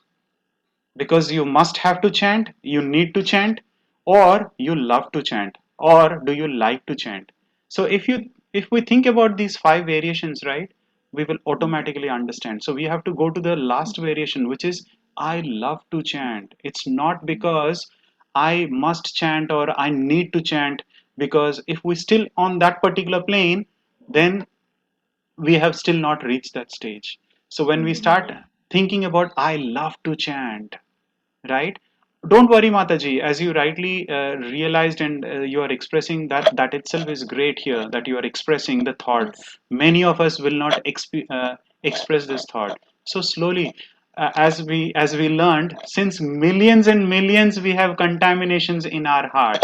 Because you must have to chant, you need to chant, or you love to chant, or do you like to chant? So if we think about these 5 variations, right, we will automatically understand. So we have to go to the last variation, which is I love to chant. It's not because I must chant or I need to chant, because if we still on that particular plane, then we have still not reached that stage. So when we start thinking about I love to chant, right, don't worry, Mataji, as you rightly realized, and you are expressing that itself is great here, that you are expressing the thought. Many of us will not express this thought. So slowly, as we learned, since millions and millions we have contaminations in our heart,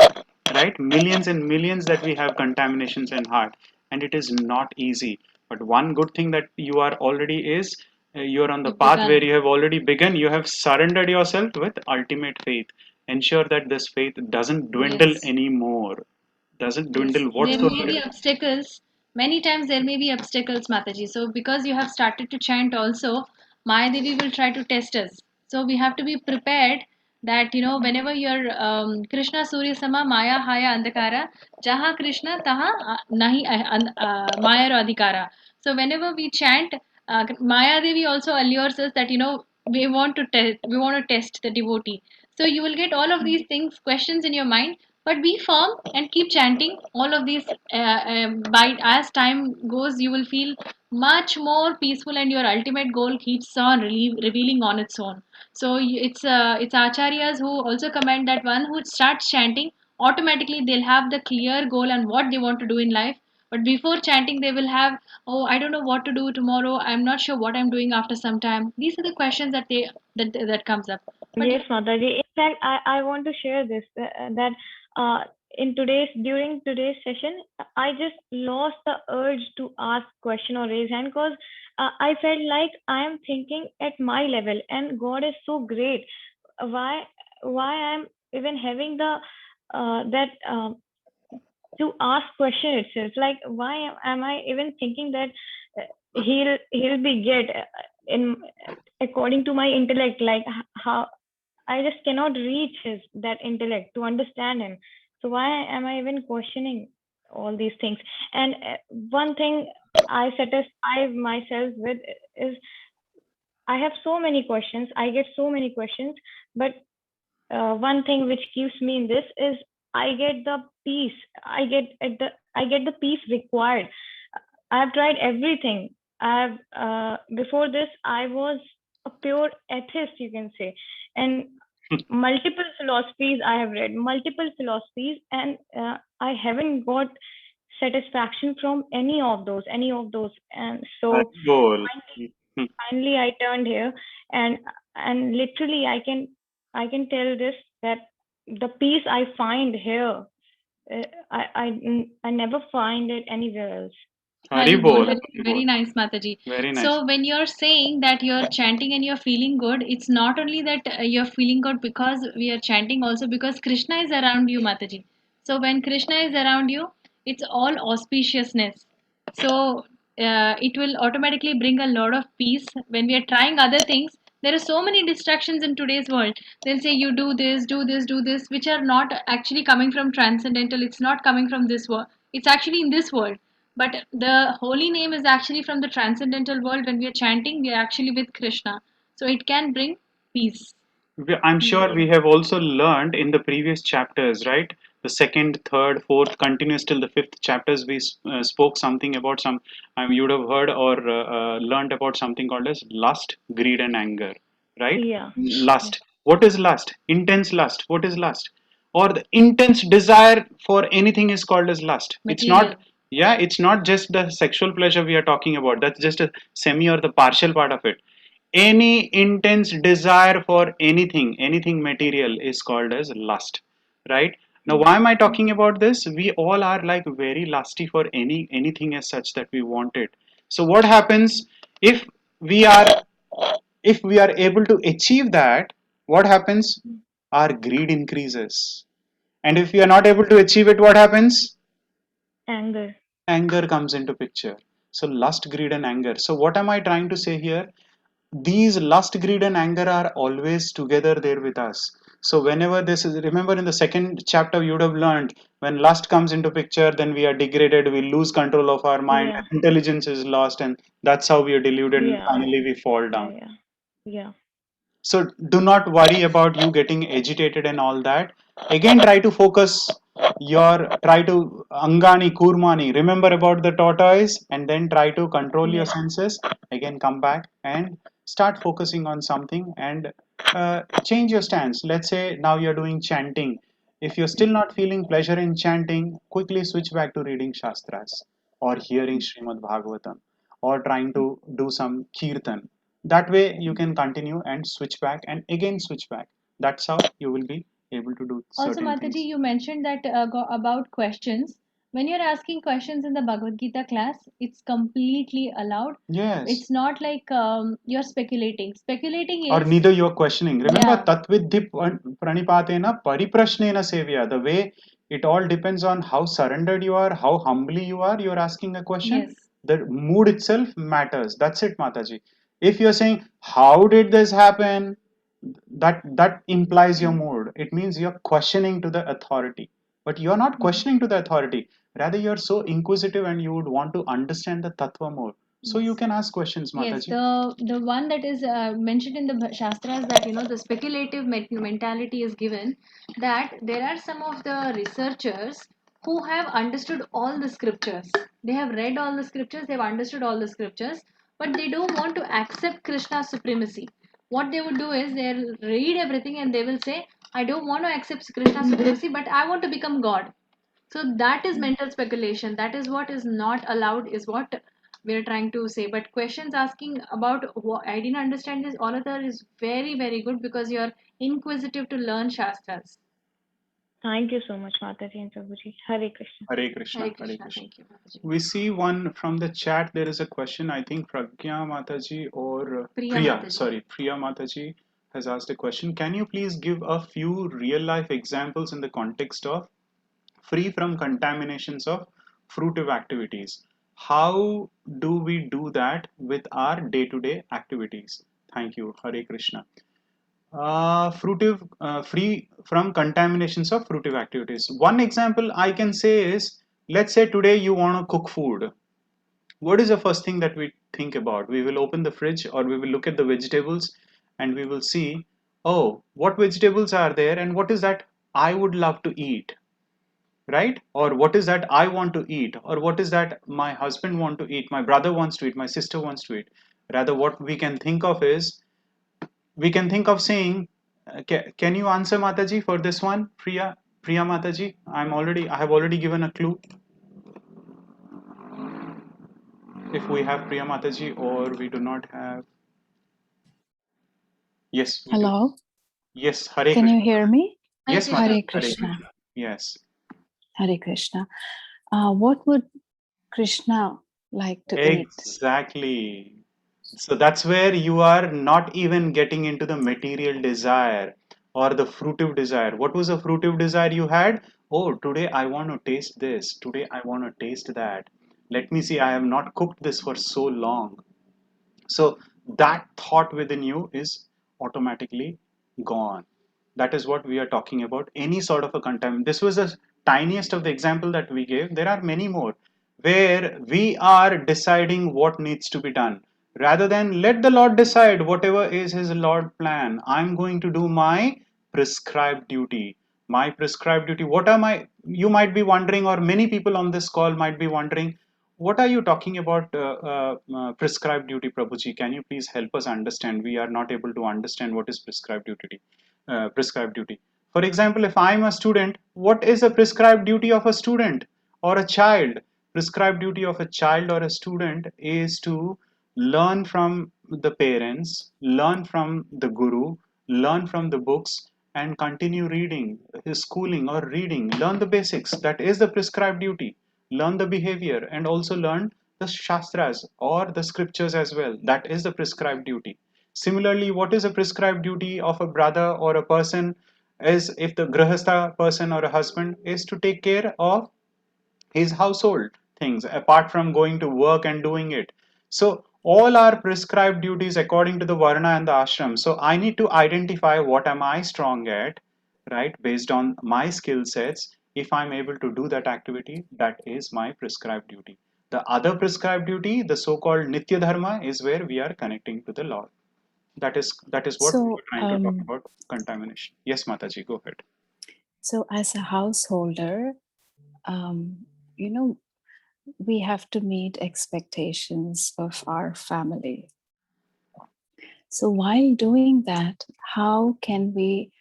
right, millions and millions that we have contaminations in heart, and it is not easy. But one good thing that you are already is, you're on the You've path begun. where you have already begun. You have surrendered yourself with ultimate faith. Ensure that this faith doesn't dwindle Yes. anymore, doesn't Yes. dwindle There may be whatsoever. obstacles. Many times there may be obstacles, Mataji. So because you have started to chant also, Maya Devi will try to test us. So we have to be prepared that whenever you're Krishna Surya Sama Maya Haya Andhakara, Jaha Krishna Taha Nahi Maya Adhikara. So whenever we chant, Maya Devi also allures us that we want to test the devotee. So you will get all of these things, questions in your mind. But be firm and keep chanting all of these. By as time goes, you will feel much more peaceful, and your ultimate goal keeps on revealing on its own. So it's acharyas who also comment that one who starts chanting, automatically they'll have the clear goal and what they want to do in life. But before chanting, they will have, oh, I don't know what to do tomorrow. I'm not sure what I'm doing after some time. These are the questions that comes up. But Yes, Mataji. In fact, I want to share this that uh, during today's session, I just lost the urge to ask question or raise hand because I felt like I am thinking at my level, and God is so great. Why why I'm even having the that to ask question itself? Like why am I even thinking that he'll be get in according to my intellect? Like how I just cannot reach that intellect to understand him. So why am I even questioning all these things? And one thing I satisfy myself with is I have so many questions. I get so many questions, but one thing which keeps me in this is I get the peace. I get the peace required. I have tried everything. I have before this I was a pure atheist, you can say, and multiple philosophies I have read, multiple philosophies, and I haven't got satisfaction from any of those, And so Goal. finally I turned here, and literally I can tell this that the peace I find here, I never find it anywhere else. Haribol. Very nice, Mataji. Very nice. So when you're saying that you're chanting and you're feeling good, it's not only that you're feeling good because we are chanting, also because Krishna is around you, Mataji. So when Krishna is around you, it's all auspiciousness. So it will automatically bring a lot of peace. When we are trying other things, there are so many distractions in today's world. They'll say you do this, do this, do this, which are not actually coming from transcendental. It's not coming from this world. It's actually in this world. But the holy name is actually from the transcendental world. When we are chanting, we are actually with Krishna. So it can bring peace. I'm sure we have also learned in the previous chapters, right? The second, third, fourth, continuous till the fifth chapters, we spoke something about you would have heard or learned about something called as lust, greed, and anger, right? Yeah. Lust. What is lust? Intense lust. What is lust? Or the intense desire for anything is called as lust. It's not, yeah, it's not just the sexual pleasure we are talking about. That's just a semi or the partial part of it. Any intense desire for anything material is called as lust, right? Now why am I talking about this? We all are like very lusty for anything as such that we wanted. So what happens if we are able to achieve that? What happens? Our greed increases, and if we are not able to achieve it, what happens? Anger comes into picture. So lust, greed, and anger. So what am I trying to say here? These lust, greed, and anger are always together there with us. So whenever this is, remember in the second chapter you would have learned, when lust comes into picture, then we are degraded, we lose control of our mind, Yeah. intelligence is lost, and that's how we are deluded, and Yeah. finally we fall down. Yeah. So do not worry about you getting agitated and all that. Again, try to focus try to Angani Kurmani, remember about the tortoise, and then try to control your senses. Again, come back and start focusing on something and change your stance. Let's say now you're doing chanting. If you're still not feeling pleasure in chanting, quickly switch back to reading Shastras or hearing Srimad Bhagavatam or trying to do some kirtan. That way you can continue and switch back and again switch back. That's how you will be able to do Also, certain things. Mataji, you mentioned that about questions. When you're asking questions in the Bhagavad Gita class, it's completely allowed. Yes. It's not like you're speculating. Speculating Or is neither you're questioning. Remember, Yeah. tatvidhi pranipatena pariprashnena sevya. The way it all depends on how surrendered you are, how humbly you are. You're asking a question. Yes. The mood itself matters. That's it, Mataji. If you're saying, "How did this happen?" that implies your mood. It means you're questioning to the authority. But you're not questioning to the authority. Rather, you're so inquisitive and you would want to understand the tattva more. So you can ask questions, Yes, Mataji. the one that is mentioned in the Shastras, that the speculative mentality is given, that there are some of the researchers who have understood all the scriptures. They have read all the scriptures, they have understood all the scriptures, but they don't want to accept Krishna's supremacy. What they would do is they'll read everything and they will say, I don't want to accept Krishna's supremacy, but I want to become God. So that is mental speculation. That is what is not allowed, is what we're trying to say. But questions asking about what I didn't understand this, all of that is very, very good because you're inquisitive to learn Shastras. Thank you so much, Mataji and Prabhuji. Hare Krishna. Hare Krishna. Hare Hare Krishna. Krishna. Thank you, Mataji. We see one from the chat. There is a question. I think Pragya Mataji or Priya Priya, Mataji. sorry, Priya Mataji has asked a question. Can you please give a few real life examples in the context of free from contaminations of fruitive activities? How do we do that with our day-to-day activities? Thank you. Hare Krishna. Free from contaminations of fruitive activities. One example I can say is, let's say today you want to cook food. What is the first thing that we think about? We will open the fridge or we will look at the vegetables and we will see, oh, what vegetables are there and what is that I would love to eat, right? Or what is that I want to eat, or what is that my husband want to eat, my brother wants to eat, my sister wants to eat. Rather, what we can think of is, we can think of saying, can you answer Mataji for this one, Priya Mataji? I have already given a clue. If we have Priya Mataji or we do not have. Yes, we do. Hello, Yes, Hare can Krishna. you hear me? Yes, Hare Mataji. Hare Krishna. Krishna. Yes. Hare Krishna. What would Krishna like to eat? Exactly. So that's where you are not even getting into the material desire or the fruitive desire. What was the fruitive desire you had? Oh, today I want to taste this. Today I want to taste that. Let me see, I have not cooked this for so long. So that thought within you is automatically gone. That is what we are talking about. Any sort of a contaminant. This was the tiniest of the example that we gave. There are many more where we are deciding what needs to be done. Rather than let the Lord decide whatever is His Lord plan. I'm going to do my prescribed duty. My prescribed duty. What am I? You might be wondering, or many people on this call might be wondering, what are you talking about prescribed duty, Prabhuji? Can you please help us understand? We are not able to understand what is prescribed duty. Prescribed duty. For example, if I'm a student, what is the prescribed duty of a student or a child? Prescribed duty of a child or a student is to learn from the parents, learn from the guru, learn from the books, and continue reading, schooling or reading, learn the basics. That is the prescribed duty. Learn the behavior and also learn the shastras or the scriptures as well. That is the prescribed duty. Similarly, what is a prescribed duty of a brother or a person is, if the grahastha person or a husband is to take care of his household things apart from going to work and doing it. So all are prescribed duties according to the varna and the ashram. So I need to identify what am I strong at, right? Based on my skill sets, if I'm able to do that activity, that is my prescribed duty. The other prescribed duty, the so-called nitya dharma, is where we are connecting to the Lord. That is what we So, were trying to talk about contamination. Yes, Mataji, go ahead. so as a householder, you know, we have to meet expectations of our family. So while doing that, how can we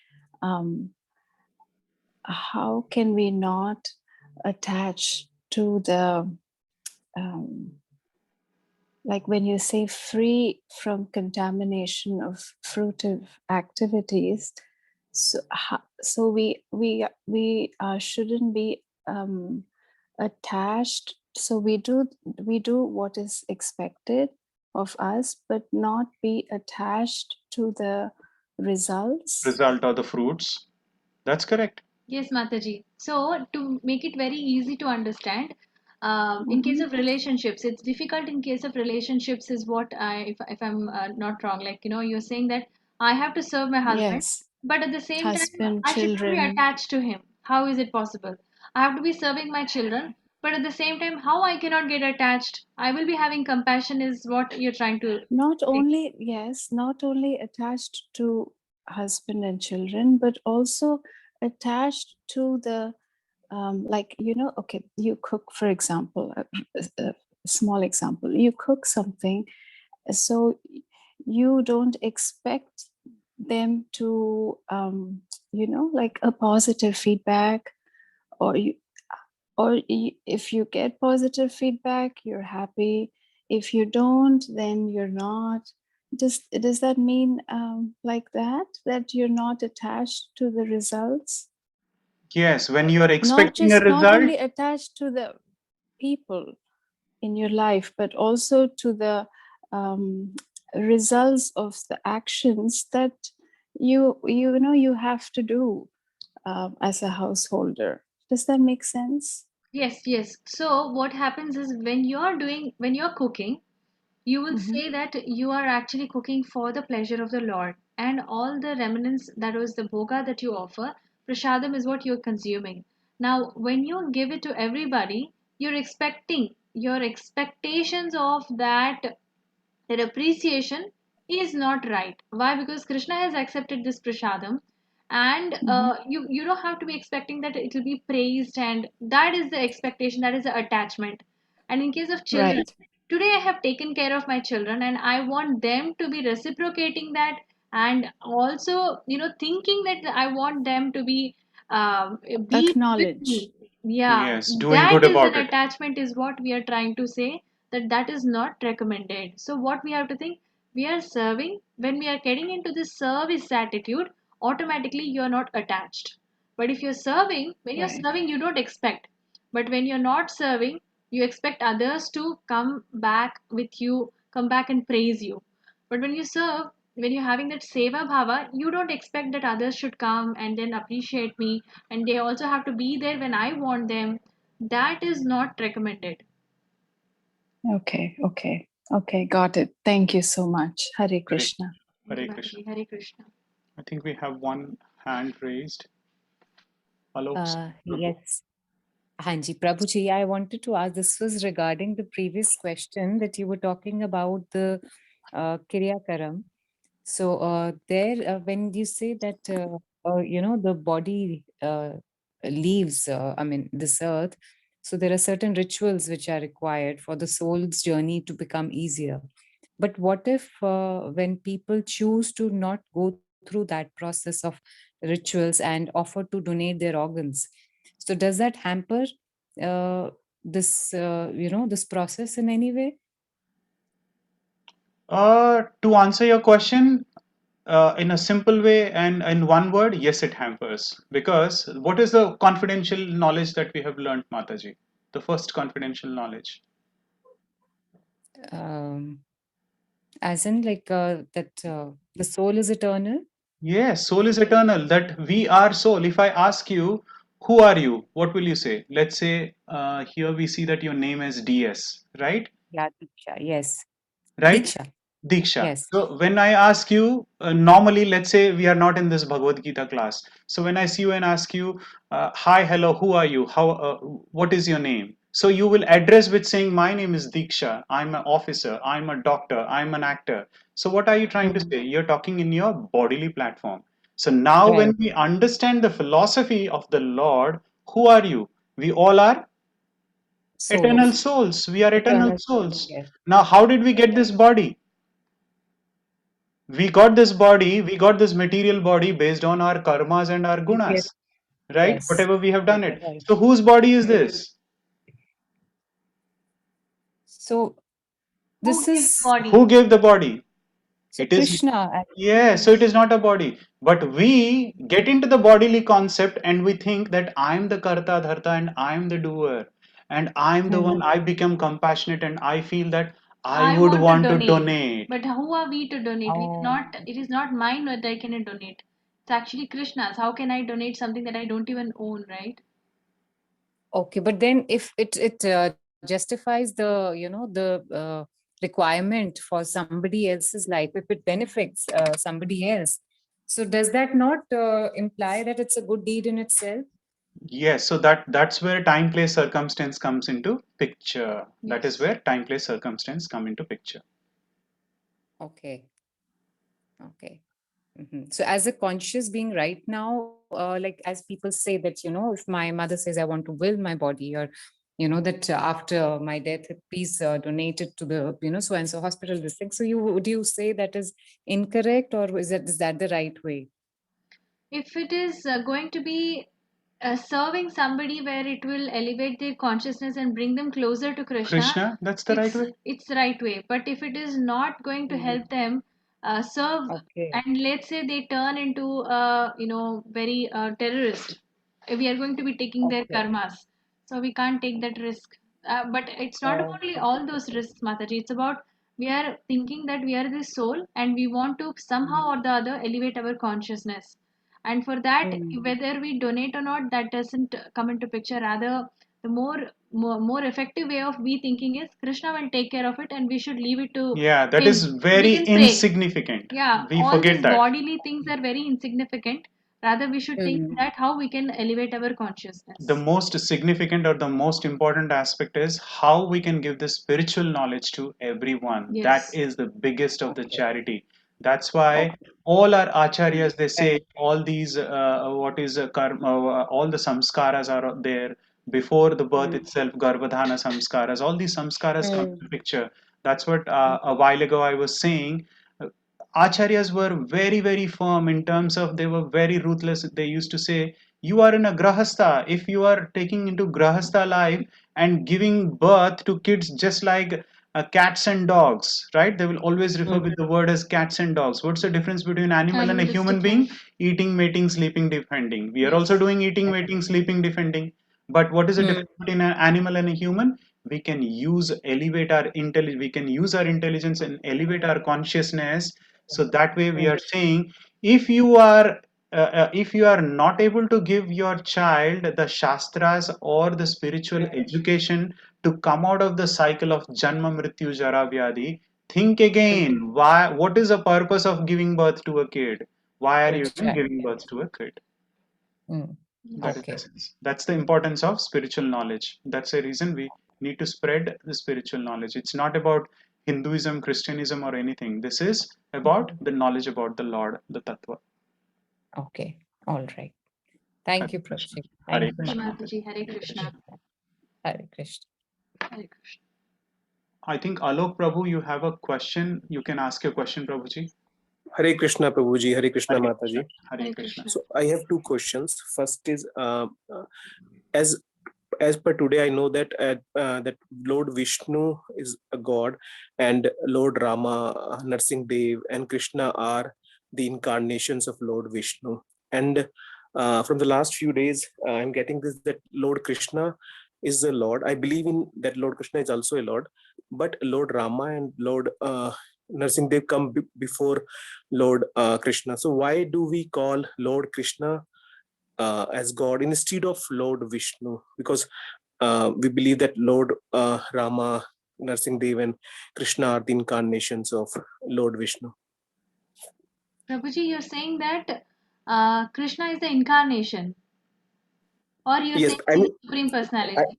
not attach to the like when you say free from contamination of fruitive activities, so we shouldn't be attached. So we do what is expected of us, but not be attached to the results. Result or the fruits. That's correct. Yes, Mataji. So to make it very easy to understand, in case of relationships, it's difficult in case of relationships is what if I'm not wrong, like, you're saying that I have to serve my husband, Yes, but at the same time, husband, I should not be children. attached to him. How is it possible? I have to be serving my children, but at the same time, how I cannot get attached? I will be having compassion is what you're trying to Not say. only, yes, not only attached to husband and children, but also attached to the, like, you know, okay, you cook, for example, a small example, you cook something, so you don't expect them to, you know, like a positive feedback, or if you get positive feedback, you're happy. If you don't, then you're not. Does that mean like that you're not attached to the results? Yes, when you are Not expecting a just, not result, only attached to the people in your life, but also to the results of the actions that you know you have to do as a householder. Does that make sense? Yes, yes. So what happens is when you're cooking, you will Mhm. say that you are actually cooking for the pleasure of the Lord, and all the remnants, that was the bhoga that you offer, prashadam is what you're consuming. Now, when you give it to everybody, your expectations of that their appreciation is not right. Why? Because Krishna has accepted this prashadam, and you don't have to be expecting that it will be praised, and that is the expectation, that is the attachment. And in case of children, Right. today I have taken care of my children, and I want them to be reciprocating that, and also thinking that I want them to be with Acknowledge. me. Yeah, yes, doing that good is an about it. attachment, is what we are trying to say, that is not recommended. So what we have to think, we are serving, when we are getting into this service attitude, automatically you are not attached. But if you're serving, when you're Right. serving, you don't expect. But when you're not serving, you expect others to come back with you, come back and praise you. But when you serve, when you're having that seva bhava, you don't expect that others should come and then appreciate me, and they also have to be there when I want them. That is not recommended. Okay, got it. Thank you so much. Hare Hare, Krishna. Hare Krishna. Hare Krishna. I think we have one hand raised. Alok Prabhu. Yes. Hanji, Prabhuji, I wanted to ask, this was regarding the previous question that you were talking about the Kriya Karam. So when you say that, the body leaves, I mean, this earth, so there are certain rituals which are required for the soul's journey to become easier. But what if when people choose to not go through that process of rituals and offer to donate their organs? So does that hamper this process in any way? To answer your question, in a simple way and in one word, yes, it hampers. Because what is the confidential knowledge that we have learned, Mataji? The first confidential knowledge. Um, as in, like, that the soul is eternal? Yes, soul is eternal, that we are soul. If I ask you, who are you? What will you say? Let's say here we see that your name is DS, right? Yeah, Diksha, yes. Right? Diksha, Diksha. yes. So when I ask you, normally, let's say we are not in this Bhagavad Gita class. So when I see you and ask you, hi, hello, who are you? What is your name? So you will address with saying, my name is Diksha. I'm an officer. I'm a doctor. I'm an actor. So what are you trying to say? You're talking in your bodily platform. So now Right. when we understand the philosophy of the Lord, who are you? We all are eternal Souls. souls. We are eternal Eternal souls, souls. yes. Now, how did we get this body? We got this body, we got this material body based on our karmas and our Yes. gunas, right? Yes. Whatever we have done it. Right. So whose body is this? So Who this gave is body? Who gave the body? so It is, Krishna. yeah, so it is not a body. But we get into the bodily concept and we think that I'm the karta dharta and I'm the doer. And I'm the one, I become compassionate and I feel that I I would want to want to donate. donate. But who are we to donate? We are Oh, not, it is not mine that I can donate. It's actually Krishna's. How can I donate something that I don't even own, right? okay. But then if it justifies the requirement for somebody else's life, if it benefits somebody else, so does that not imply that it's a good deed in itself? Yes, so that's where time, place, circumstance comes into picture. That is Yes. where time, place, circumstance come into picture. Okay. Okay. So as a conscious being right now, like as people say that, if my mother says I want to will my body, or, that after my death, please donate it to the, so and so hospital, this thing. So would you say that is incorrect, or is that the right way? If it is going to be serving somebody where it will elevate their consciousness and bring them closer to Krishna, that's the right way. it's the right way. But if it is not going to help them serve, Okay. and let's say they turn into very terrorist, we are going to be taking their Okay. karmas, so we can't take that risk. But it's not about only all those risks, Mataji. It's about we are thinking that we are the soul and we want to somehow or the other elevate our consciousness, and for that whether we donate or not, that doesn't come into picture. Rather, the more effective way of we thinking is Krishna will take care of it and we should leave it to Yeah, that him. is We very can pray. insignificant. Yeah, We all forget these that. bodily things are very insignificant. Rather, we should think that how we can elevate our consciousness. The most significant or the most important aspect is how we can give the spiritual knowledge to everyone. That Yes. is the biggest of the charity. That's why all our acharyas, they say all these what is karma, all the samskaras are there before the birth itself. Garbhadhana samskaras, all these samskaras come into picture. That's what a while ago I was saying. Acharyas were very, very firm in terms of, they were very ruthless. They used to say, you are in a grahastha. If you are taking into grahastha life and giving birth to kids just like cats and dogs, right? They will always refer with the word as cats and dogs. What's the difference between animal and a human being? Eating, mating, sleeping, defending. We are also doing eating, mating, sleeping, defending. But what is the difference between an animal and a human? We can elevate our intelligence. We can use our intelligence and elevate our consciousness. So that way we are saying, if you are not able to give your child the shastras or the spiritual education to come out of the cycle of janma, mrityu, jara, vyadhi, think again. What is the purpose of giving birth to a kid? Why are you even giving birth to a kid? That is the essence. That's the importance of spiritual knowledge. That's the reason we need to spread the spiritual knowledge. It's not about Hinduism, Christianism, or anything. This is about the knowledge about the Lord, the Tattva. Okay. All right. Thank you, Prabhuji. Hare Thank you, Krishna. Mataji, Hare Krishna. Hare Krishna. Hare Krishna. I think Alok Prabhu, you have a question. You can ask your question, Prabhuji. Hare Krishna, Prabhuji. Hare Krishna, Hare Mataji. Hare Krishna. So I have two questions. First is, as per today, I know that that Lord Vishnu is a god, and Lord Rama, Narsingh Dev, and Krishna are the incarnations of Lord Vishnu. And from the last few days, I'm getting this, that Lord Krishna is the Lord. I believe in that Lord Krishna is also a Lord, but Lord Rama and Lord Narsingh Dev come before Lord Krishna. So why do we call Lord Krishna as God instead of Lord Vishnu? Because we believe that Lord Rama, Narsingh Dev, and Krishna are the incarnations of Lord Vishnu. Prabhuji, you're saying that Krishna is the incarnation, or you're Yes, saying I he's mean, the Supreme Personality?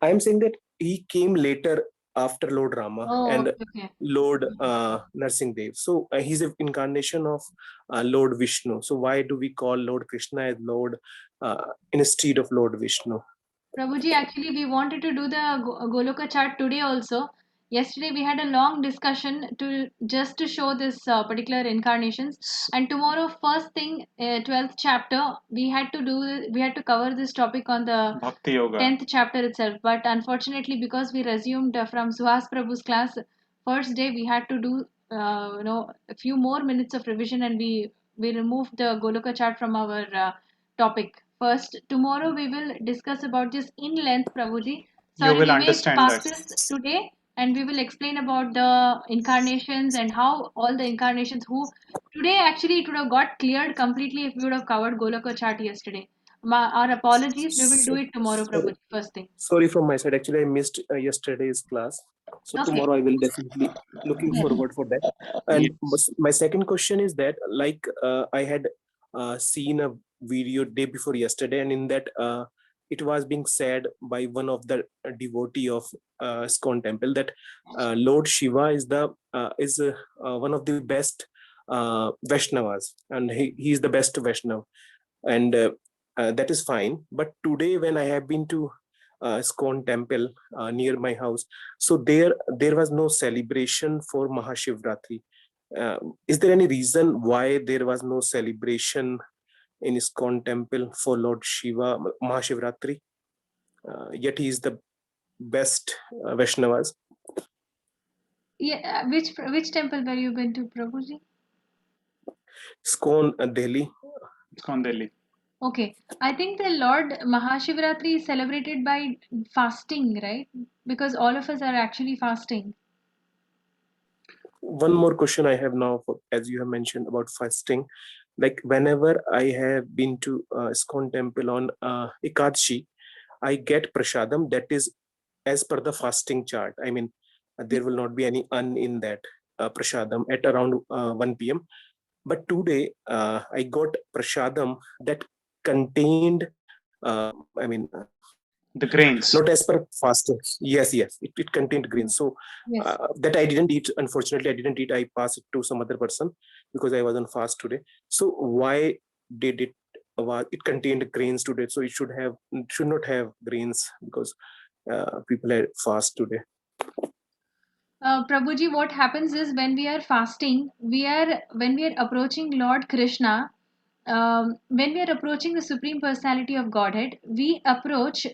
I am saying that he came later after Lord Rama and Okay. Lord Narsingh Dev. So he's an incarnation of Lord Vishnu. So why do we call Lord Krishna as Lord instead of Lord Vishnu? Prabhuji, actually, we wanted to do the Goloka chart today also. Yesterday, we had a long discussion just to show this particular incarnations. And tomorrow, first thing, 12th chapter, we had to cover this topic on the Bhakti Yoga. 10th chapter itself. But unfortunately, because we resumed from Suhas Prabhu's class, first day we had to do a few more minutes of revision, and we removed the Goloka chart from our topic. First, tomorrow we will discuss about this in length, Prabhuji. Sorry, You will we may understand spark that. this today, and we will explain about the incarnations and how all the incarnations who today actually it would have got cleared completely if we would have covered Goloka chart yesterday. Our apologies. We will do it tomorrow, Prabhuji. First thing. Sorry from my side. Actually, I missed yesterday's class. So Okay. tomorrow I will definitely looking forward for that. And my second question is that, like I had seen a video day before yesterday, and in that it was being said by one of the devotee of ISKCON temple that Lord Shiva is one of the best Vaishnavas, and he is the best Vaishnav, and that is fine. But today when I have been to ISKCON temple near my house, so there was no celebration for Mahashivratri. Is there any reason why there was no celebration in ISKCON temple for Lord Shiva Mahashivratri? Yet he is the best Vaishnavas. Yeah, which temple were you been to, Prabhuji? ISKCON Delhi. ISKCON Delhi. Okay, I think the Lord Mahashivratri is celebrated by fasting, right? Because all of us are actually fasting. One more question I have now, as you have mentioned about fasting. Like whenever I have been to ISKCON temple on Ekadashi, I get prasadam that is as per the fasting chart. I mean, there will not be any in that prasadam at around 1 p.m. But today I got prasadam that contained, the grains. Not as per fasting. Yes, it contained grains. So Yes. that I didn't eat. Unfortunately, I didn't eat. I passed it to some other person because I was on fast today. So why did it? It contained grains today. So it should not have grains because people are fast today. Prabhuji, what happens is when we are fasting, when we are approaching Lord Krishna, when we are approaching the Supreme Personality of Godhead, we approach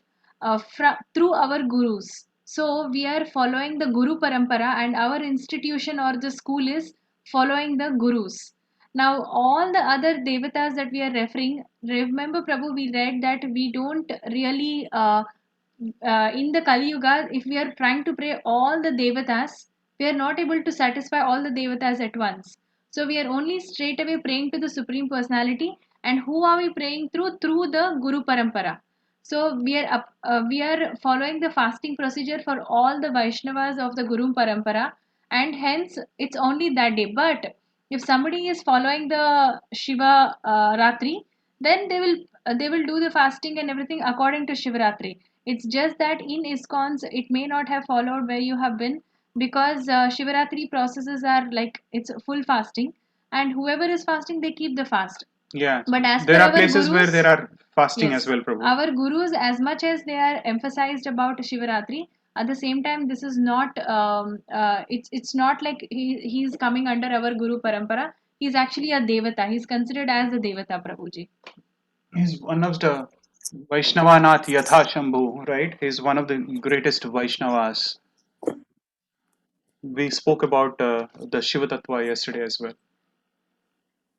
through our gurus. So we are following the Guru Parampara, and our institution or the school is following the gurus. Now, all the other devatas that we are referring, remember, Prabhu, we read that we don't really in the Kali Yuga, if we are trying to pray all the devatas, we are not able to satisfy all the devatas at once. So we are only straight away praying to the Supreme Personality. And who are we praying through? Through the Guru Parampara. So we are following the fasting procedure for all the Vaishnavas of the Guru Parampara, and hence it's only that day. But if somebody is following the Shiva Ratri, then they will do the fasting and everything according to Shivaratri. It's just that in ISKCONs it may not have followed where you have been, because Shivaratri processes are like it's full fasting, and whoever is fasting, they keep the fast. Yeah. But as there per are our places where gurus, there are fasting yes, as well, Prabhu. our gurus, as much as they are emphasized about Shivaratri, at the same time, this is not it's not like he's coming under our Guru Parampara. He's actually a devata. He's considered as a devata, Prabhuji. He's one of the Vaishnavanath Yatha Shambhu, right? He's one of the greatest Vaishnavas. We spoke about the Shiva Tattva yesterday as well.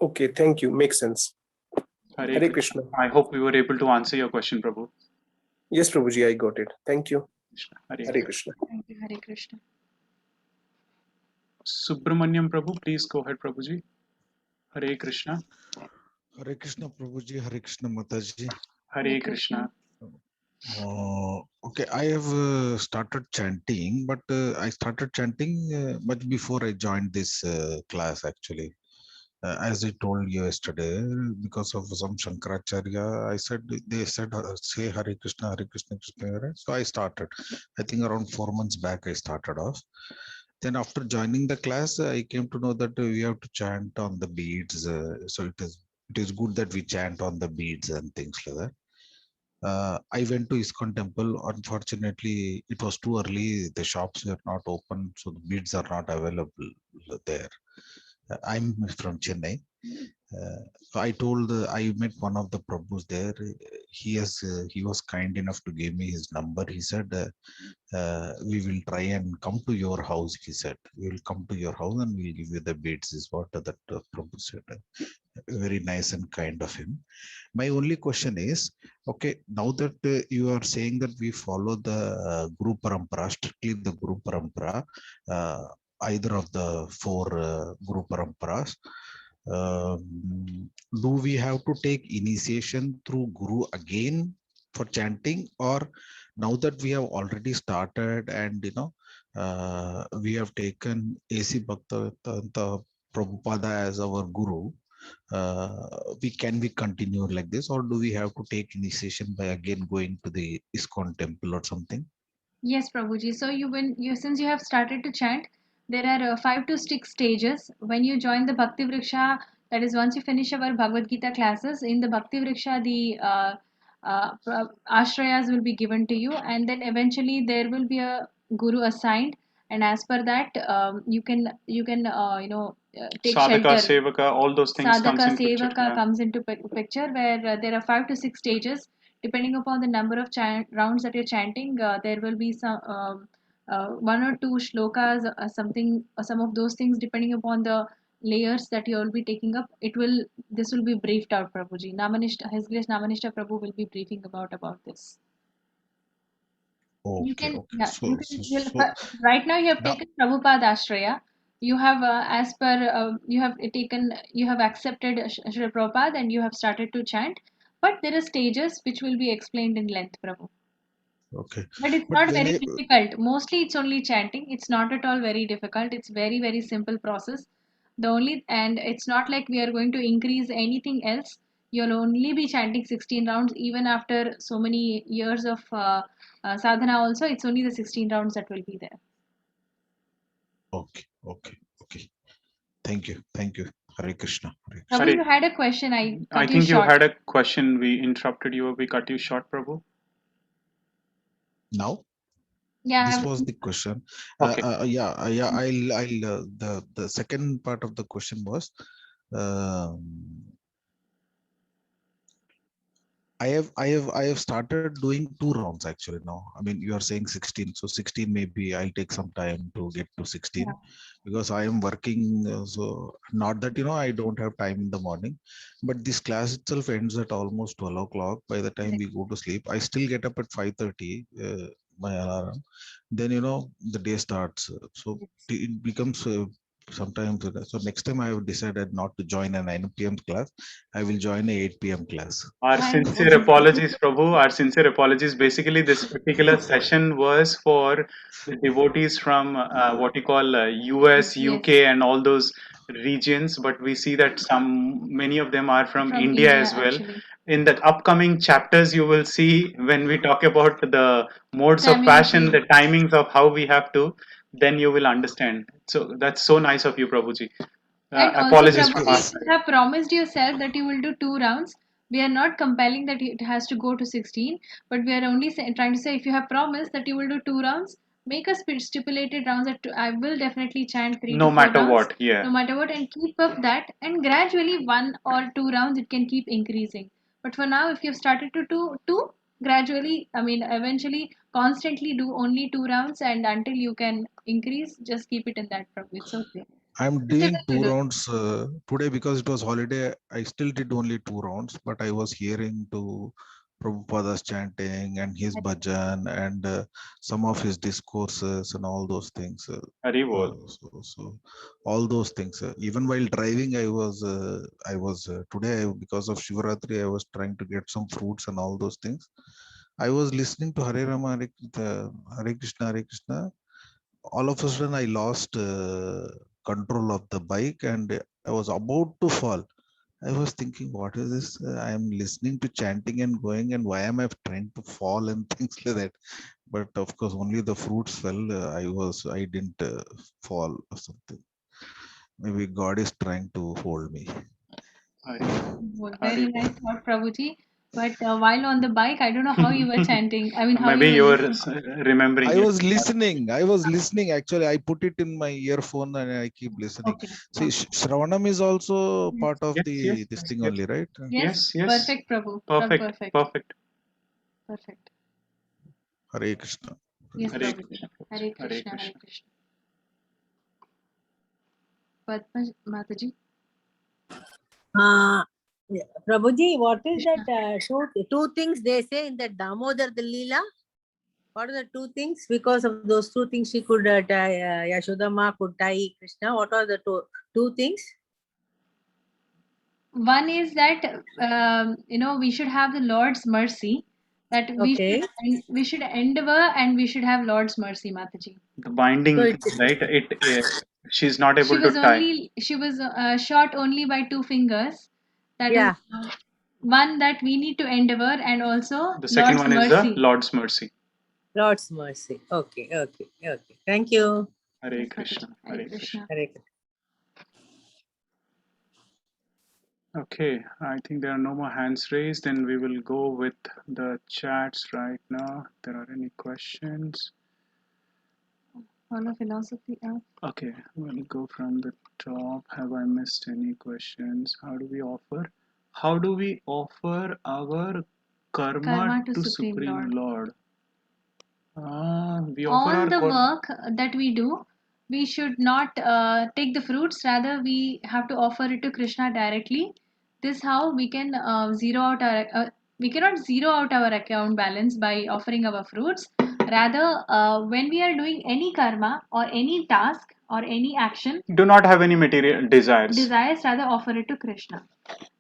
Okay, thank you. Makes sense. Hare Krishna. I hope we were able to answer your question, Prabhu. Yes, Prabhuji, I got it. Thank you. Hare Krishna. Thank you, Hare Krishna. Subramanyam Prabhu, please go ahead, Prabhuji. Hare Krishna. Hare Krishna, Prabhuji. Hare Krishna, Mataji. Hare Krishna. Okay, I have started chanting, but I started chanting much before I joined this class, actually. As I told you yesterday, because of some Shankaracharya, they said, say Hare Krishna, Krishna, Hare. So I started. I think around 4 months back, I started off. Then after joining the class, I came to know that we have to chant on the beads. So it is good that we chant on the beads and things like that. I went to ISKCON temple. Unfortunately, it was too early. The shops were not open, so the beads are not available there. I'm from Chennai. So I met one of the Prabhus there. He was kind enough to give me his number. He said, we will try and come to your house. He said, we will come to your house and we'll give you the beads, is what that Prabhu said. Very nice and kind of him. My only question is, okay, now that you are saying that we follow the Guru Parampara, strictly the Guru Parampara, either of the 4 Guru Paramparas, do we have to take initiation through Guru again for chanting, or now that we have already started and we have taken A.C. Bhaktivedanta Prabhupada as our Guru, we continue like this, or do we have to take initiation by again going to the ISKCON temple or something? Yes, Prabhuji. So since you have started to chant, there are 5 to 6 stages. When you join the Bhakti Vriksha, that is once you finish our Bhagavad Gita classes, in the Bhakti Vriksha, the ashrayas will be given to you, and then eventually there will be a guru assigned, and as per that, you can take Sadhaka, shelter. Sevaka, all those things comes Sadhaka, in picture. Sevaka Yeah. comes into picture, where there are 5 to 6 stages. Depending upon the number of rounds that you're chanting, there will be some 1 or 2 shlokas, some of those things, depending upon the layers that you will be taking up. This will be briefed out, Prabhuji. His Grace Namanishta Prabhu will be briefing about this. You Okay, can, okay. yeah, So, you can. so Right now, you have now, taken Prabhupada Ashraya. You have, as per, you have accepted Shri Prabhupada, and you have started to chant. But there are stages which will be explained in length, Prabhu. okay. But it's But not when very I, difficult. Mostly, it's only chanting. It's not at all very difficult. It's very, very simple process. And it's not like we are going to increase anything else. You'll only be chanting 16 rounds, even after so many years of sadhana. Also, it's only the 16 rounds that will be there. okay, okay. Thank you. Hare Krishna. Hare Krishna. Prabhu, Hare, you had a question. I I cut you think you short. had a question. We interrupted you. We cut you short, Prabhu. Now, Yeah, this was the question. Okay. Yeah. I'll the second part of the question was, I have started doing 2 rounds actually now. I mean, you are saying 16, so 16 maybe I'll take some time to get to 16 Yeah. because I am working. So not that I don't have time in the morning, but this class itself ends at almost 12 o'clock. By the time we go to sleep, I still get up at 5:30. My alarm. Then the day starts. So it becomes. Sometimes so next time I have decided not to join a 9 p.m. class. I will join a 8 p.m. class. Our sincere apologies, Prabhu. Our sincere apologies. Basically, this particular session was for the devotees from what you call US, Yes. UK, and all those regions. But we see that many of them are from India as well. Actually. In the upcoming chapters, you will see when we talk about the modes of Timing passion, fee. the timings of how we have to, then you will understand. So that's so nice of you, Prabhuji. And also, Apologies from Prabhuji, us. you have promised yourself that you will do 2 rounds. We are not compelling that it has to go to 16, but we are only trying to say, if you have promised that you will do 2 rounds, make a stipulated rounds that I will definitely chant 3 No to 4 matter rounds, what, yeah. no matter what, and keep up that. And gradually, 1 or 2 rounds, it can keep increasing. But for now, if you've started to do 2, gradually, eventually, constantly do only 2 rounds, and until you can increase, just keep it in that, Prabhu. It's okay. I'm It's doing difficult 2 to do. rounds today because it was holiday. I still did only 2 rounds, but I was hearing to Prabhupada's chanting and his bhajan and some of his discourses and all those things. Haribol. So all those things. Even while driving, I was today because of Shivaratri, I was trying to get some fruits and all those things. I was listening to Hare Rama, Hare Krishna, Hare Krishna. All of a sudden I lost control of the bike and I was about to fall. I was thinking, what is this? I am listening to chanting and going, and why am I trying to fall and things like that? But of course, only the fruits fell. I didn't fall or something. Maybe God is trying to hold me. Very nice thought, Prabhuji. But while on the bike, I don't know how you were chanting. How Maybe you were you were listening. remembering I it. was listening. Actually, I put it in my earphone and I keep listening. Okay. See, Shravanam is also part of Yes, this thing only, right? Yes, yes. perfect, Prabhu. Perfect. Perfect. Hare Krishna. Yes, Hare Prabhuji. Krishna. Hare Krishna, Hare Krishna. Padma Mataji. Prabhuji, what is that two things they say in the Damodar Leela? What are the 2 things? Because of those 2 things, she could Yashodama could tie Krishna. What are the two things? One is that we should have the Lord's mercy. That we should endeavor and we should have Lord's mercy, Mataji. The binding, So thing, right? She's not She able to was tie. only she was short only by 2 fingers. That is Yeah. one that we need to endeavor, and also The second Lord's one is the mercy. Lord's mercy. Lord's mercy. Okay, okay, okay. Thank you. Hare Yes, Krishna. Mataji. Hare Hare Krishna. Krishna. Hare Krishna. Okay, I think there are no more hands raised, and we will go with the chats right now. If there are any questions. Follow philosophy of Okay, we'll go from the top. Have I missed any questions? How do we offer? How do we offer our karma to Supreme Lord? We offer all our the work that we do. We should not take the fruits. Rather, we have to offer it to Krishna directly. This how we can zero out our. We cannot zero out our account balance by offering our fruits. Rather, when we are doing any karma or any task or any action, do not have any material desires. Rather offer it to Krishna.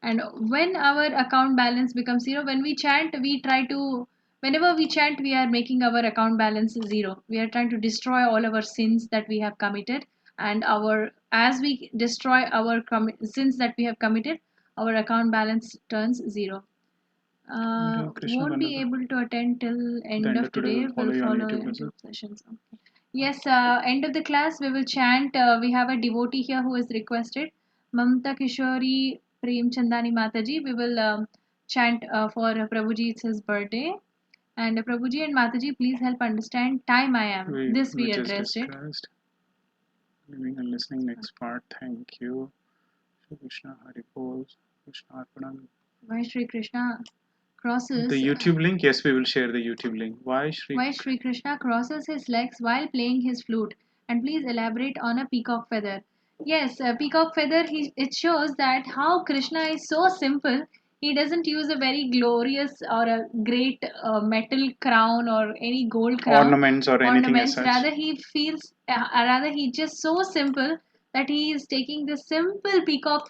And when our account balance becomes zero, when we chant, we try to, whenever we chant, we are making our account balance zero. We are trying to destroy all our sins that we have committed, and as we destroy our sins that we have committed, our account balance turns zero. Won't be able to attend till end of today. We'll follow YouTube sessions. Okay. Yes, end of the class we will chant. We have a devotee here who is requested, Mamta Kishori Prem Chandani Mataji. We will chant for Prabhuji. It's his birthday, and Prabhuji and Mataji, please help understand. Time I am. We We just addressed it. discussed. Living and listening next part. Thank you. Shri Krishna Hari Bol. Krishna Arpanam. Why Shri Krishna crosses The YouTube link, yes, we will share the YouTube link. Why Shri Krishna crosses his legs while playing his flute? And please elaborate on a peacock feather. Yes, a peacock feather, it shows that how Krishna is so simple. He doesn't use a very glorious or a great metal crown or any gold crown. Ornaments or anything as such. Rather, he just so simple that he is taking the simple peacock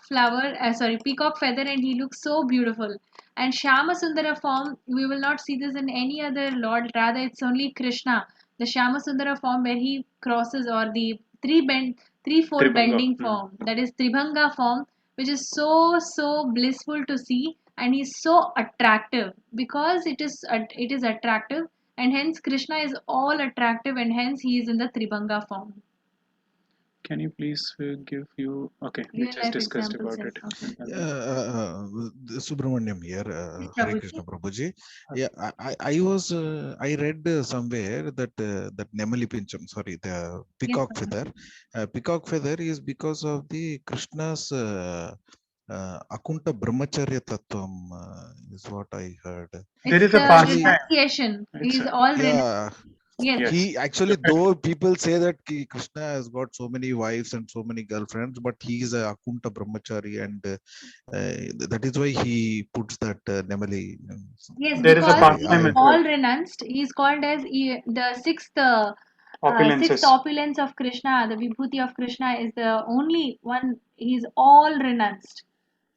peacock feather, and he looks so beautiful. And Shama Sundara form, we will not see this in any other Lord, rather it's only Krishna. The Shama Sundara form where he crosses, or the three-fold Tribhanga. bending form, that is Tribhanga form, which is so blissful to see, and he's so attractive because it is attractive, and hence Krishna is all attractive, and hence he is in the Tribhanga form. Can you please give you? Okay, we just discussed about it. Subramaniam here, Hare Krishna Prabhuji. Yeah, I read somewhere that that Nemali Pincham, sorry, the peacock feather. Peacock feather is because of the Krishna's Akunta Brahmacharya Tattvam is what I heard. There is a pastime. He's all Yes. He actually, though people say that Krishna has got so many wives and so many girlfriends, but he is a Akunta Brahmachari, and that is why he puts that Nemali. Yes, there because he is all renounced. He is called as the sixth opulence of Krishna. The Vibhuti of Krishna is the only one. He is all renounced.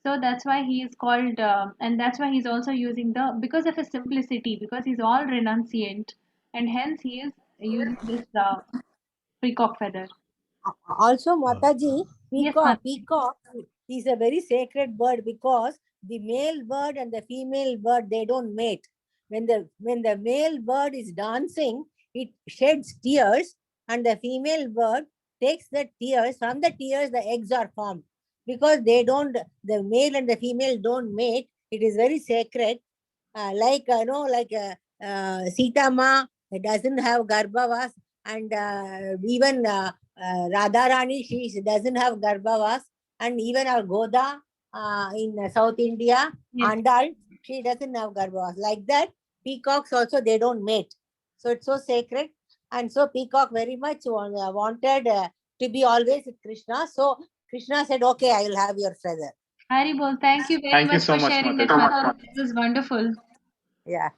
So that's why he is called, and that's why he's also using because of his simplicity, because he's all renunciant, and hence he is using this peacock feather. Also, Mataji, peacock is a very sacred bird because the male bird and the female bird, they don't mate. When the male bird is dancing, it sheds tears, and the female bird takes the tears. From the tears, the eggs are formed. Because the male and the female don't mate, it is very sacred. Sita Ma doesn't have Garbhavas, and even Radharani, she doesn't have Garbhavas, and even our Goda in South India, Andal, she doesn't have Garbhavas. Like that, peacocks also, they don't mate. So it's so sacred, and so peacock very much wanted to be always with Krishna. So Krishna said, okay, I will have your feather. Haribol, thank you very much for sharing that. It was wonderful. Yeah.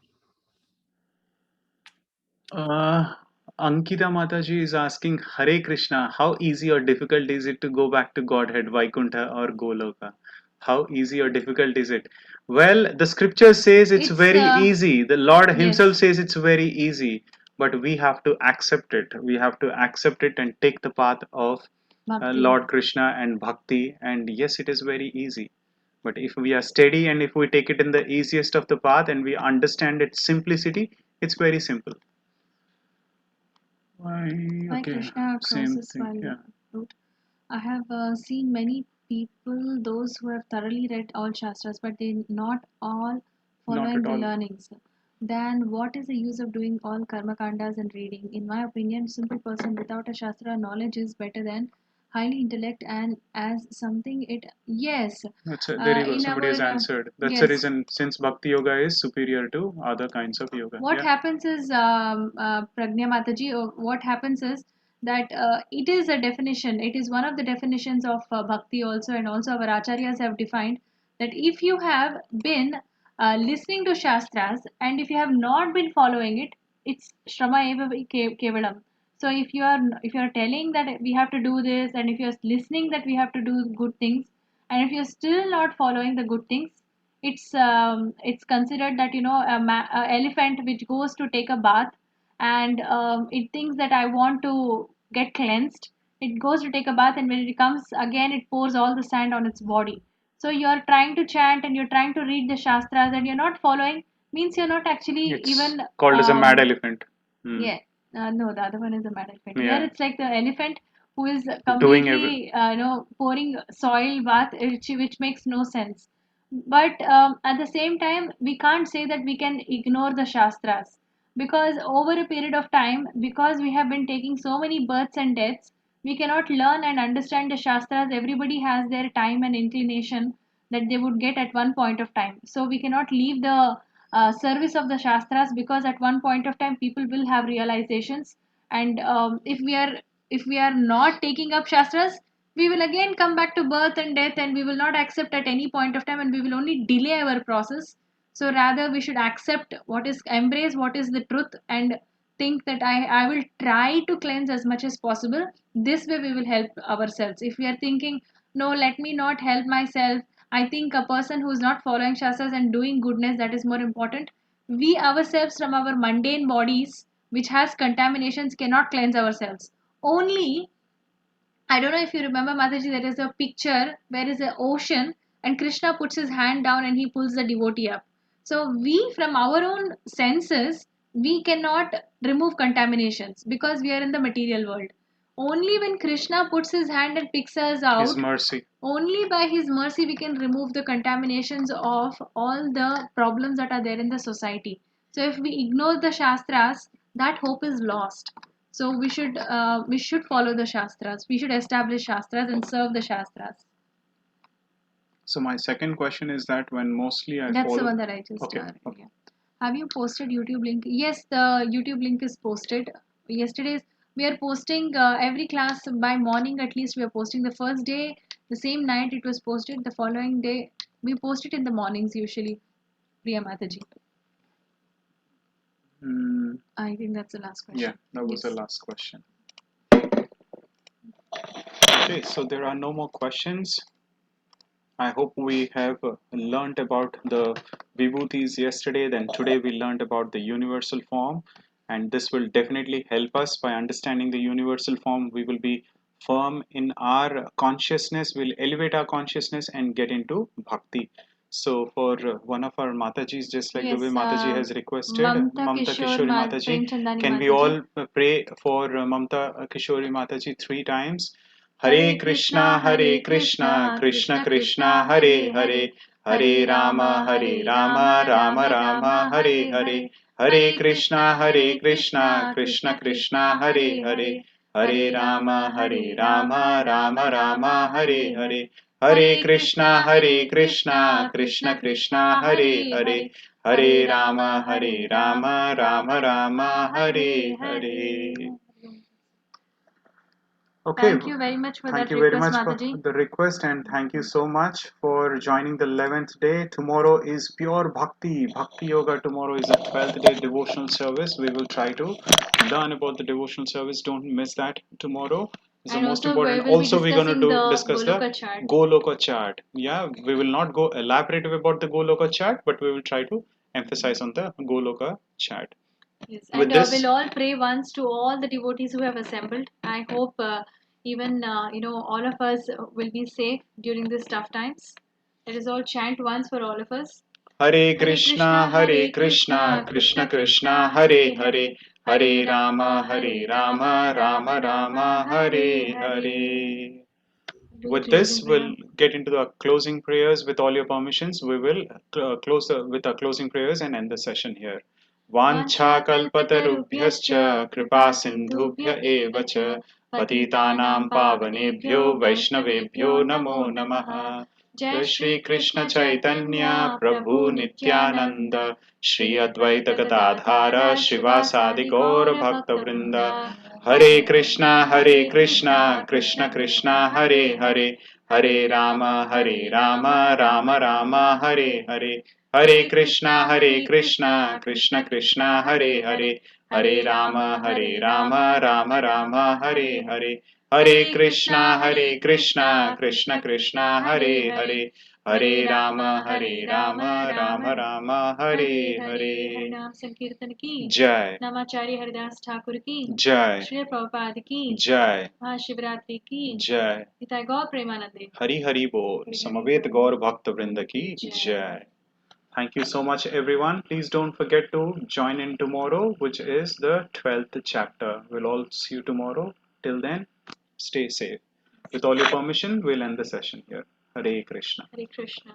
Ankita Mataji is asking, Hare Krishna, how easy or difficult is it to go back to Godhead, Vaikuntha or Goloka? How easy or difficult is it? Well, the scripture says it's very easy. The Lord himself says it's very easy. But we have to accept it. We have to accept it and take the path of Bhakti. Lord Krishna and bhakti. And yes, it is very easy. But if we are steady and if we take it in the easiest of the path and we understand its simplicity, it's very simple. Why? Why Okay, Krishna same crosses thing. while Yeah. wrote. I have seen many people, those who have thoroughly read all Shastras, but they not all Not following at the all. learnings. Then what is the use of doing all karma kandas and reading? In my opinion, simple person without a Shastra knowledge is better than highly intellect and as something it yes. There you go. In Somebody has our answered. That's the yes. reason, since Bhakti Yoga is superior to other kinds of yoga. What Yeah. happens is Pragnya Mataji, what happens is that it is a definition, it is one of the definitions of bhakti also, and also our acharyas have defined that if you have been listening to shastras and if you have not been following it, it's shrama eva kevalam. So if you are telling that we have to do this, and if you are listening that we have to do good things, and if you're still not following the good things, it's considered that a elephant which goes to take a bath, and it thinks that I want to get cleansed. It goes to take a bath, and when it comes again, it pours all the sand on its body. So you're trying to chant and you're trying to read the shastras and you're not following, means you're not actually It's even called as a mad elephant. yeah. No, the other one is the mad elephant. Here Yeah. it's like the elephant who is Doing every. completely, pouring soil bath, which makes no sense. But at the same time, we can't say that we can ignore the Shastras, because over a period of time, because we have been taking so many births and deaths, we cannot learn and understand the Shastras. Everybody has their time and inclination that they would get at one point of time. So we cannot leave the service of the Shastras, because at one point of time people will have realizations, and if we are not taking up Shastras, we will again come back to birth and death, and we will not accept at any point of time, and we will only delay our process. So rather we should accept what is, embrace what is the truth, and think that I will try to cleanse as much as possible. This way we will help ourselves. If we are thinking, no, let me not help myself, I think a person who is not following Shastras and doing goodness, that is more important. We ourselves from our mundane bodies, which has contaminations, cannot cleanse ourselves. Only, I don't know if you remember, Mataji, there is a picture where is an ocean and Krishna puts his hand down and he pulls the devotee up. So we, from our own senses, we cannot remove contaminations because we are in the material world. Only when Krishna puts his hand and picks us His out, mercy. only by his mercy we can remove the contaminations of all the problems that are there in the society. So if we ignore the Shastras, that hope is lost. So we should follow the Shastras. We should establish Shastras and serve the Shastras. So my second question is that when mostly I That's the follow. one that I just Okay. yeah. Have you posted YouTube link? Yes, the YouTube link is posted. Yesterday's we are posting every class by morning, at least we are posting. The first day, the same night it was posted. The following day we post it in the mornings usually. Priya Mataji. I think that's the last question. Yeah, that was the Yes. last question. Okay, so there are no more questions. I hope we have learned about the vibhutis yesterday. Then today we learned about the universal form, and this will definitely help us by understanding the universal form. We will be firm in our consciousness, we'll elevate our consciousness and get into bhakti. So for one of our Matajis, just like the way Yes, Mataji has requested, Mamta Mamta Kishore Kishori Mataji, Premchandani can we Mataji. all pray for Mamta Kishori Mataji 3 times? Hare Krishna, Hare Krishna, Krishna Krishna, Hare Hare, Hare Rama, Rama Rama, Hare Hare, Hare Krishna, Krishna Krishna, Hare Hare, Hare Rama, Rama Rama, Hare Hare, Hare Krishna, Krishna Krishna, Hare Hare, Hare Rama, Rama Rama, Hare Hare. Okay. Thank you very much for Thank that you very request, much for Mataji. the request, and thank you so much for joining the 11th day. Tomorrow is pure Bhakti. Bhakti Yoga tomorrow is the 12th day devotional service. We will try to learn about the devotional service. Don't miss that tomorrow. It's the And most also important. we will be Also, we're going to discussing the discuss the Goloka chart. Goloka chart. Yeah, we will not go elaborative about the Goloka chart, but we will try to emphasize on the Goloka chart. Yes, With and this, we'll all pray once to all the devotees who have assembled. I hope even all of us will be safe during these tough times. Let us all chant once for all of us. Hare Krishna, Krishna Krishna, Hare Hare, Hare Rama, Rama Rama, Hare Hare. With this, we'll get into the closing prayers. With all your permissions, we will close with our closing prayers and end the session here. Vancha kalpatarubhyascha kripa sindhubhya eva cha patitanam pavanebhyo vaishnavebhyo namo namaha. Jai Shri Krishna Chaitanya Prabhu Nityananda Shri Advaita Gadadhara Shivasadi Gaura Bhakta Vrinda. Hare Krishna, Krishna Krishna, Hare Hare, Hare Rama, Rama Rama, Hare Hare. Hare Krishna, Krishna Krishna, Hare Hare, Hare Rama, Rama Rama, Hare Hare. Hare Krishna, Krishna Krishna, Hare Hare, Hare Rama, Rama Rama, Hare Hare. नाम संकीर्तन की Jai. नामाचार्य Haridas Thakur की Jai. Shri Prabhupada की Jai. Mahashivratri की Jai. पिता गौर प्रेमानंदे Hari Hari Bol. Samavet Gaur Bhakta Vrinda ki Jai. Thank you so much, everyone. Please don't forget to join in tomorrow, which is the 12th chapter. We'll all see you tomorrow. Till then, stay safe. With all your permission, we'll end the session here. Hare Krishna. Hare Krishna.